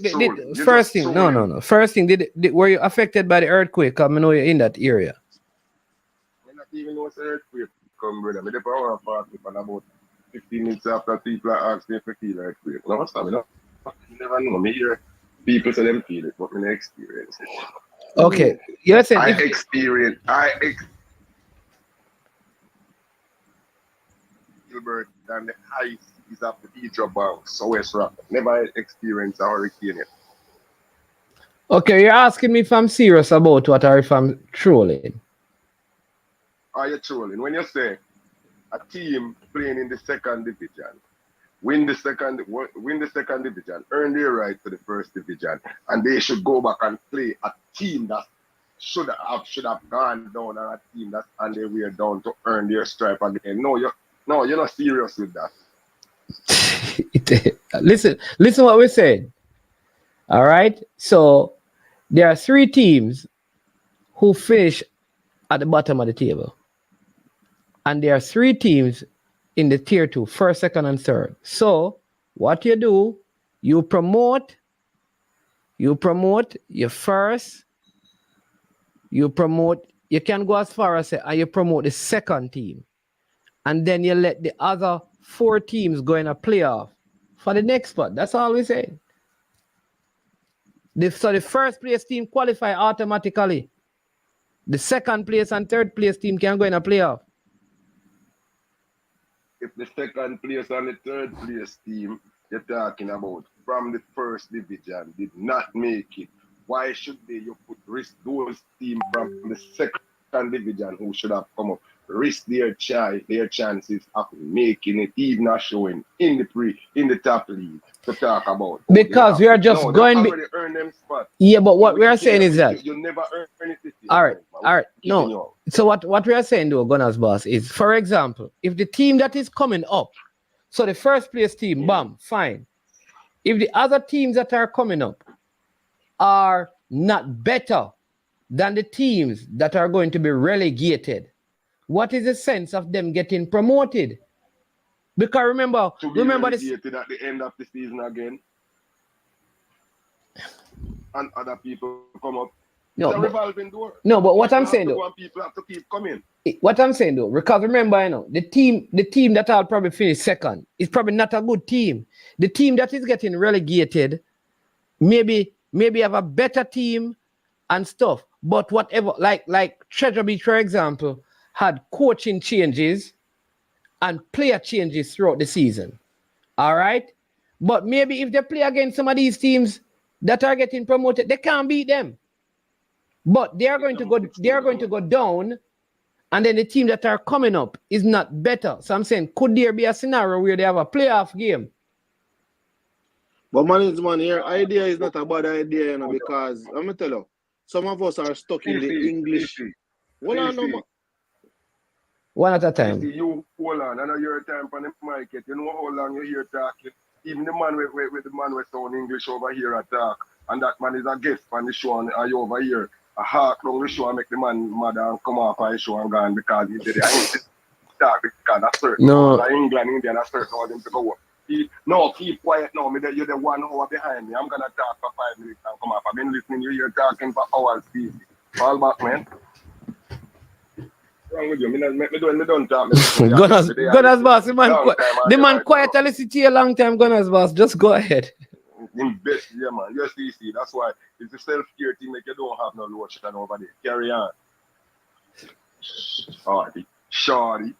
First thing, no. First thing, were you affected by the earthquake? Because I know you're in that area. I not even know it's an earthquake. Come, brother. I'm in the power party for about 15 minutes after people asked me if I feel earthquake. No, what's that? You never know. Me hear people say them feel it, but I experience it. Okay. You're saying Gilbert and the high seas of the Peter Bank, so West Rock. Never experienced a hurricane yet. Okay, you're asking me if I'm serious about what or if I'm trolling. Are you trolling? When you say a team playing in the 2nd division, win the second division, earn their right to the 1st division, and they should go back and play a team that should have gone down, and a team that's on their way down to earn their stripe again. No, you're not serious with that. Listen what we said. All right. So there are 3 teams who finish at the bottom of the table. And there are 3 teams in the tier 2, 1st, 2nd, and 3rd. So what you do, you promote your first, you can go as far as say, and you promote the 2nd team. And then you let the other 4 teams go in a playoff for the next spot. That's all we say. So the 1st place team qualify automatically. The 2nd place and 3rd place team can go in a playoff. If the 2nd place and the 3rd place team you're talking about from the 1st division did not make it, why should you put risk those teams from the second division who should have come up, risk their chances of making it, even not showing in the top league to talk about? Because we are just going. They already earned them spot. Yeah, but what we are saying is that you never earn it this year. All right. No. So what we are saying, though, Gunners boss, is, for example, if the team that is coming up, so the first place team, bam, fine. If the other teams that are coming up are not better than the teams that are going to be relegated, what is the sense of them getting promoted? Because remember relegated at the end of the season again, and other people come up. No, it's a revolving door. No, but what I'm saying though, people have to keep coming. What I'm saying though, because remember, the team that I'll probably finish second is probably not a good team. The team that is getting relegated maybe have a better team and stuff. But whatever, like Treasure Beach, for example, had coaching changes and player changes throughout the season. All right? But maybe if they play against some of these teams that are getting promoted, they can't beat them. But they are going to go down, and then the team that are coming up is not better. So I'm saying, could there be a scenario where they have a playoff game? But man, your idea is not a bad idea, because I'm gonna tell you, some of us are stuck in the English. One at a time. You hold on. I know your time for the market. You know how long you hear talking. Even the man with the man with sound English over here at talk, and that man is a guest on the show, and you over here. A hawk down the show and make the man mad and come off on the show and gone because he did it. I need to talk because that's certain. No. England, India, that's certain all them to go up. Keep quiet now. You're the 1 hour behind me. I'm going to talk for 5 minutes and come off. I've been listening to you here talking for hours. Fall back, man. What's wrong with you? Me don't talk. Gunners boss, the man quiet and listen to you a long time, Gunners boss. Just go ahead. Invest, yeah, man. USDC. That's why it's a self-care team that you don't have no lotion over there. Carry on. Shorty.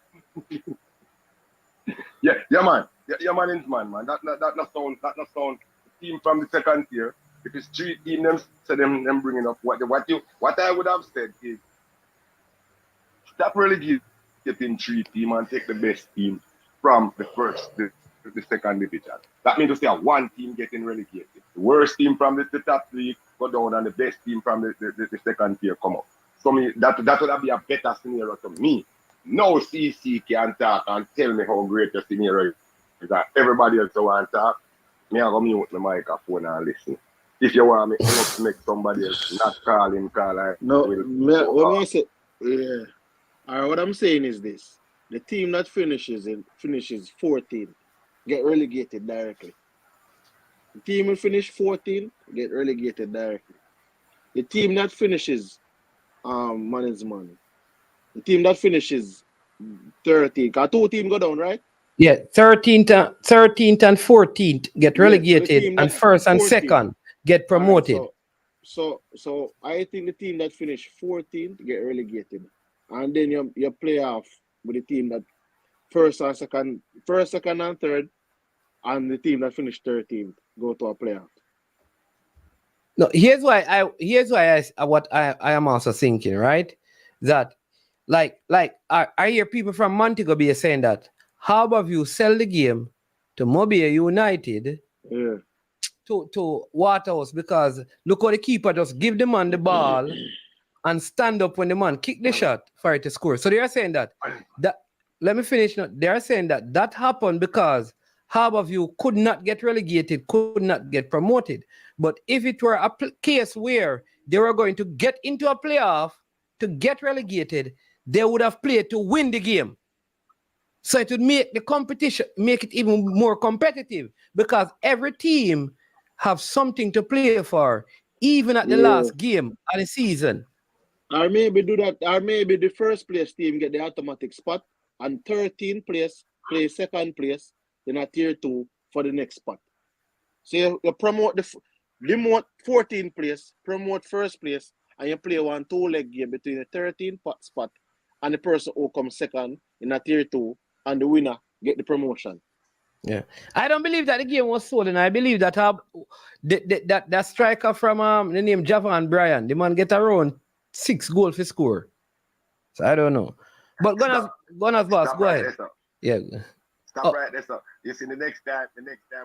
yeah, man. Yeah, man, man. That not sound. Team from the second tier. If it's 3 teams, them bringing up what I would have said is stop relegating 3 teams and take the best team from the first, the second division. That means to say 1 team getting relegated. The worst team from the top league go down and the best team from the second tier come up. So that would be a better scenario to me. No CC can talk and tell me how great the scenario is. Because everybody else want to talk, me I go mute the microphone and listen. If you want me to make somebody else not call. No, what I say, yeah. Alright, what I'm saying is this. The team that finishes 14th get relegated directly. The team will finish 14th, get relegated directly. The team that finishes management. The team that finishes 13th, because 2 teams go down, right? Yeah, 13th and 14th get relegated, and first and 14th. Second get promoted. Right, so I think the team that finished 14th get relegated, and then you play off with the team that first, second, and third, and the team that finished 13th go to a playoff. No, here's why I am also thinking, right? That I hear people from Montego Bay saying that how about you sell the game to Mobile United to Waterhouse, because look how the keeper just give the man the ball and stand up when the man kick the shot for it to score. So they are saying that let me finish now. They are saying that happened because Harborview could not get relegated, could not get promoted. But if it were a case where they were going to get into a playoff to get relegated, they would have played to win the game. So it would make the competition, make it even more competitive, because every team have something to play for, even at the last game of the season. Or maybe do that, or maybe the first place team get the automatic spot, and 13th place play second place, then a tier 2 for the next spot. So you promote the 14th place, promote first place, and you play 1 2-leg game between the 13th spot and the person who comes second in a tier 2, and the winner get the promotion. Yeah, I don't believe that the game was stolen. I believe that that striker from the name Javan Bryan, the man get around 6 goals for score. So I don't know. But Gunners boss, Stop go right ahead. there, sir. Yeah. Stop right there, sir. You see, the next time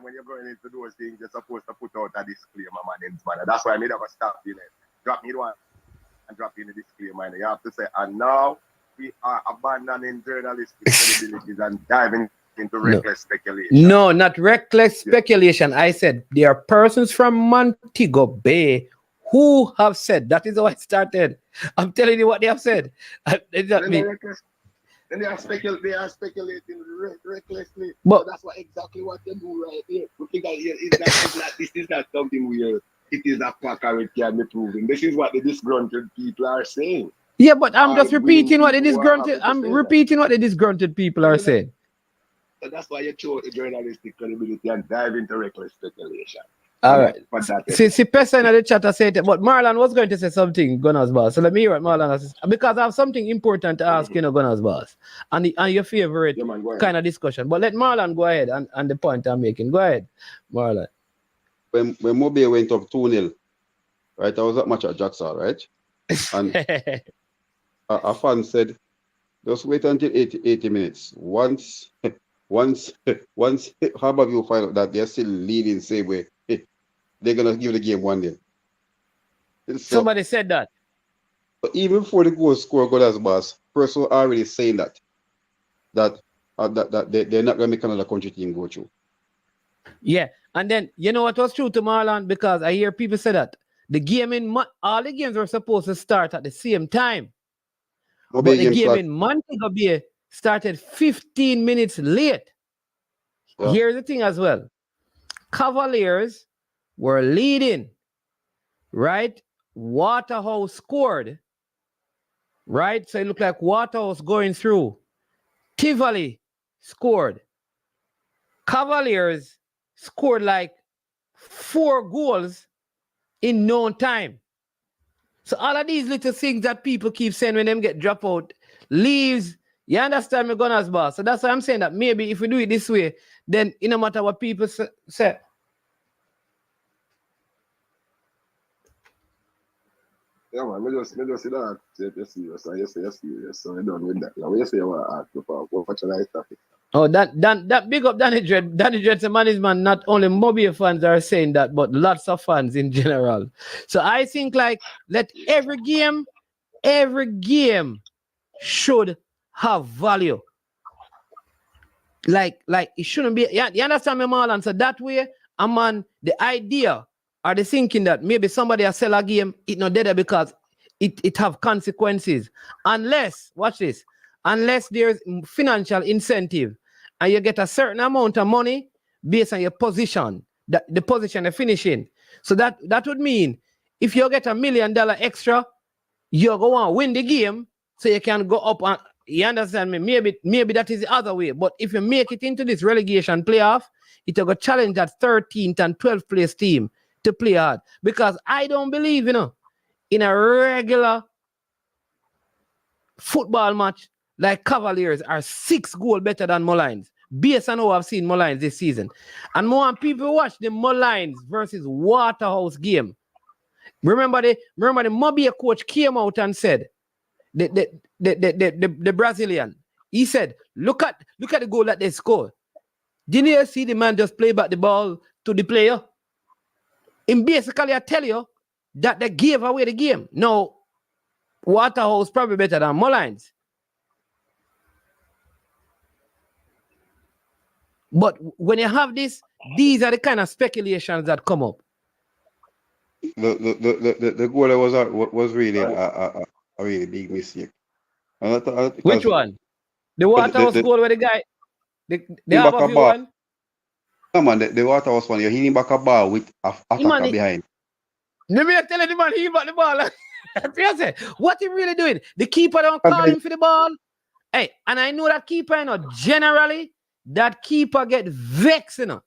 when you're going into those things, you're supposed to put out a disclaimer, man. That's why I made up a stop, you know. Drop me the one and drop in the disclaimer. You have to say, and now we are abandoning journalistic credibilities and diving into reckless speculation. No, not reckless speculation. I said there are persons from Montego Bay who have said that is how it started. I'm telling you what they have said. Then they are speculating recklessly. But that's exactly what they do right here. We think this is not something weird. It is a fact and it can be proven. This is what the disgruntled people are saying. Yeah, but I'm just repeating what the disgruntled. I'm repeating what the disgruntled people are saying. So that's why you throw the journalistic credibility and dive into reckless speculation. All right. See, person in the chat said it, but Marlon was going to say something, Gunners boss. So let me hear what Marlon has to say, because I have something important to ask you, Gunners boss, and your favorite kind of discussion. But let Marlon go ahead and the point I'm making. Go ahead, Marlon. When Mobile went up 2-0, right? I was at match at Jackson, right? And a fan said, just wait until 80 minutes. Once Harborview find out that they're still leading same way, they're gonna give the game 1-0. Somebody said that. But even before the goal score, Gunners boss, person already saying that they're not gonna make another country team go through. Yeah, and then you know what was true to Marlon, because I hear people say that the game all the games were supposed to start at the same time, but the game in Montego Bay started 15 minutes late. Yeah. Here's the thing as well. Cavaliers were leading, right? Waterhouse scored, right? So it looked like Waterhouse going through. Tivoli scored. Cavaliers scored like 4 goals in no time. So all of these little things that people keep saying when them get dropped out leaves. You understand me, Gunners boss? So that's why I'm saying that maybe if we do it this way, then it no matter what people say. Yeah, man, I just see that. Yes, so I done with that. Now, when you say you want to ask about what should I topic? Oh, that big up Danny Dread. Danny Dread's a management. Not only Mobile fans are saying that, but lots of fans in general. So I think like let every game should have value. Like it shouldn't be. Yeah, you understand me, Marlon? So that way, the idea or the thinking that maybe somebody will sell a game, it not dead because it have consequences. Unless, watch this, unless there's financial incentive and you get a certain amount of money based on your position, the position you're finishing. So that would mean if you get $1 million extra, you're going to win the game so you can go up and, you understand me? Maybe that is the other way. But if you make it into this relegation playoff, it will go challenge that 13th and 12th place team to play hard. Because I don't believe, in a regular football match, like Cavaliers are 6 goals better than Mullines, based on how I've seen Mullines this season. And more people watch the Mullines versus Waterhouse game. Remember the Mobile coach came out and said, the Brazilian, he said, look at the goal that they scored. Didn't you see the man just play back the ball to the player? And basically, I tell you that they gave away the game. No, Waterhouse probably better than Mullines. But when you have this, these are the kind of speculations that come up. The goal was really a really big mistake. Which one? The Waterhouse goal where the guy, the Harborview one? No, man, the Waterhouse one, you're hitting back a ball with a attacker behind. Let me tell you, the man, he back the ball. What he really doing? The keeper don't call him for the ball. Hey, and I know that keeper, generally, that keeper get vexed, Yeah,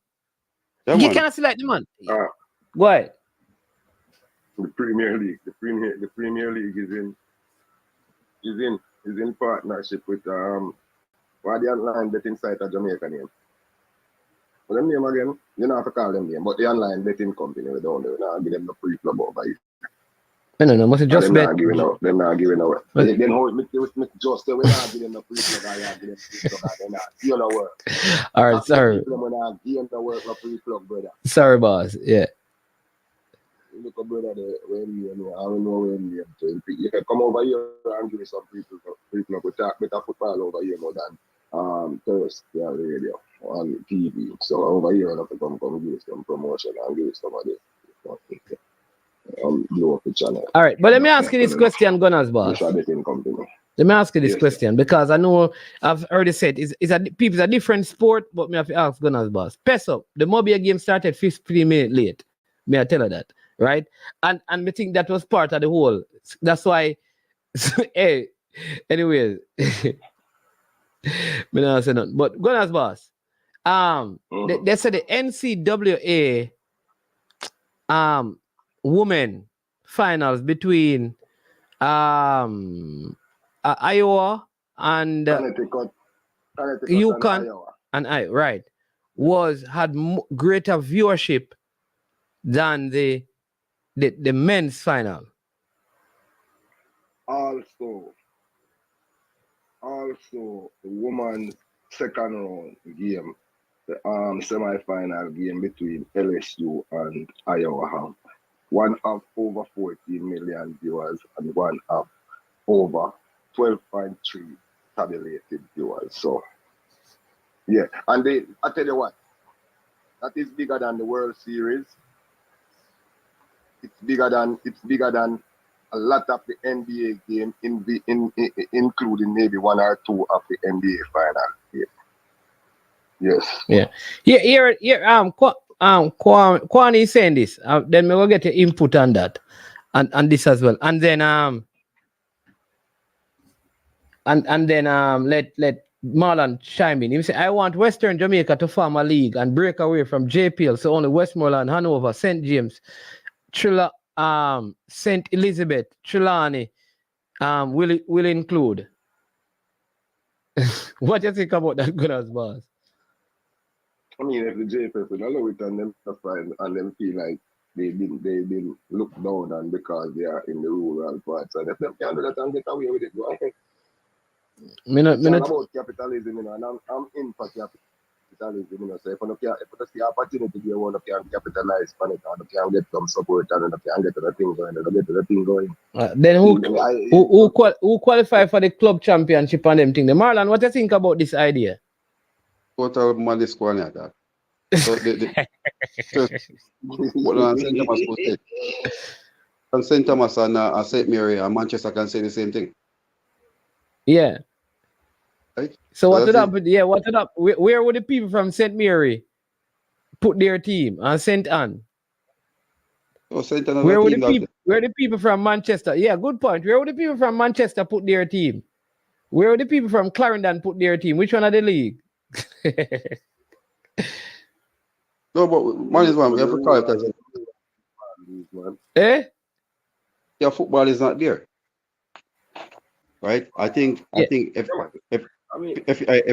you cannot see like the man. Go ahead. The Premier League. The Premier League is in partnership with what the online betting site of Jamaica name. But them name again, you don't have to call them name. But the online betting company, we don't do. Now give them the free club over here. No, must just Them bet. not giving out. Them not giving away. But- Then how it make just say we not give them the free club, I give them free club, and they not give no work. All right, sorry. People when I give them the work for free club, brother. Sorry, boss. Yeah. Look a brother there, when you know, I don't know when you yeah, come over here and give me some free club. We talk better football over here more than Thursday on the radio on TV. So over here, I have to come give us some promotion and give us some of this. Blow up the channel. All right, but let me ask you this question, Gunners, boss. Let me ask you this question because I know I've already said it's a different sport, but me have to ask Gunners, boss. Pess up, the mobile game started 15 minutes late. May I tell you that, right? And I think that was part of the whole. That's why. Hey, anyways, me not say nothing. But Gunners, boss. They said the NCAA women finals between Iowa and UConn and right had greater viewership than the men's final. Also, the women's second round game, the semi-final game between LSU and Iowa have one of over 14 million viewers and one of over 12.3 tabulated viewers. So, yeah, and I tell you what, that is bigger than the World Series. It's bigger than a lot of the NBA game, including maybe one or two of the NBA final game. Yes. Yeah. Here. Kwani is saying this. Then we will get your input on that, and this as well. And then let Marlon chime in. He say, I want Western Jamaica to form a league and break away from JPL, so only Westmoreland, Hanover, St. James, St. Elizabeth, Trelawney will include. What do you think about that, Gunners, boss? I mean, if the JPL don't know it and them fine and them feel like they been looked down on because they are in the rural parts, and if them can do that and get away with it, go ahead. It's all about capitalism, you know, and I'm in for capitalism, you know. So if you see opportunity, you want to capitalize on it, and you can get some support, and you can get the thing going, Then who qualify for the club championship and them thing? The Marlon, what do you think about this idea? Total money squad like that. So what on St. Thomas will say? And St. Thomas and St. Mary and Manchester can say the same thing. Yeah. Right? So what did happen? Yeah, what did happen? Where would the people from St. Mary put their team and St. Anne? Oh, St. Anne where the people from Manchester? Yeah, good point. Where would the people from Manchester put their team? Where would the people from Clarendon put their team? Which one of the league? No, but one is one. We have to call it as Eh? Yeah, football is not there, right? I think if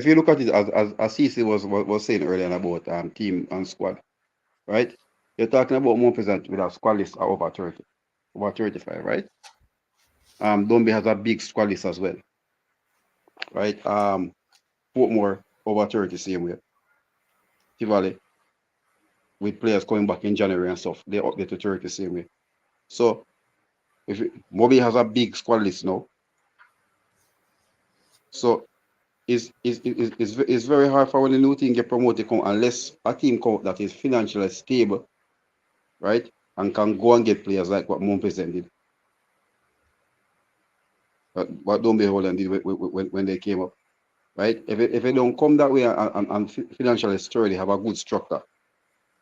you look at it as CC was saying earlier about team and squad, right? You're talking about more present with a squad list of over 30, over 35, right? Dombe has a big squad list as well, right? Portmore over 30 same way. Tivoli, with players coming back in January and stuff, they up there to 30 same way. So if Moby has a big squad list now, so it's very hard for when the new team get promoted unless a team come that is financially stable, right, and can go and get players like what Mompesen did. What Dombe Holland did when they came up. Right? If it don't come that way and financially sturdy, have a good structure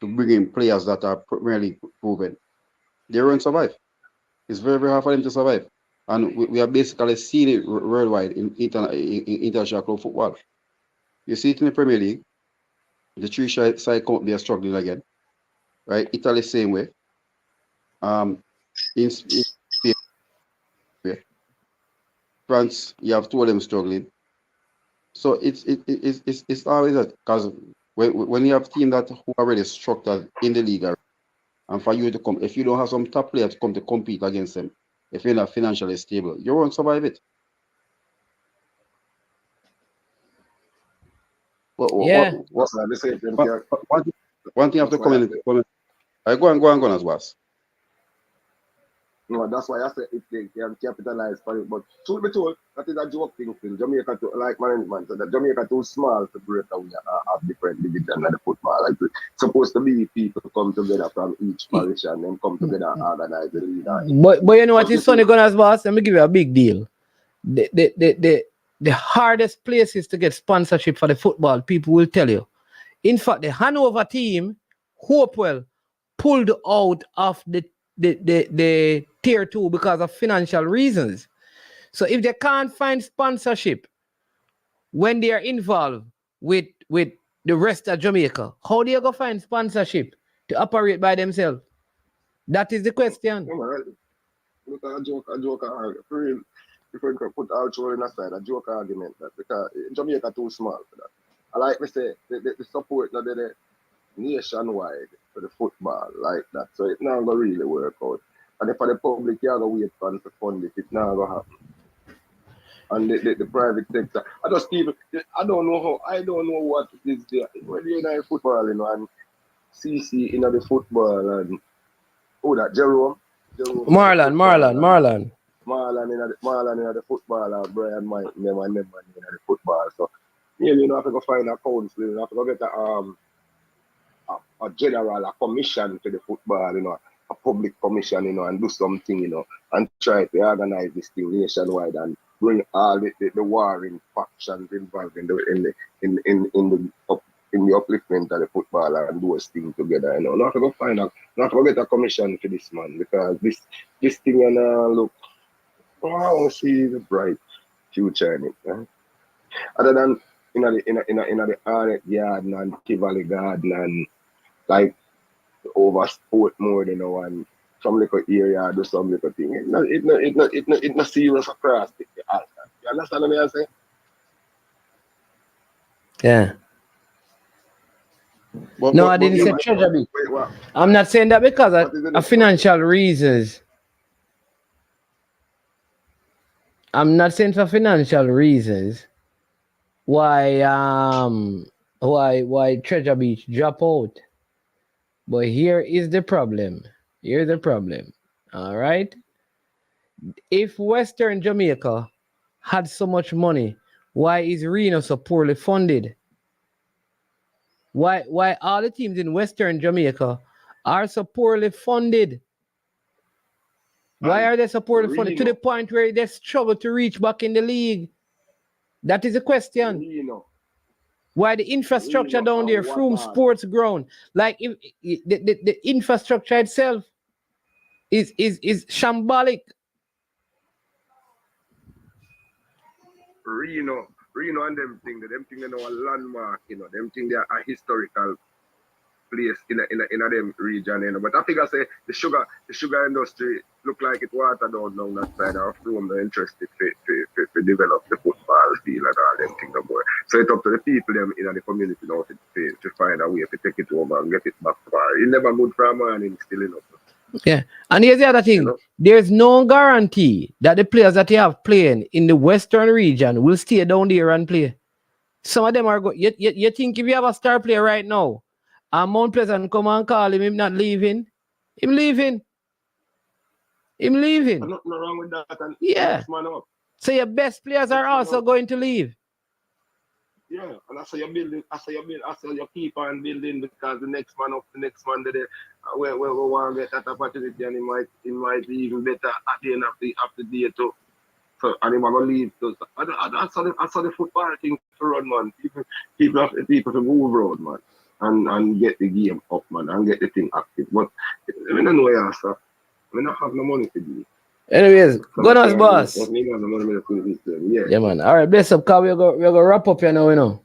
to bring in players that are really proven, they won't survive. It's very, very hard for them to survive. And we are basically seeing it worldwide in international club football. You see it in the Premier League, the three side count, they are struggling again. Right? Italy, same way. In Spain, France, you have two of them struggling. So it's always that, because when you have team that who already structured in the league, and for you to come, if you don't have some top players to come to compete against them, if you're not financially stable, you won't survive it. Yeah. One thing you have to comment. I go on as well. No, that's why I said if they can capitalize for it. But truth be told, that is a joke thing. Jamaica too, like management, so that Jamaica too small to break down a different division of the football. Like it's supposed to be people come together from each parish and then come together and organize the league. But you know what is funny, Gunners boss? Let me give you a big deal. The hardest places to get sponsorship for the football, people will tell you. In fact, the Hanover team, Hopewell, pulled out of the tier 2 because of financial reasons. So if they can't find sponsorship when they are involved with the rest of Jamaica, how do you go find sponsorship to operate by themselves? That is the question. Look at a joke for real. If we could put our children aside, a joke argument that because Jamaica too small for that. I like to say the support that they nationwide for the football like that. So it's not gonna really work out. And if for the public you gotta wait for to fund it, it's not gonna happen. And the private sector, I don't know what it is there. When you're in football, you know, and CC in the football and Jerome Marlon in the football and Brian Mike them and them in the football. So you know have to go find a council, you have to go get a general, a commission to the football, you know, a public commission, you know, and do something, you know, and try to organize this thing nationwide and bring all the warring factions involved in the upliftment of the football and do a thing together, you know. Not to go find out, not to go get a commission for this man because this thing and look, I want to see the bright future in it. Other than in the Arnett Garden and Tivoli Garden and like over sport more than one some little area do some little thing. It's not serious across the altar. You understand what I'm saying? Yeah. No, I didn't say treasury. I'm not saying that because of financial reasons. I'm not saying for financial reasons why Treasure Beach drop out. But here is the problem. Here's the problem. All right. If Western Jamaica had so much money, why is Reno so poorly funded? Why all the teams in Western Jamaica are so poorly funded? Why are they so poorly funded to the point where they struggle to reach back in the league? That is the question. Why the infrastructure down there, Froome Sports Ground, like if the infrastructure itself is shambolic. Reno and them thing they know a landmark, you know, them thing they are a historical place in them region, you know. But I think I say the sugar industry look like it watered down that side of Froome. They're interested to develop the football field and all them things more. So it's up to the people them in the community now to find a way to take it over and get it back far. It never moved from morning still enough. Yeah. And here's the other thing. You know? There's no guarantee that the players that you have playing in the Western region will stay down there and play. Some of them are good. You think if you have a star player right now, and Mount Pleasant come and call him not leaving? Him leaving. Nothing wrong with that. And yeah. So your best players are also going to leave. Yeah, and I say you keep on building because the next man there, we want to get that opportunity and it might be even better at the end of the day too. So and he gonna leave. I saw the football thing to run, man. People to move road, man. And get the game up, man, and get the thing active. But I don't know where sir. I don't have no money to do. Anyways, Gunners boss. Yeah, man. All right, bless up, cause we're gonna wrap up here now, you know.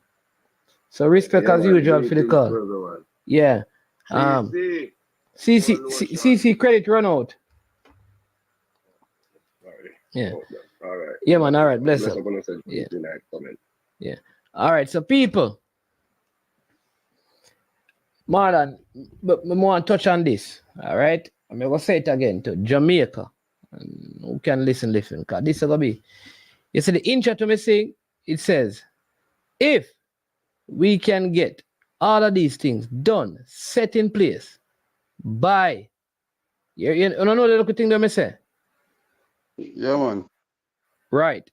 So respect as usual for the call. Yeah. CC credit run out. Yeah. All right. Yeah, man. All right, bless up. Yeah. All right, so people. Marlon, but I want to touch on this. All right. I'm going to say it again to Jamaica. And who can listen, because this is going to be. You see, the intro to me saying, it says, if we can get all of these things done, set in place by, you don't know the little thing that I say? Yeah, man. Right.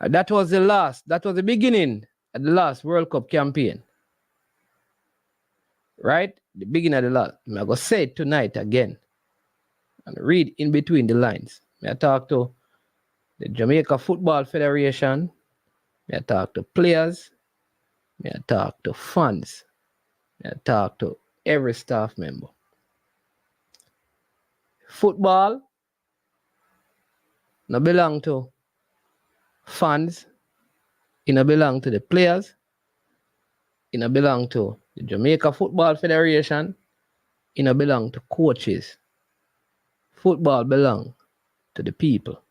That was the beginning of the last World Cup campaign. Right? The beginning of the last. I'm going to say it tonight again and read in between the lines. I talk to the Jamaica Football Federation. I talk to players. I talk to fans. I talk to every staff member. Football no belong to fans. It no belong to the players. It no belong to the Jamaica Football Federation. It no belong to coaches. Football belong to the people.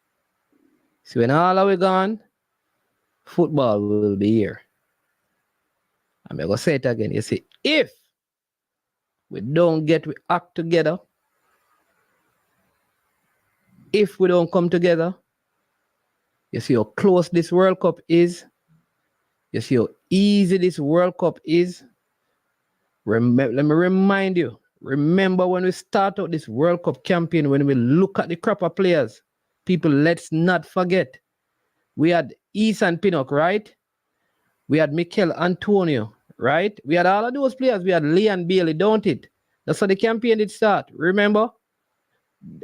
So when all are we gone, football will be here. I'm going to say it again. You see, if we don't get we act together, if we don't come together, you see how close this World Cup is. You see how easy this World Cup is. Let me remind you. Remember when we start out this World Cup campaign, when we look at the crop of players, people, let's not forget. We had Ethan Pinnock, right? We had Mikel Antonio, right? We had all of those players. We had Leon Bailey, don't it? That's how the campaign did start. Remember?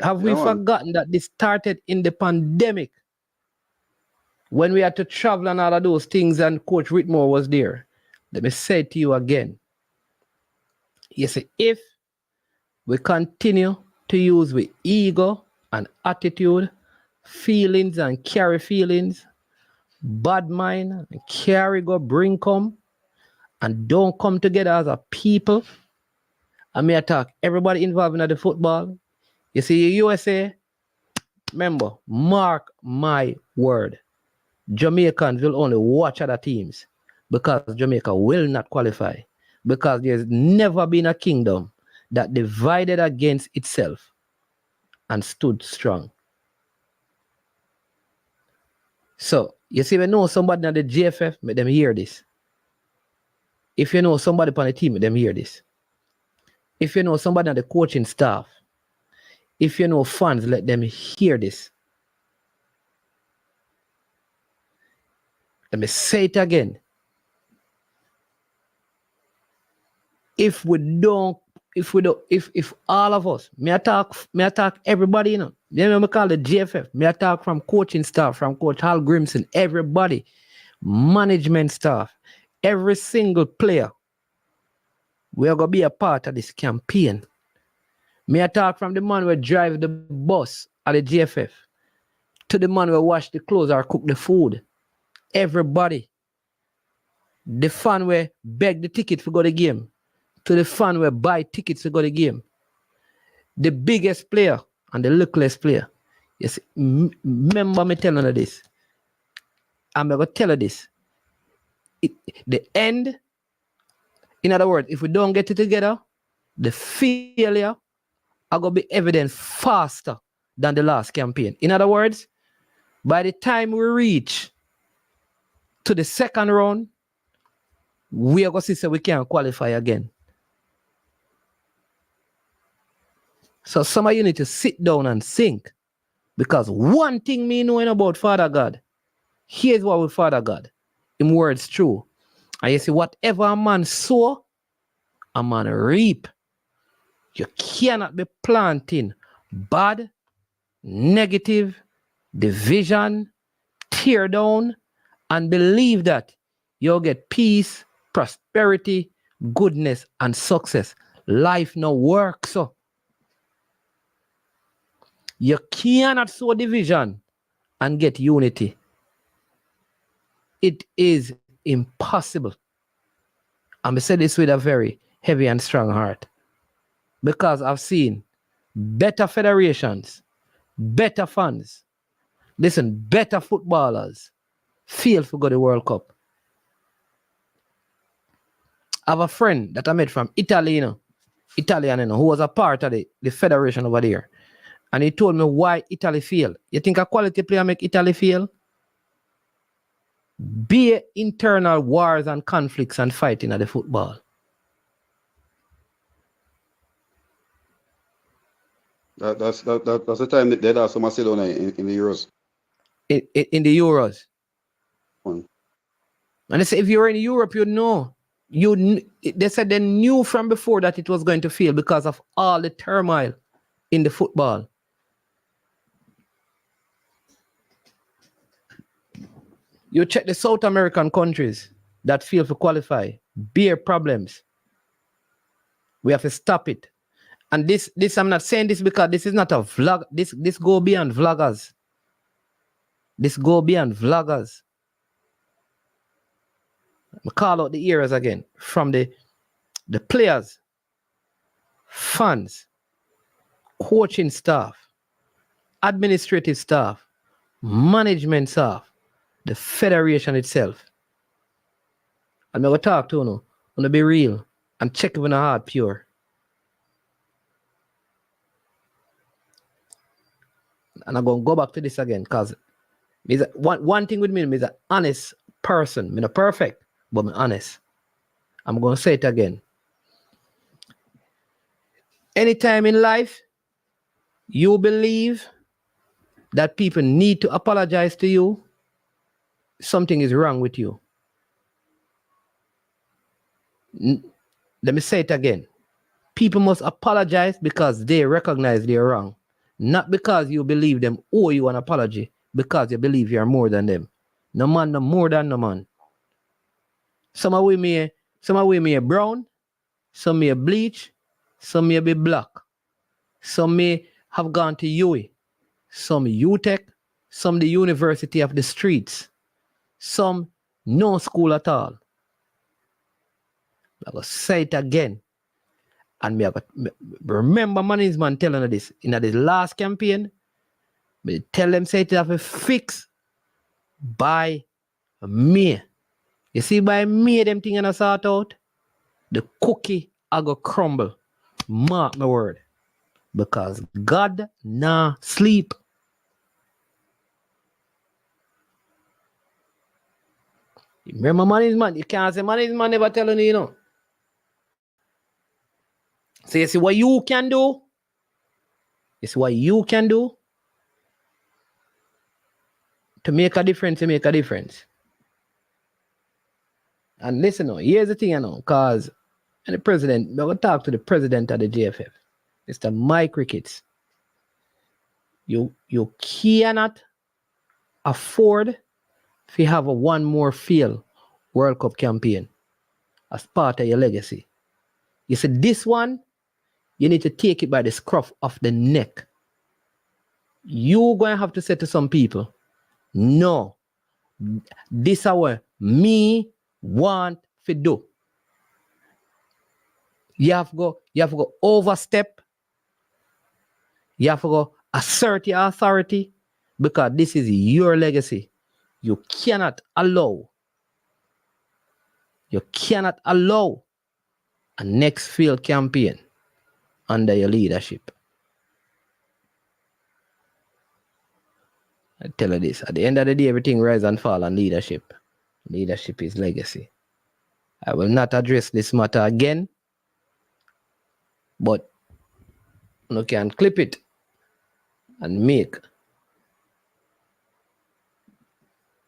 Have we forgotten that this started in the pandemic? When we had to travel and all of those things and Coach Whitmore was there. Let me say it to you again. You see, if we continue to use with ego and attitude, feelings and carry feelings, bad mind and carry go bring come, and don't come together as a people, I may attack everybody involved in the football. You see, USA, remember, mark my word, Jamaicans will only watch other teams because Jamaica will not qualify, because there's never been a kingdom that divided against itself and stood strong. So, you see, we know somebody in the GFF, make them hear this. If you know somebody on the team, make them hear this. If you know somebody on the coaching staff, if you know fans, let them hear this. Let me say it again. If all of us, me attack everybody, you know. Then we call the GFF. Me attack from coaching staff, from Coach Hal Grimson, everybody, management staff, every single player. We are gonna be a part of this campaign. Me attack from the man who drive the bus at the GFF to the man who wash the clothes or cook the food. Everybody. The fan who beg the ticket for go to the game, to the fan who buy tickets to go to the game. The biggest player and the littlest player. Yes, remember me telling you this. I'm going to tell you this. The end, in other words, if we don't get it together, the failure are going to be evident faster than the last campaign. In other words, by the time we reach to the second round, we are going to see we can't qualify again. So some of you need to sit down and think. Because one thing me knowing about Father God, here's what with Father God. In words true. And you see, whatever a man sow, a man reap. You cannot be planting bad, negative, division, tear down, and believe that you'll get peace, prosperity, goodness, and success. Life no works. So you cannot sow division and get unity. It is impossible. I'm saying this with a very heavy and strong heart. Because I've seen better federations, better fans, better footballers fail to go to the World Cup. I have a friend that I met from Italy, Italian, who was a part of the federation over there. And he told me why Italy failed. You think a quality player make Italy fail? Be internal wars and conflicts and fighting at the football. That's the time that they lost to Macedonia in the Euros. In the Euros. Hmm. And they say if you're in Europe, you know. They said they knew from before that it was going to fail because of all the turmoil in the football. You check the South American countries that fail to qualify, bear problems. We have to stop it. And this I'm not saying this because this is not a vlog. This go beyond vloggers. This go beyond vloggers. I call out the areas again from the players, fans, coaching staff, administrative staff, management staff, the federation itself. I'm going to talk to you. I'm going to be real and check if my heart pure. And I'm going to go back to this again because one thing with me is an honest person. I'm not perfect, but I'm honest. I'm going to say it again. Anytime in life you believe that people need to apologize to you, something is wrong with you. Let me say it again. People must apologize because they recognize they're wrong. Not because you believe them owe you an apology, because you believe you're more than them. No man, no more than no man. Some of we may brown, some may bleach, some may be black. Some may have gone to UWI, some UTech, some the University of the Streets, some no school at all. I'm going to say it again. And me remember management telling us this in the last campaign. Me tell them say it have a fix by May. You see by May them thing gonna sort out. The cookie I go crumble. Mark my word. Because God nah sleep. Remember management? You can't say management never telling you, So you see what you can do? You see what you can do? To make a difference, And listen now, here's the thing, because the president, we're going to talk to the president of the JFF, Mr. Mike Ricketts. You cannot afford to have a one more failed World Cup campaign as part of your legacy. You see, this one, you need to take it by the scruff of the neck. You're going to have to say to some people, no, this is what me want to do. You have to go overstep. You have to go assert your authority because this is your legacy. You cannot allow a next failed campaign under your leadership. I tell you this, at the end of the day, everything rise and fall on leadership. Leadership is legacy. I will not address this matter again, but you can clip it and make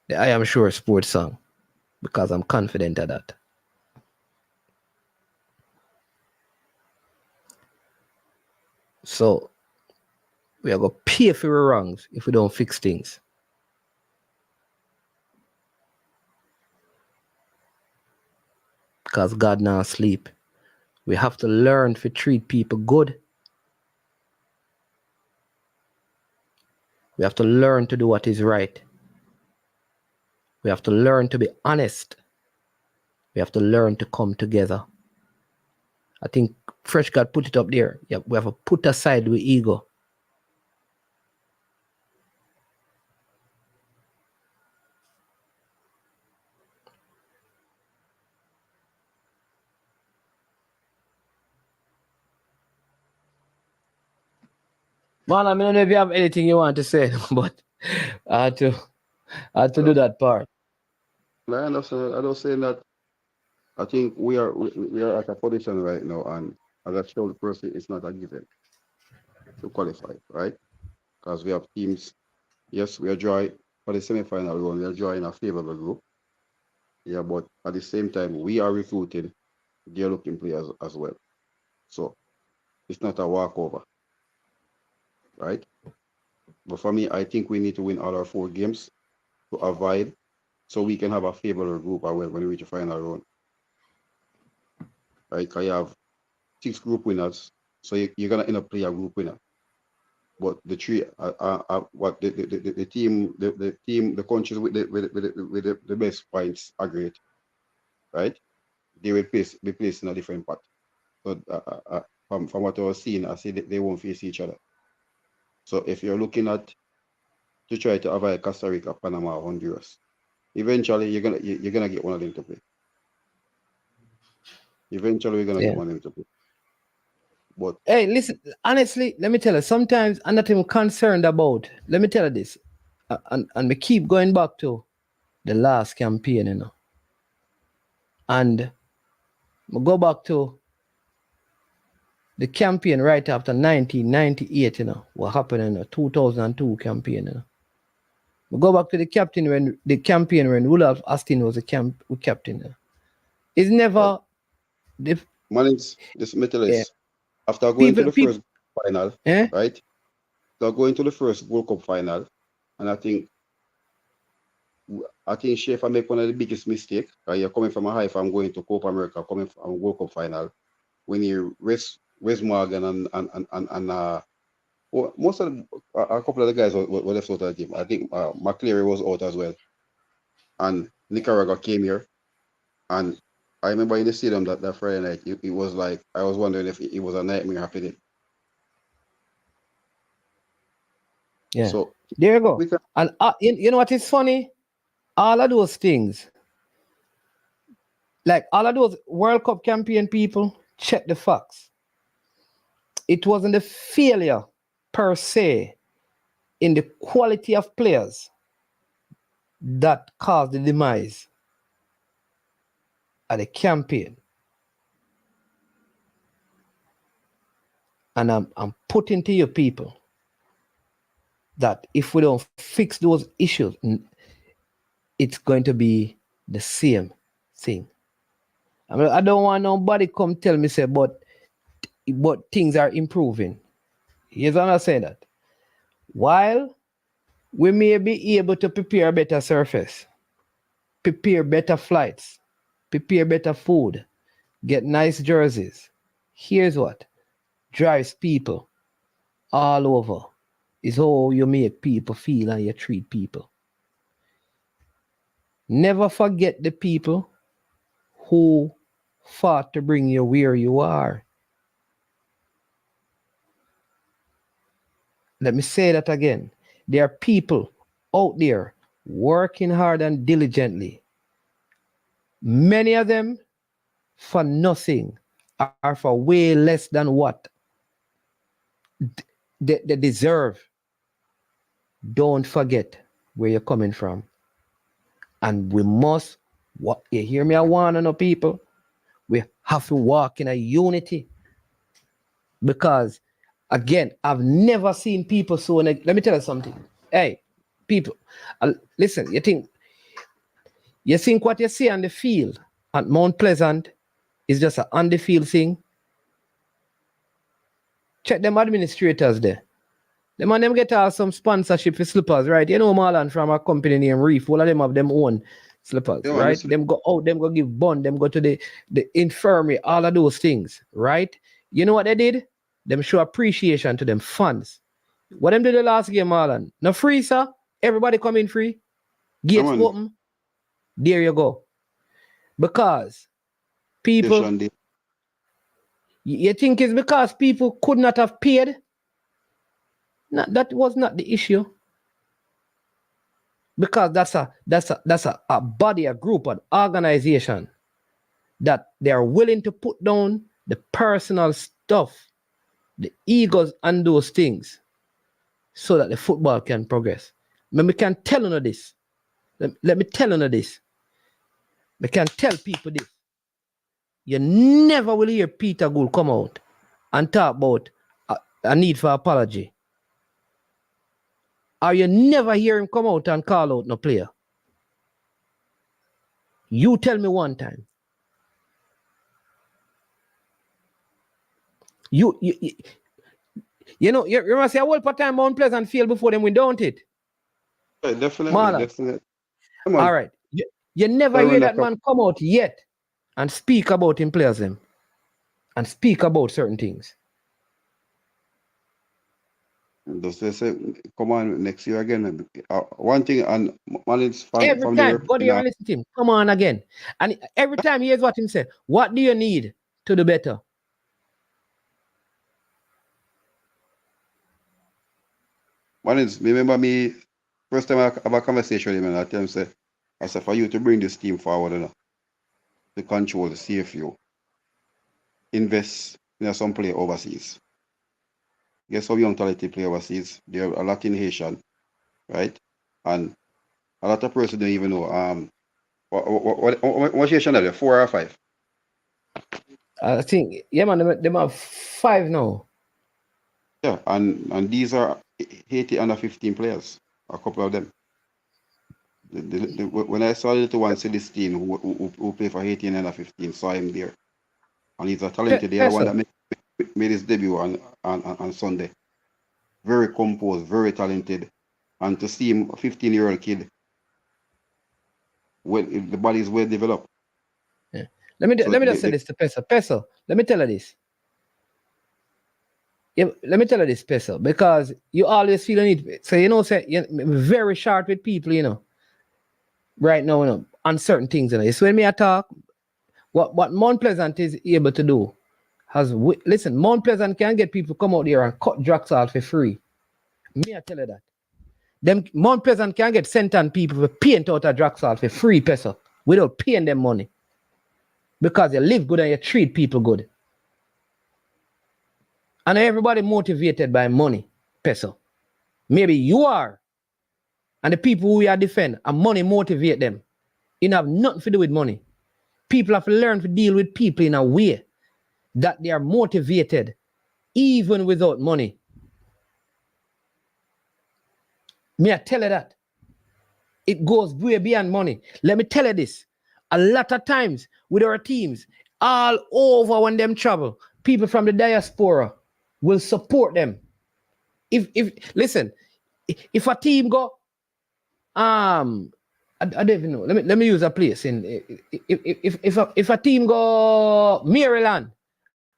the I Am Sure sports song because I'm confident of that. So we are going to pay for our wrongs if we don't fix things. Because God now sleep. We have to learn to treat people good. We have to learn to do what is right. We have to learn to be honest. We have to learn to come together. I think Fresh God put it up there. Yeah, we have to put aside the ego. Man, I don't know if you have anything you want to say, but I had to do that part. I understand. I don't say that. I think we are at a position right now, and as a skilled person, it's not a given to qualify, right? Because we have teams. Yes, we are drawing for the semi-final round. We are drawing a favorable group. Yeah, but at the same time, we are recruiting gear-looking players as well. So it's not a walkover, right? But for me, I think we need to win all our 4 games to avoid, so we can have a favorable group as well when we reach the final round. Right? Because you have 6 group winners, so you're gonna end up playing a group winner. But the three, what the team, the countries with the best points aggregate, right? They will be placed in a different pot. So from what I was seeing, I see they won't face each other. So if you're looking at to try to avoid Costa Rica, Panama, Honduras, eventually you're gonna get one of them to play. Eventually, we're gonna get one of them to play. But hey, listen, honestly, let me tell you, sometimes I'm not even concerned about, let me tell you this, and we keep going back to the last campaign, you know. And we go back to the campaign right after 1998, you know, what happened in the 2002 campaign, you know. We go back to the campaign when Rudolph Austin was captain. You know. It's never... this metal is after going to the first final, right? So going to the first World Cup final, and I think Schaefer make one of the biggest mistakes. You're coming from a high from going to Copa America, coming from a World Cup final, when you Wes Morgan and most of a couple of the guys were left out of the team. I think McCleary was out as well, and Nicaragua came here, and I remember in the stadium that Friday night, it was like I was wondering if it was a nightmare happening. Yeah. So there you go. And you know what is funny? All of those things, like all of those World Cup campaign people, check the facts. It wasn't the failure per se in the quality of players that caused the demise of the campaign. And I'm putting to you people that if we don't fix those issues, it's going to be the same thing. I mean, I don't want nobody come tell me say, but things are improving. Here's what I'm saying that. While we may be able to prepare a better surface, prepare better flights, prepare better food, get nice jerseys, here's what drives people all over is how you make people feel and you treat people. Never forget the people who fought to bring you where you are. Let me say that again. There are people out there working hard and diligently. Many of them for nothing or for way less than what they deserve. Don't forget where you're coming from. And we must, you hear me? I want to know, people. We have to walk in a unity. Because, again, I've never seen people so... Let me tell you something. Hey, people, listen, you think what you see on the field at Mount Pleasant is just an on-the-field thing? Check them administrators there. Them get some sponsorship for slippers, right? You know Marlon from a company named Reef. All of them have them own slippers, right? Them go out, them go give bond, them go to the infirmary, all of those things, right? You know what they did? Them show appreciation to them fans. What them did the last game, Marlon? No free, sir. Everybody come in free. Gates open. There you go. Because people... You think it's because people could not have paid? No, that was not the issue. Because that's a body, a group, an organization that they are willing to put down the personal stuff, the egos and those things, so that the football can progress. Let me can tell you this. Let me tell you this. I can tell people this. You never will hear Peter Gould come out and talk about a need for apology. Or you never hear him come out and call out no player. You tell me one time. You know, you must say a whole part time Mount Pleasant Field before them win, don't it? Yeah, definitely, Marlon. definitely. All right. You never hear that man come out yet and speak about him players them and speak about certain things. Just say, come on next year again. One thing, and man, it's Every from time, there. go there and listen to him. Come on again. And every time he hears what him say, what do you need to do better? Man, remember me, first time I have a conversation with him, and I tell him, I said, for you to bring this team forward, you know, to control the CFU, invest in some player overseas. Get some young talented play overseas. There are a lot in Haitian, right? And a lot of person don't even know. What Haitian are there? 4 or 5? I think, yeah, man, them have 5 now. Yeah, and these are Haiti under 15 players, a couple of them. When I saw the little one, Celestine, who play for Haiti under 15, saw him there. And he's a talented. They're the one that made his debut on Sunday. Very composed, very talented. And to see him, a 15-year-old kid, the body is well developed. Yeah. Let me just say this to Peso. Peso, let me tell you this. Let me tell you this, Peso, because you always feel the need. So, you know, say you're very sharp with people, you know, right now, you know, on certain things. You know. It's when me I talk, what Mount Pleasant is able to do, listen, Mount Pleasant can get people to come out there and cut drugs out for free. Me I tell you that. Them Mount Pleasant can get sent people to paint out a drugs out for free, Peso, without paying them money. Because you live good and you treat people good. And everybody motivated by money, Peso. Maybe you are. And the people who you defend, and money motivate them. It have nothing to do with money. People have to learn to deal with people in a way that they are motivated, even without money. May I tell you that? It goes way beyond money. Let me tell you this. A lot of times with our teams, all over when them travel, people from the diaspora will support them. Listen, if a team go, I don't even know. Let me use a place if a team go Maryland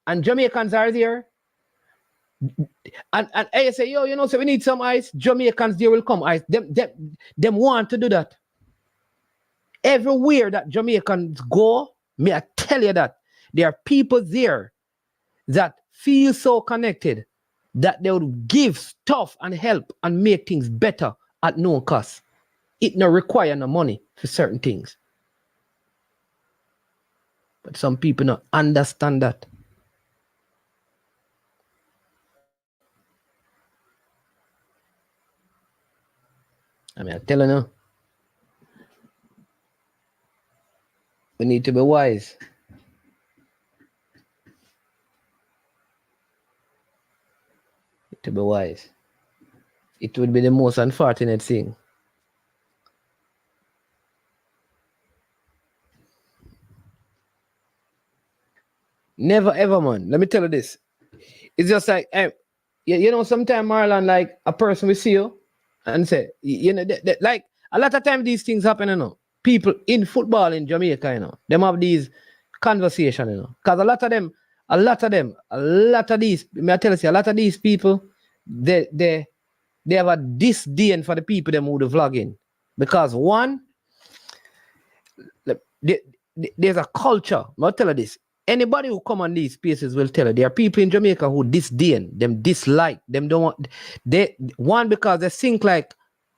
and Jamaicans are there, and I say, yo, you know, so we need some ice. Jamaicans there will come ice. Them want to do that. Everywhere that Jamaicans go, may I tell you that there are people there that feel so connected that they would give stuff and help and make things better at no cost. It no require no money for certain things. But some people don't understand that. I mean, I tell you now. We need to be wise. To be wise. It would be the most unfortunate thing. Never ever, man. Let me tell you this. It's just like, you know, sometimes, Marlon, like a person will see you and say, you know, like a lot of times these things happen, you know. People in football in Jamaica, you know, them have these conversations, you know. Because a lot of these, may I tell you, a lot of these people, they have a disdain for the people them who do vlogging. Because one, there's a culture. I'll tell you this. Anybody who come on these spaces will tell you there are people in Jamaica who disdain, them dislike, them don't want. Because they think like,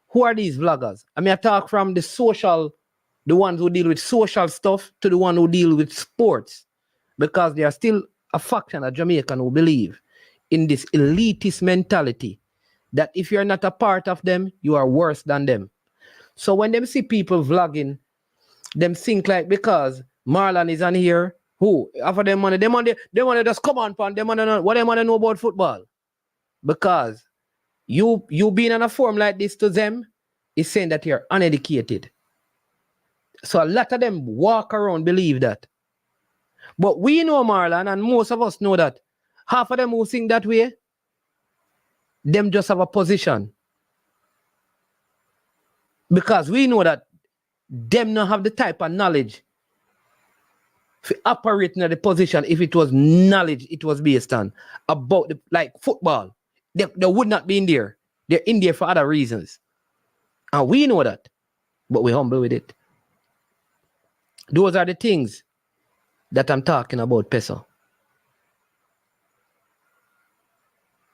who are these vloggers? I mean, I talk from the ones who deal with social stuff to the one who deal with sports. Because there are still a faction of Jamaican who believe in this elitist mentality that if you're not a part of them, you are worse than them. So when them see people vlogging, them think like because Marlon is on here, who offer them money, they want to just come on, pan, they want to know what they want to know about football. Because you being on a forum like this to them is saying that you're uneducated. So a lot of them walk around believe that. But we know Marlon, and most of us know that half of them who think that way, them just have a position. Because we know that them not have the type of knowledge for operating at the position if it was knowledge it was based on about the, like football. They would not be in there. They're in there for other reasons. And we know that. But we're humble with it. Those are the things that I'm talking about, Peso.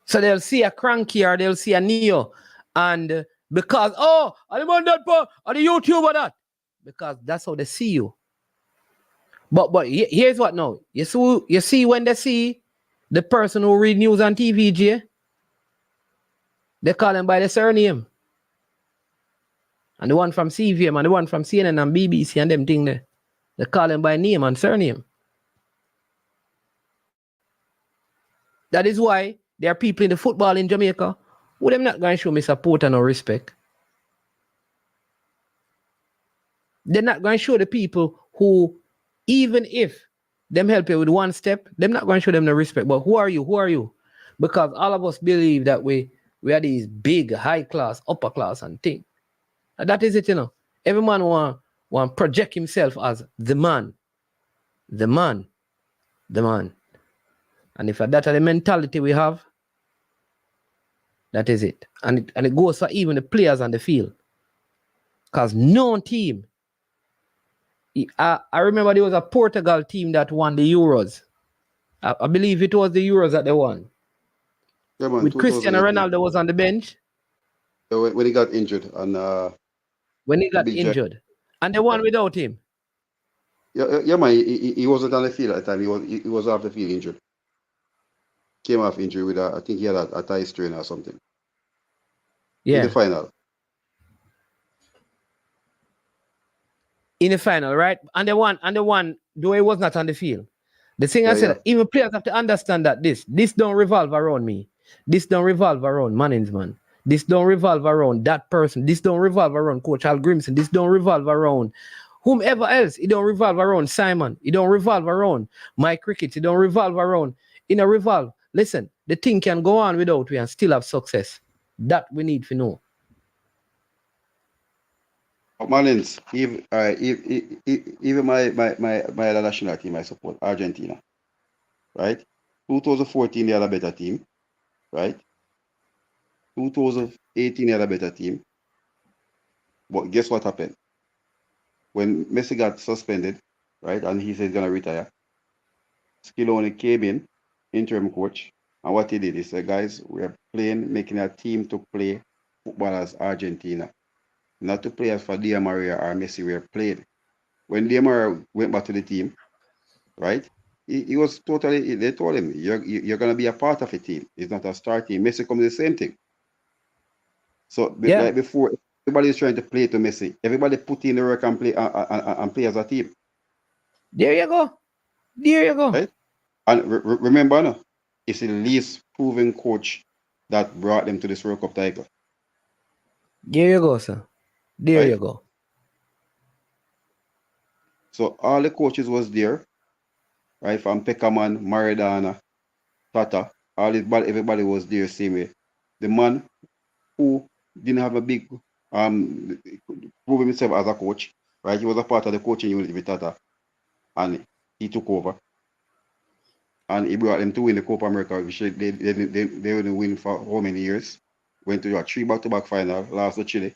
So they'll see a Cranky or they'll see a Neo. And because, oh, I don't want that part, or the YouTube or that. Because that's how they see you. But here's what now. You see when they see the person who read news on TV, Jay, they call him by the surname. And the one from CVM and the one from CNN and BBC and them thing there, they call him by name and surname. That is why there are people in the football in Jamaica who them not going to show me support and no respect. They're not going to show the people who, even if them help you with one step, they're not going to show them the respect. But who are you? Who are you? Because all of us believe that we are these big, high class, upper class and thing. And that is it, you know. Every man want project himself as the man. The man. The man. And if that's the mentality we have, that is it. And it goes for even the players on the field. Because no team. I remember there was a Portugal team that won the Euros. I believe it was the Euros that they won. Yeah, man, with Cristiano Ronaldo was on the bench. When he got injured. And when he got injured. And they won without him. Yeah, man. He wasn't on the field at the time. He was off the field injured. Came off injury with I think he had a thigh strain or something. Yeah. In the final. In the final, right? And the one, though he was not on the field. The thing I said, even players have to understand that this don't revolve around me. This don't revolve around Manningsman. This don't revolve around that person. This don't revolve around Coach Al Grimson. This don't revolve around whomever else. It don't revolve around Simon. It don't revolve around Mike Cricket. It don't revolve around. In a revolve. Listen, the thing can go on without we and still have success. That we need to know. Marlins, even my other national team I support, Argentina. Right? 2014 they had a better team. Right? 2018 they had a better team. But guess what happened? When Messi got suspended, right, and he said he's gonna retire, Scaloni came in, interim coach, and what he did, he said, guys, we are making a team to play football as Argentina. Not to play as for Di Maria or Messi we are playing. When Di Maria went back to the team, right, he was totally, they told him, you're going to be a part of a team. It's not a star team. Messi comes the same thing. So like before, everybody is trying to play to Messi. Everybody put in the work and play as a team. There you go. There you go. Right? And remember, no, it's the least proven coach that brought them to this World Cup title. There you go, sir. There you go. So all the coaches was there, right? From Peckerman, Maradona, Tata, everybody was there same way. The man who didn't have a big prove himself as a coach, right? He was a part of the coaching unit with Tata, and he took over. And he brought them to win the Copa America, which they didn't win for how many years? Went to a 3 back-to-back final, lost to Chile.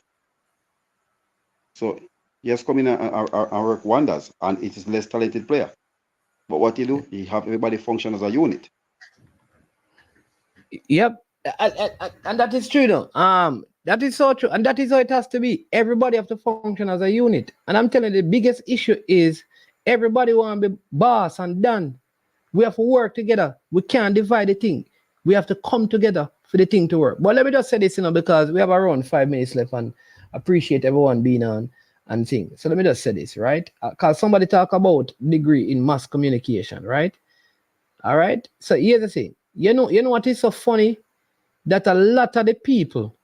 So he has come in and work wonders, and it is less talented player. But what he do, he have everybody function as a unit. Yep, and that is true though. That is so true, and that is how it has to be. Everybody have to function as a unit. And I'm telling you, the biggest issue is everybody want to be boss and done. We have to work together. We can't divide the thing. We have to come together, for the thing to work. But let me just say this, because we have around 5 minutes left and appreciate everyone being on and things. So let me just say this, right? Because somebody talk about degree in mass communication, right? All right. So here's the thing. You know what is so funny? That a lot of the people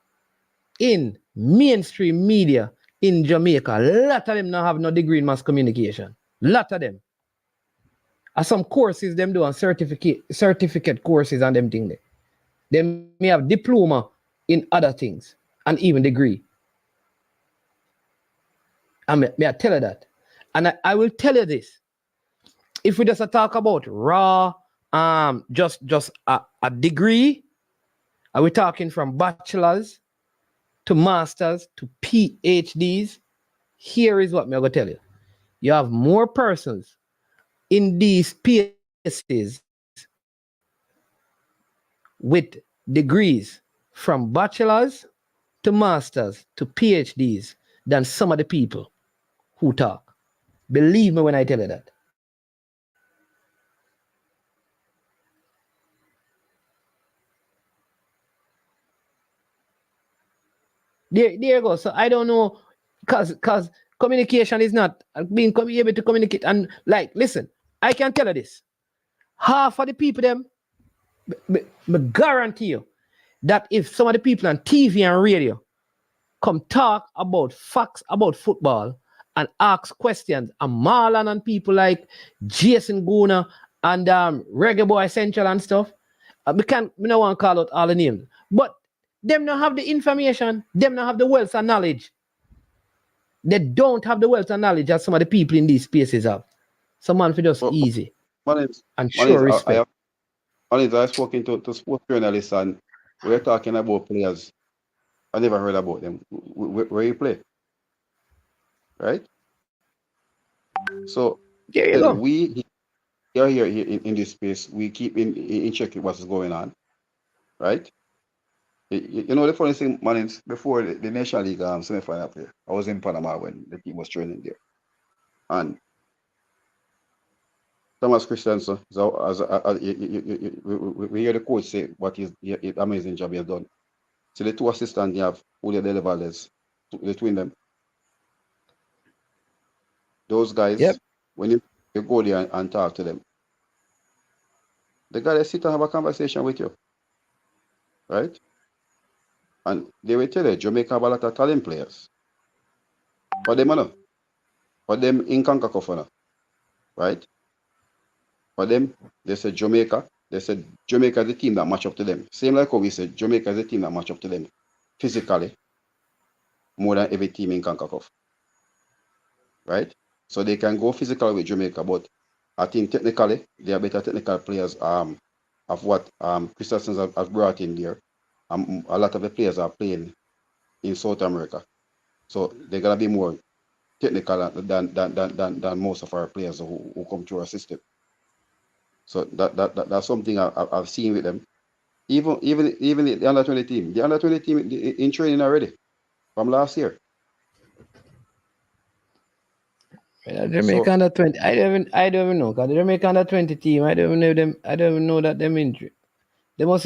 in mainstream media in Jamaica, a lot of them now have no degree in mass communication. A lot of them. And some courses them do on certificate courses and them thing there. They may have diploma in other things and even degree. And may I tell you that? And I will tell you this. If we just talk about raw, just a degree, are we talking from bachelor's to master's to PhDs? Here is what I'm going to tell you. You have more persons in these spaces with degrees from bachelor's to master's to PhDs than some of the people who talk. Believe me when I tell you that. There you go. So I don't know, because communication is not being able to communicate. And like, listen, I can tell you this. Half of the people them, I guarantee you that if some of the people on TV and radio come talk about facts about football and ask questions, and Marlon and people like Jason Guna and Reggae Boy Central and stuff, we don't want to call out all the names, but them don't have the information, them don't have the wealth and knowledge. They don't have the wealth and knowledge that some of the people in these spaces have. Some man for just easy and show respect. I've spoken to sports journalists and we're talking about players. I never heard about them. Where you play, right? So we are here in this space. We keep in check what's going on, right? You know the funny thing, man, is before the National League semi-final play, I was in Panama when the team was training there, and Thomas Christensen, we hear the coach say what is the amazing job he has done. So the two assistants you have, Julio De Valles, the twin them. Those guys, when you go there and talk to them, the guy they sit and have a conversation with you, right? And they will tell you, Jamaica have a lot of talent players. For them, for them in Kankakofana, right? For them, they said Jamaica. They said Jamaica is the team that match up to them. Same like how we said Jamaica is the team that match up to them physically more than every team in Kankakov. Right? So they can go physically with Jamaica, but I think technically they are better technical players of what Christensen has brought in there. A lot of the players are playing in South America. So they're gonna be more technical than most of our players who come through our system. So that's something I've seen with them. Even the under 20 team. The under 20 team in training already from last year. Jamaica under 20. I don't even know. Because the Jamaica under 20 team, I don't even know them. I don't even know that them injury. I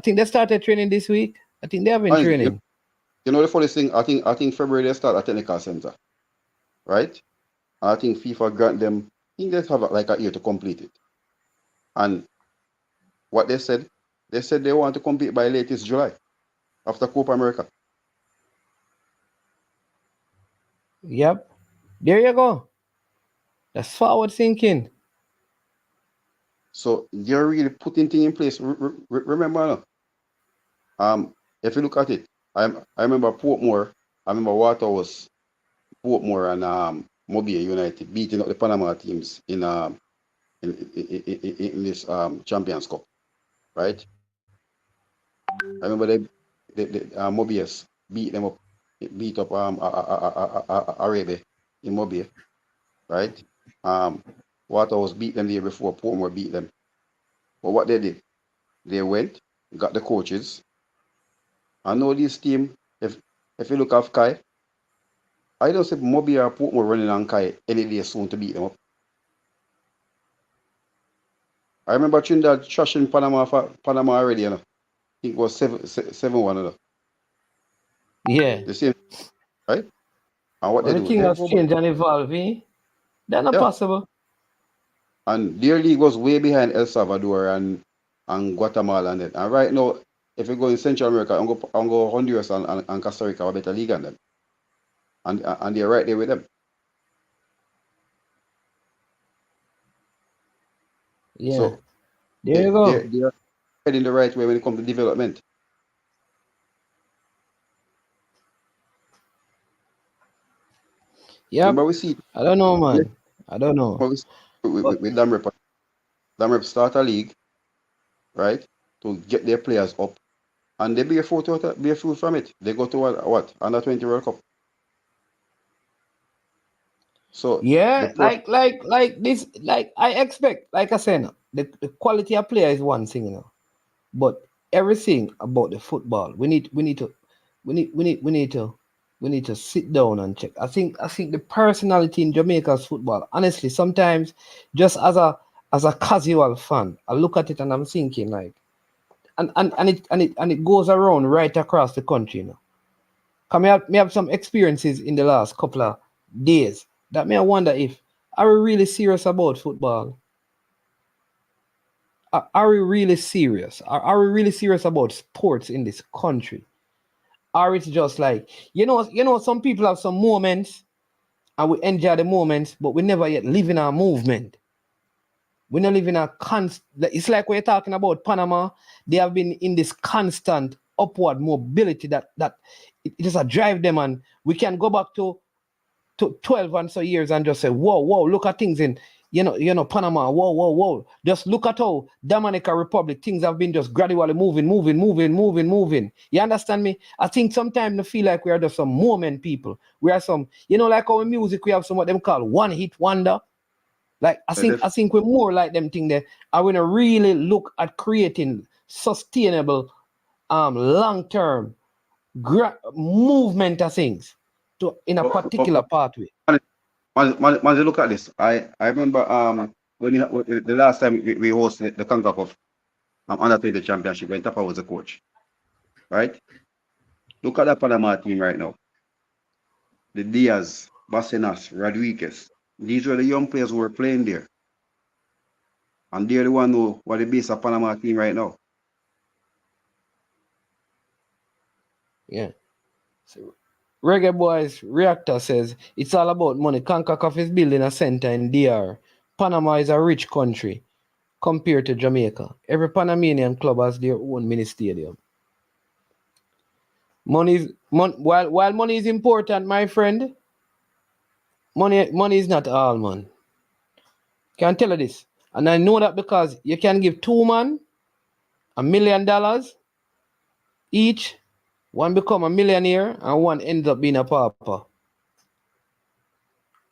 think they started training this week. I think they have been training. You know the funny thing, I think February they start at technical center. Right? I think FIFA grant them, I think they have like a year to complete it. And what they said they want to compete by latest July after Copa America. Yep. There you go. That's forward thinking. So they're really putting things in place. Remember, if you look at it, I remember Portmore. I remember Waterhouse, Portmore, and Mobile United beating up the Panama teams in this Champions Cup, right? I remember the Mobius beat them up, beat up Arabia in Mobile, right? Waterhouse beat them the year before, Portmore beat them. But what they did, they went, got the coaches. I know this team, if you look at Kai, I don't see Mobile or Portmore running on Kai any day soon to beat them up. I remember Trinidad trashing Panama already, you know. think it was 7-1. Yeah. The same, right? And what When they the do, thing they has go back. changed and evolved, that's not Yeah. possible. And their league was way behind El Salvador and Guatemala and that. And right now, if you go in Central America, I'm go Honduras and Costa Rica are better league than them. And they're right there with them. Yeah. So there you go. they're heading the right way when it comes to development. Yeah. Remember we see I don't know, man. I don't know. with Damrep start a league, right? To get their players up. And they bear fruit from it. They go to what? Under 20 World Cup. So Yeah, like this, like I expect, like I said, the quality of player is one thing, but everything about the football, we need to sit down and check. I think the personality in Jamaica's football, honestly, sometimes just as a casual fan, I look at it and I'm thinking like, and it goes around right across the country, Come me have some experiences in the last couple of days that may I wonder if are we really serious about football? Are we really serious? Are we really serious about sports in this country? Or it's just like some people have some moments and we enjoy the moments, but we never yet live in our movement. We not live in a it's like we're talking about Panama. They have been in this constant upward mobility that it just drive them, and we can go back to 12 and so years and just say, whoa, look at things in Panama, whoa. Just look at how Dominican Republic, things have been just gradually moving. You understand me? I think sometimes I feel like we are just some moment people. We are some, like our music, we have some what them call one hit wonder. Like I think we're more like them thing there. I want to really look at creating sustainable, long-term movement of things in a particular pathway. Man, look at this. I remember when the last time we hosted the CONCACAF under 20 championship when Tapa was the coach, right? Look at that Panama team right now. The Diaz, Bárcenas, Rodriguez. These were the young players who were playing there, and they're the one who are the base of Panama team right now. Yeah. So, Reggae Boys Reactor says it's all about money. CONCACAF is building a center in DR. Panama is a rich country compared to Jamaica. Every Panamanian club has their own mini stadium. While money is important, my friend, money is not all, man. Can tell you this. And I know that because you can give two man $1 million each. One become a millionaire and one ends up being a pauper.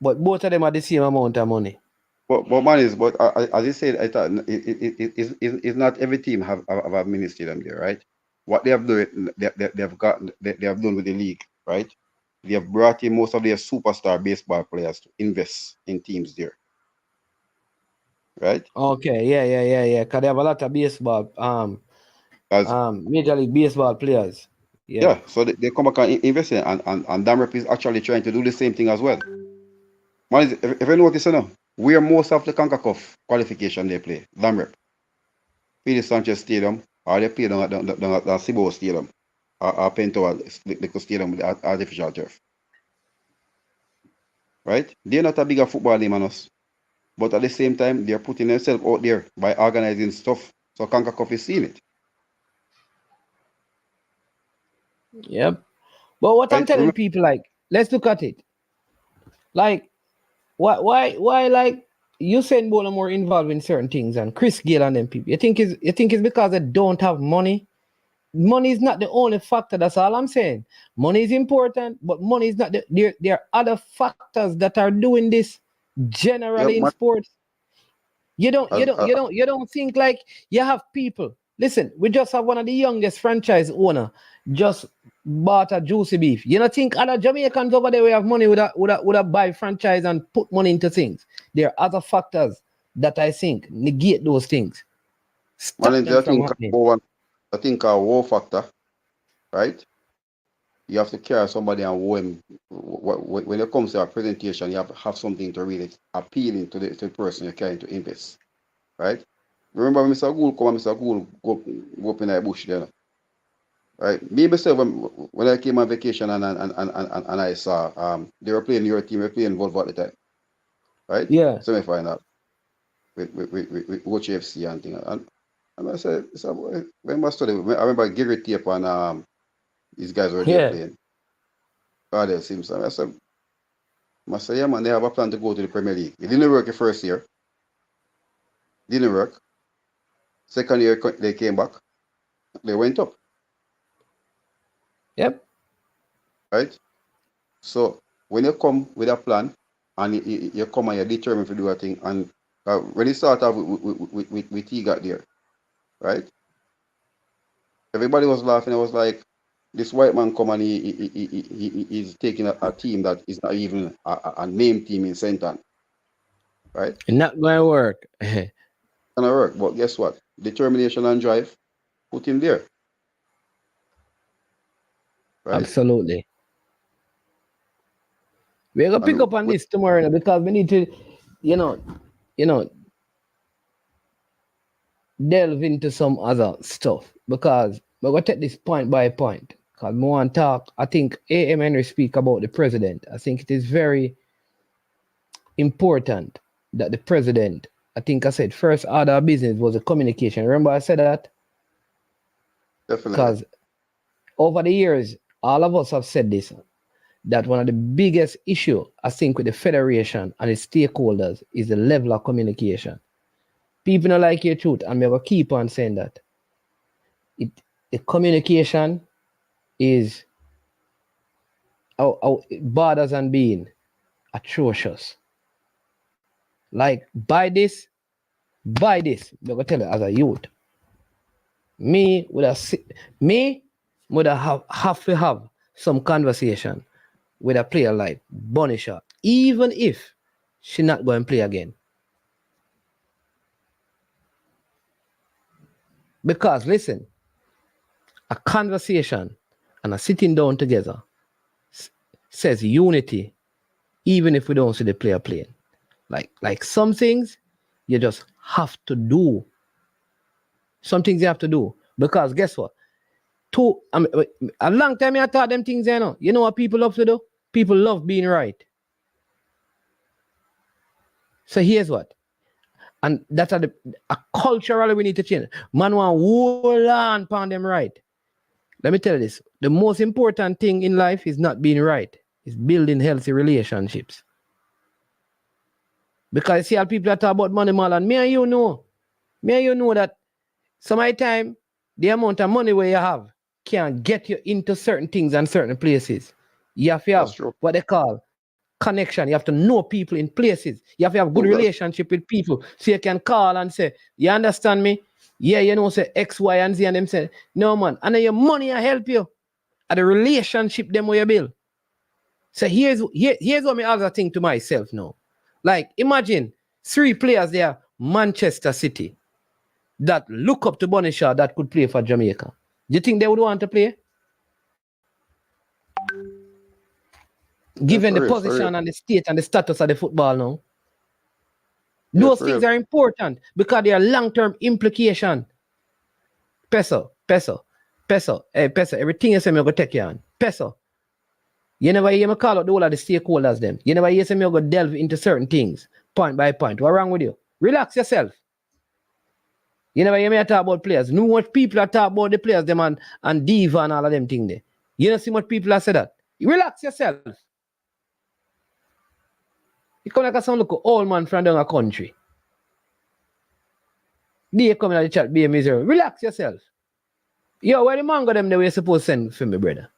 But both of them are the same amount of money. But as you said, I thought it's not every team have a mini stadium there, right? What they have done, they have done with the league, right? They have brought in most of their superstar baseball players to invest in teams there, right? Okay, yeah. Because they have a lot of baseball, Major League Baseball players. Yeah, so they come back and invest in it, and Damrep is actually trying to do the same thing as well. Man, if you notice, where most of the CONCACAF qualification they play, Damrep, Felix Sanchez Stadium, or they play down at Cibo Stadium, or Pinto Stadium with the artificial turf. Right? They're not a bigger football team than us, but at the same time, they're putting themselves out there by organizing stuff, so CONCACAF is seeing it. Yep. But what I'm telling people, like, let's look at it. Like, why like Usain Bolt are more involved in certain things and Chris Gayle and them people? You think it's because they don't have money? Money is not the only factor. That's all I'm saying. Money is important, but money is not there are other factors that are doing this generally in sports. You don't think like you have people. Listen, we just have one of the youngest franchise owner just bought a juicy beef. You don't think other Jamaicans over there we have money would have buy franchise and put money into things? There are other factors that I think negate those things. Stop them from happening. I think a wow factor, right? You have to carry somebody and wow him. When it comes to a presentation, you have to have something to really appealing to the person you're trying to invest, right? Remember when Mr. Gould come and Mr. Gould go up in the bush there, right? Me myself, when I came on vacation and I saw they were playing your team, they were playing Volvo at the time, right? Yeah. Semi-final with OHFC and thing. And I said, when I studied, I remember Gary Tape and these guys were there playing. Gardell Simpson. I said, yeah, man, they have a plan to go to the Premier League. It didn't work the first year. Didn't work. Second year, they came back. They went up. Yep. Right? So, when you come with a plan, and you come and you're determined to do a thing, and when you start off with T got there, right? Everybody was laughing. I was like, this white man come and he's taking a team that is not even a name team in Senton. Right? It's not going to work. It's going to work. But guess what? Determination and drive, put him there. Right? Absolutely. We're going to pick up on this tomorrow because we need to, delve into some other stuff because we're going to take this point by point. Because we want to talk, I think A.M. Henry speak about the president. I think it is very important that the president, I think I said first order of business was a communication. Remember I said that? Definitely. Because over the years, all of us have said this, that one of the biggest issue, I think, with the federation and its stakeholders is the level of communication. People don't like your truth, and we will keep on saying that. The communication is borders and being atrocious. Like, buy this, we're going to tell you as a youth. Me would have to have some conversation with a player like Bonisha, even if she not going to play again. Because listen, a conversation and a sitting down together says unity, even if we don't see the player playing. Like some things you just have to do. Some things you have to do. Because guess what? A long time I taught them things, you know what people love to do? People love being right. So here's what. And that's a culturally we need to change. Man want hold on upon them right. Let me tell you this. The most important thing in life is not being right. It's building healthy relationships. Because you see how people are talking about money, and me and you know that some of the time, the amount of money where you have can get you into certain things and certain places. You have to have what they call connection. You have to know people in places. You have to have good relationship with people. So you can call and say, you understand me? Yeah, say X, Y, and Z. And them say, no, man, I know your money will help you. At the relationship them where you build. So here's what me also think to myself now. Like, imagine 3 players there, Manchester City, that look up to Bonisha that could play for Jamaica. Do you think they would want to play? Given the position and the state and the status of the football now. Those things are important because they are long-term implication. Peso. Hey, Peso, everything you say me go take you on. Peso. You never hear me call out the whole of the stakeholders them. You never hear me go delve into certain things, point by point. What's wrong with you? Relax yourself. You never hear me talk about players. Know what people are talking about the players, them and Diva and all of them things there. You don't see what people are say that. Relax yourself. You come like some look old man from down a country. They come in the chat, be a miserable. Relax yourself. Yo, where the mango them the way you're supposed to send for me, brother?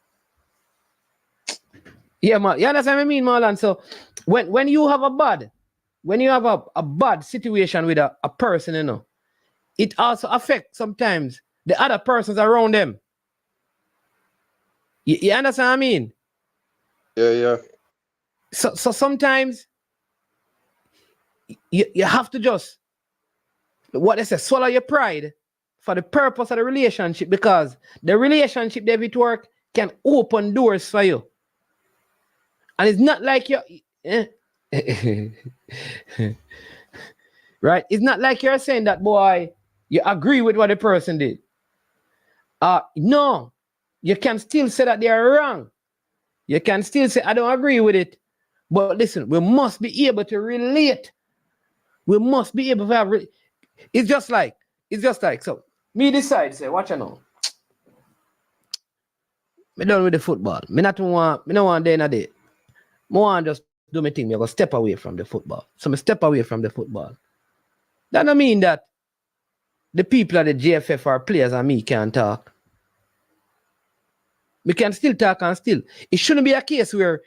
Yeah, man. You understand what I mean, Marlon? So when you have a bad situation with a person, it also affects sometimes the other persons around them. You understand what I mean? Yeah. So sometimes you have to just, what they say, swallow your pride for the purpose of the relationship, because the relationship, David, work can open doors for you. And it's not like you right? It's not like you're saying that, boy, you agree with what the person did. No, you can still say that they are wrong. You can still say, I don't agree with it. But listen, we must be able to relate. We must be able to have. It's just like, so me decide, say, watch you know. Me done with the football. Me don't want day in a day. I want just do my thing. Me go step away from the football. So me step away from the football. That don't mean that the people at the JFF or players and me can't talk. We can still talk and still. It shouldn't be a case where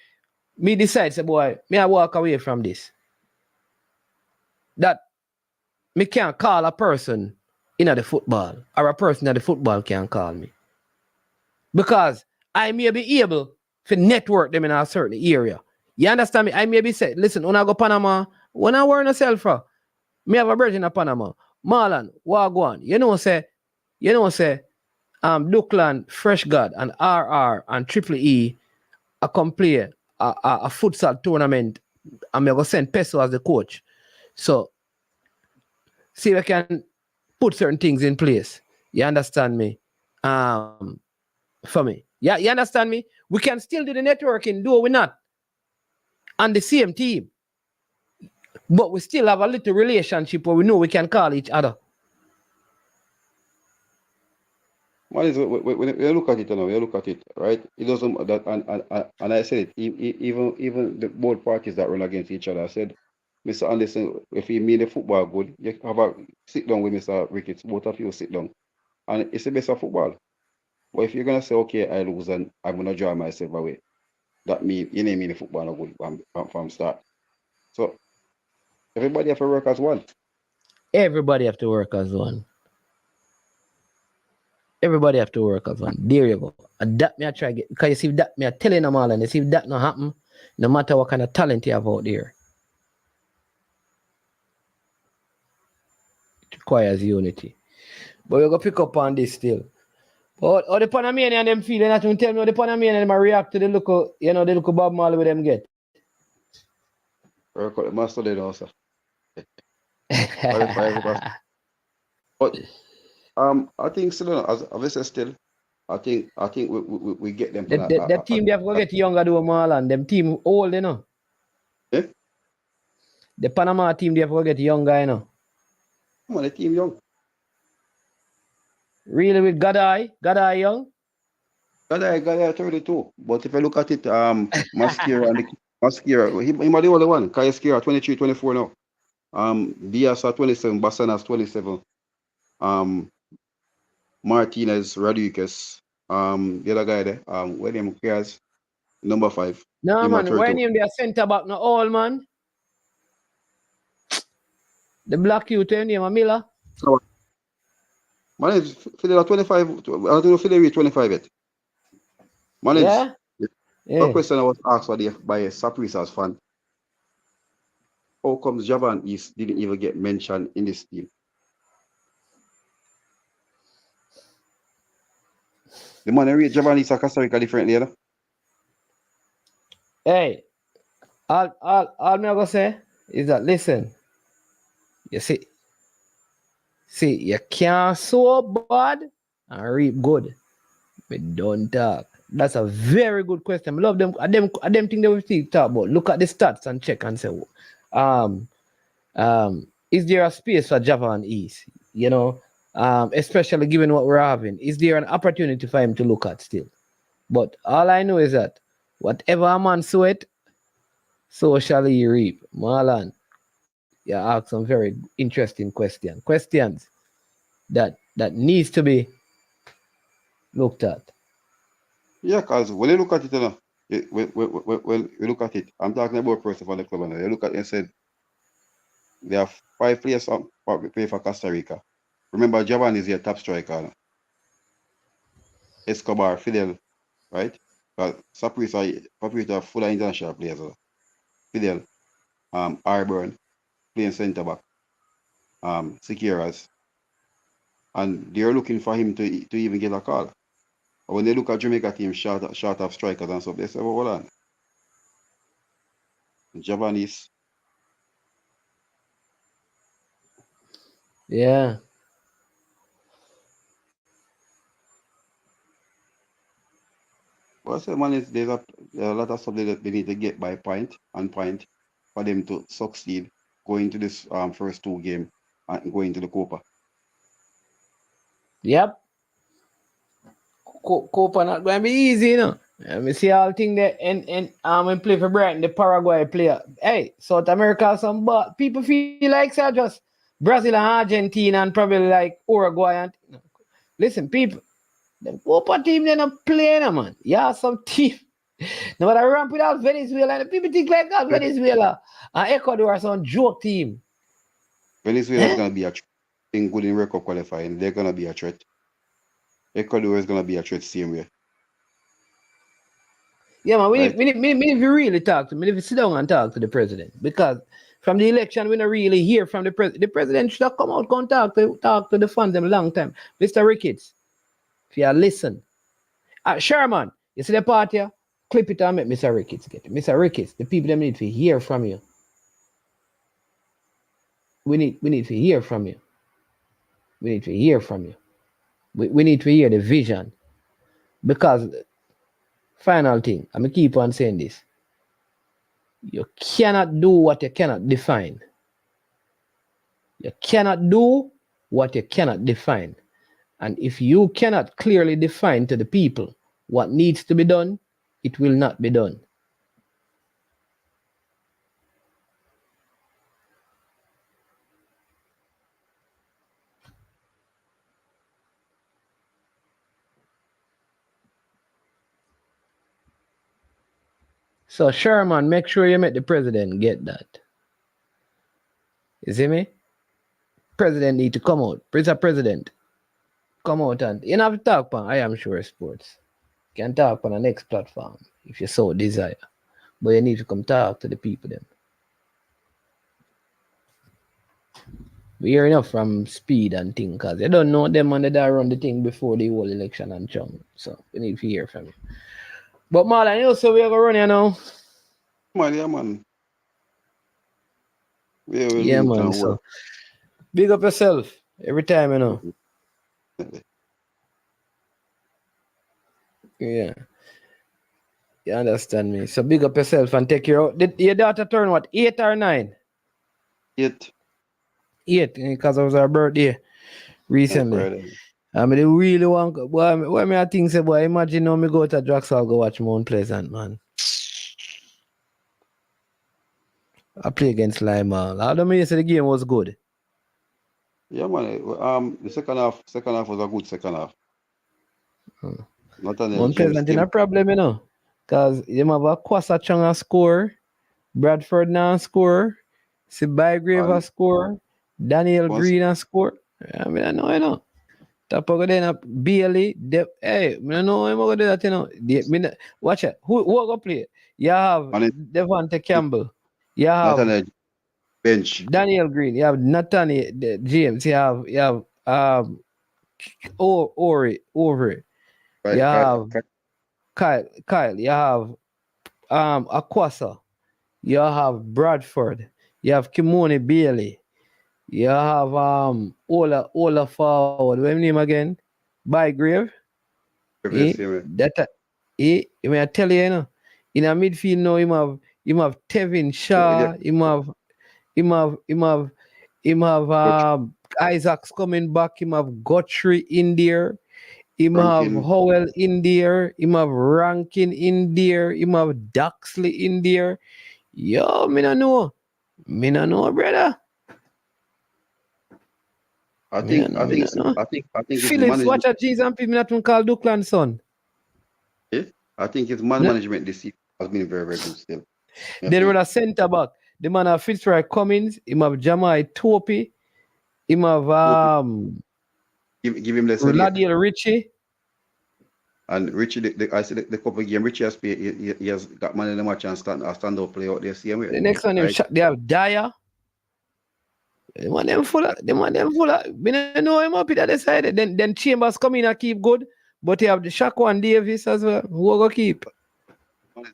me decide, say, boy, me I walk away from this. That me can't call a person in the football, or a person at the football can't call me. Because I may be able to network them in a certain area. You understand me? I may be say, listen, when I go Panama, when I wear myself for, me have a virgin of Panama. Marlon, Wagwan, you know say, Duckland, Fresh God, and RR and Triple E I come play a futsal tournament, and me go send Peso as the coach. So see if I can put certain things in place. You understand me? For me. Yeah, you understand me? We can still do the networking, do we not? On the same team. But we still have a little relationship where we know we can call each other. One is when you look at it, right? It doesn't that and I said it, even the both parties that run against each other. I said, Mr. Anderson, if you mean the football good, you have a sit down with Mr. Ricketts, both of you sit down. And it's the best of football. But if you're gonna say, okay, I lose and I'm gonna draw myself away, that means you mean the football no good from start. So everybody have to work as one. Everybody have to work as one. Everybody have to work as one. There you go. And that me I try get, because you see that me I telling them all, and you see if that not happen, no matter what kind of talent you have out there, it requires unity. But we're gonna pick up on this still. But the Panamanian them feel, and to tell me how the Panamanian them react to the local, the local Bob Marley with them get. Work out the master there also. But I think still, as obviously still, I think we get them. The team they have to get younger though, Marlon. Them team old, you know. Yeah? The Panama team they have to get younger, you know. Come on, the team young. Really with Gadai young? Gadai 32. But if I look at it, Mascara he might the only one. Kayaskira 23, 24 now. Diaz 27, Bassanas 27. Martinez, Rodriguez, the other guy there, William Piaz, number 5. No man, why name their centre back no all man? The black youth name a Miller. Man is Fidel 25. I don't know Fidel 25 yet. Man is the question I was asked by a Saprisa's fan. How comes Javan East didn't even get mentioned in this team? The man rate Javan East and Costa Rica differently, you know? Hey, all me gonna say is that listen, you see, you can't sow bad and reap good. But don't talk. That's a very good question. I love them. I them think they will still talk about. Look at the stats and check and say, is there a space for Javan East? Especially given what we're having. Is there an opportunity for him to look at still? But all I know is that whatever a man sow it, so shall he reap. Marlon, you ask some very interesting questions. Questions that needs to be looked at. Yeah, because when you look at it, when you look at it, I'm talking about person for the club, and you look at it and said, there are 5 players play for Costa Rica. Remember, Javan is your top striker. Escobar, Fidel, right? Saprissa full of international players. Fidel, Arburn, playing centre back. Siqueiros, and they're looking for him to even get a call. When they look at Jamaica team short of strikers and stuff, they say, well, hold on. Japanese. Yeah. Well, I said, man, there's a lot of stuff that they need to get by point for them to succeed going to this first 2 game and going to the Copa. Yep. Copa not going to be easy, you know. I see all thing there and play for Brighton, the Paraguay player. Hey, South America, some but people feel like so just Brazil and Argentina and probably like Uruguay and listen, people, the Copa team they're not playing, man. Yeah, some team. No matter ramp without Venezuela, and people think like that Venezuela and Ecuador are some joke team. Venezuela is going to be a thing good in World Cup qualifying. They're going to be a threat. Ecuador is going to be a threat same way. Yeah, man, we need to really talk to him. We need to sit down and talk to the president. Because from the election, we don't really hear from the president. The president should have come out and talk to the fans them a long time. Mr. Ricketts, if you listen. Sherman, you see the part here? Clip it and make Mr. Ricketts get it. Mr. Ricketts, the people them need to hear from you. We need to hear from you. We need to hear from you. We need to hear the vision. Because final thing, I'm going to keep on saying this. You cannot do what you cannot define. You cannot do what you cannot define. And if you cannot clearly define to the people what needs to be done, it will not be done. So Sherman, make sure you make the president get that. You see me? President need to come out. Mr. President, come out and you have to talk on I Am Sure Sports. You can talk on the next platform if you so desire. But you need to come talk to the people then. We hear enough from Speed and thing because they don't know them and they don't run the thing before the whole election and chung. So we need to hear from you. But Marlon, you know, so we are going to run here now. Yeah, man. Yeah, man. So big up yourself every time, you know. Yeah. You understand me? So big up yourself and take your your daughter turn what? 8 or 9? 8. 8, because it was her birthday recently. I mean, they really want. Boy, I think say, boy, imagine now me go to Draxall go watch Mount Pleasant, man. I play against Lima. How do you say the game was good? Yeah, man. The second half was a good second half. Not Mount Pleasant in a problem, you know, because you have a Kwasa Changa score, Bradford now score, Bygrave score, Daniel Green a score. I mean, I know. Tapo then up Bailey. Hey, I know I'm gonna do that, you know. Watch it. Who go play? You have Devontae Campbell. You have bench. Daniel Green. You have Nathaniel James. You have Ori. Right, you have Kyle. You have Akwasa. You have Bradford. You have Kimoni Bailey. You have Ola forward. What's his name again? Bygrave. That I tell you, you know, in a midfield now him have Tevin Shaw, him have Isaacs coming back, him have Guthrie in there, him have Howell in there, him have Rankin in there, him have Daxley in there. Yo, me no know, brother. I think Phillips, watch a G's and people not call Duckland son. Yeah, I think his management this season has been very, very good still. Then with a centre back, the man have Fitzroy Cummins, him have Jamai Topi, him have give him less. Ladiel Richie. And Richie, I see the couple game Richie has played, he has got man in the match and stand up play out there same way. The next one they have Dyer. The man them full of. We don't know him up at the side. Then Chambers come in and keep good. But you have the Shako and Davis as well. Who will go keep?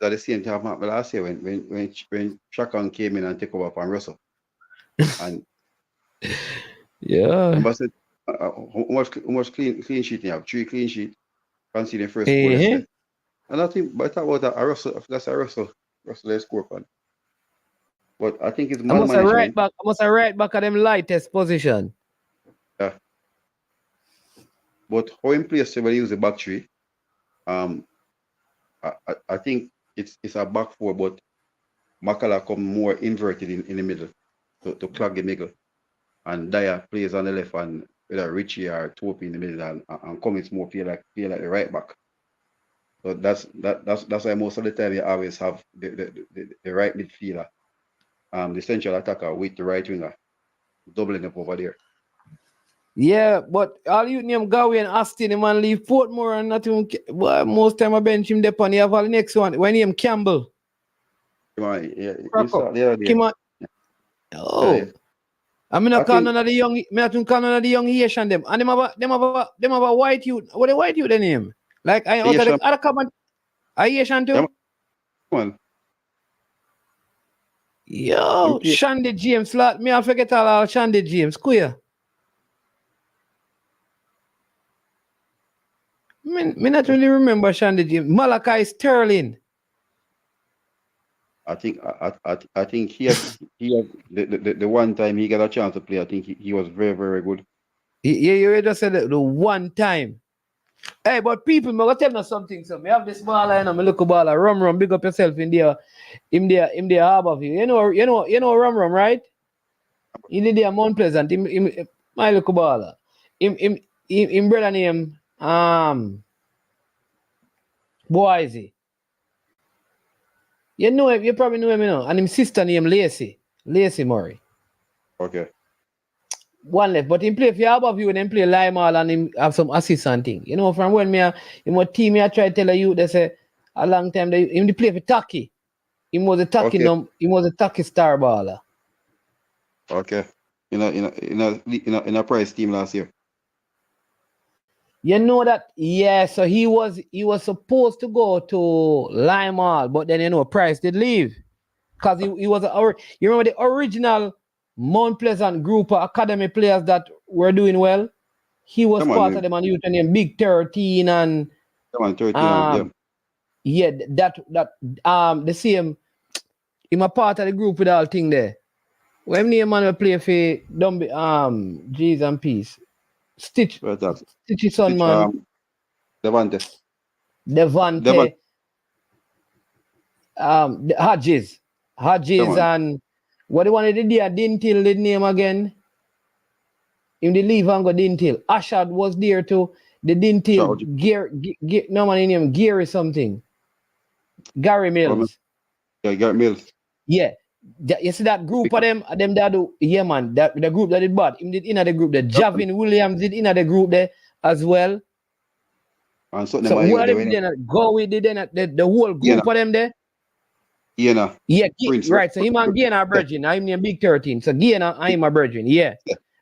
At the same time happened last year when Shakan came in and took over from Russell. And yeah. Remember said, how much clean sheet you have? 3 clean sheet. Conceding first goal yesterday. And I think, but I thought about a Russell. That's a Russell they score on. But I think it's man management. I must have right back at them lightest position. Yeah. But how in place when you use the back three, I think it's a back four, but Makala come more inverted in the middle to clog the middle. And Dyer plays on the left and whether Richie or Topi in the middle and Cummins more feel like the right back. So that's why most of the time you always have the right midfielder, the central attacker with the right winger, doubling up over there. Yeah, but all you name Gawi and Austin, the man leave Portmore and nothing. Well, most time I bench him there on you have the next one. When him Campbell. I mean, I call none of the young. Me not call none of the young Haitian them. And them have a white youth. What the white youth the name? Like I out of the other comment. Are Haitian too? One. Yo, Shandy James. Me I forget all Shandy James. Queer. Me not really remember Shandy James. Malachi Sterling. I think he has the one time he got a chance to play. I think he was very, very good. Yeah, you just said the one time. Hey, but people, I'm gonna tell you something. So me have this ball and I'm look a ball. Rum, big up yourself in there harbor view. You know Rum, right? In the Mount Pleasant. My look a ball. Him brother name Boise. You know him, you probably know him, you know. And his sister named Lacey Murray. Okay. One left, but him play for Harborview and him play Limal and him have some assistant thing. You know, from when my team I try to tell you, they say a long time him play for Taki. He was a Taki star baller. Okay. In a prize team last year. You know that, yeah. So he was supposed to go to Limal, but then Price did leave because he was you remember the original Mount Pleasant group of academy players that were doing well. He was part of them, and you named Big 13 and yeah, that the same. Him a part of the group with all thing there. When the man will play for G's and Peace. Stitchy son, man. Devante. Hodges and what the one they did there, Dintil, the name again. Him the leave and go Dintil. Ashad was there too. The Dintil, no man name Gary something. Gary Mills. Yeah, Gary Mills. Yeah. You see that group of them that do, yeah man, the group that did bad. Him did in the group there. Javin Williams did in the group there as well. And so who are them then go with the whole group of them there? Yeah, Prince, right. So him and Gainer are virgin. I'm named Big 13. So Gainer, I'm a virgin. Yeah.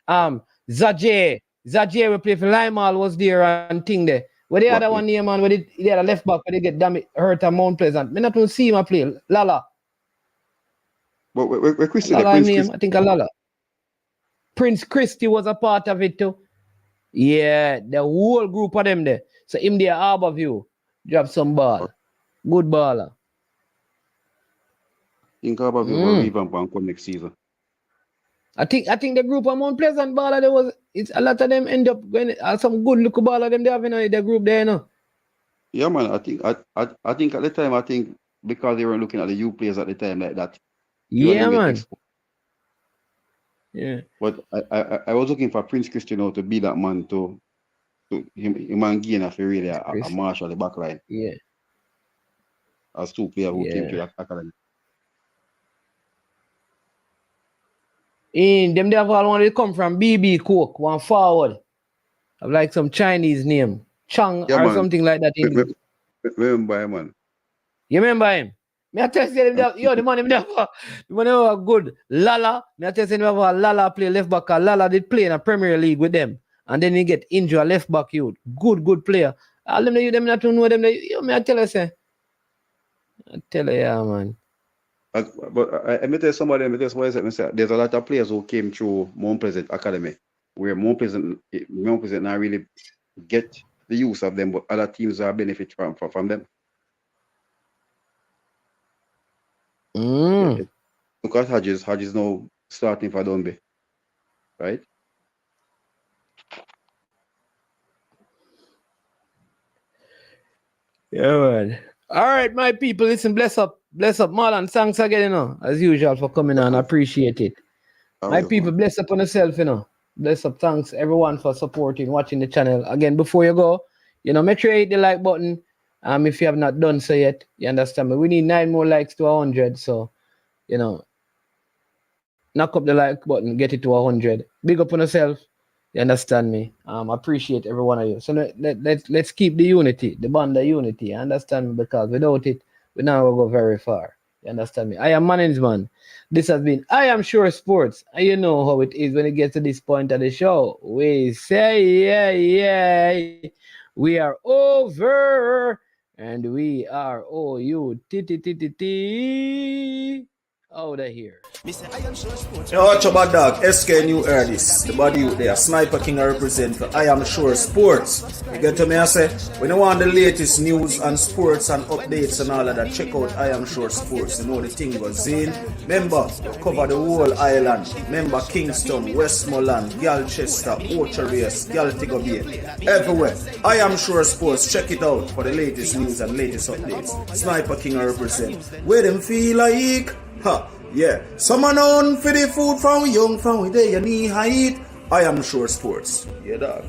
Zaje will play for Limal was there and thing there. Where the other one here, man, where they had a left back where they get hurt at Mount Pleasant. Me not to see him play. Lala. But where Christy? I think a Lala. Prince Christie was a part of it too. Yeah, the whole group of them there. So him there Harborview, drop some ball. Good baller. Think Harborview will revamp and come next season. I think the group of Mount Pleasant baller it's a lot of them end up going some good look baller them they have in the group there, you know. Yeah man, I think at the time because they were looking at the U players at the time like that. Yeah, man. Yeah. But I was looking for Prince Cristiano to be that man to him and Gainer for really a marshal the back line. Yeah. As two players who came to the academy. In them they have all wanted to come from BB Coke, one forward. Of like some Chinese name. Chang or something like that. Remember him, man. You remember him? Me I tell you, the man him never good. Lala, me I tell you, never Lala play left back. Lala did play in a Premier League with them, and then he get injured a left back. You good player. All them them not to know them. You me I tell you, say. I tell you, yeah, man. But I tell somebody, there's a lot of players who came through Mount Pleasant Academy, where Mount Pleasant not really get the use of them, but other teams are benefit from them. Look at Hodges now starting for Dunby, right? Yeah, man. All right, my people, listen, bless up, Marlon. Thanks again, as usual for coming on. I appreciate it. My people, bless up on yourself, Bless up. Thanks everyone for supporting, watching the channel. Again, before you go, make sure you hit the like button. If you have not done so yet, you understand me. We need 9 more likes to 100. So, knock up the like button, get it to 100. Big up on yourself. You understand me? I appreciate every one of you. So let's keep the unity, the bond of unity. You understand me? Because without it, we never go very far. You understand me? I am management. This has been I Am Sure Sports. And you know how it is when it gets to this point of the show. We say, yeah. We are over. And we are OUTTTT out of here. Yo, watch about dog, SK New Air this. The body out there, Sniper King I represent for I Am Sure Sports. You get to me, I say, when you want the latest news and sports and updates and all of that, check out I Am Sure Sports. You know the thing goes in. Remember, cover the whole island. Remember Kingston, Westmoreland, Galchester, Ocherase, Galtigo Bay. Everywhere. I Am Sure Sports. Check it out for the latest news and latest updates. Sniper King I represent. Where them feel like? Yeah. Someone on for the food from young, from where they knee height. I Am Sure Sports. Yeah, dog.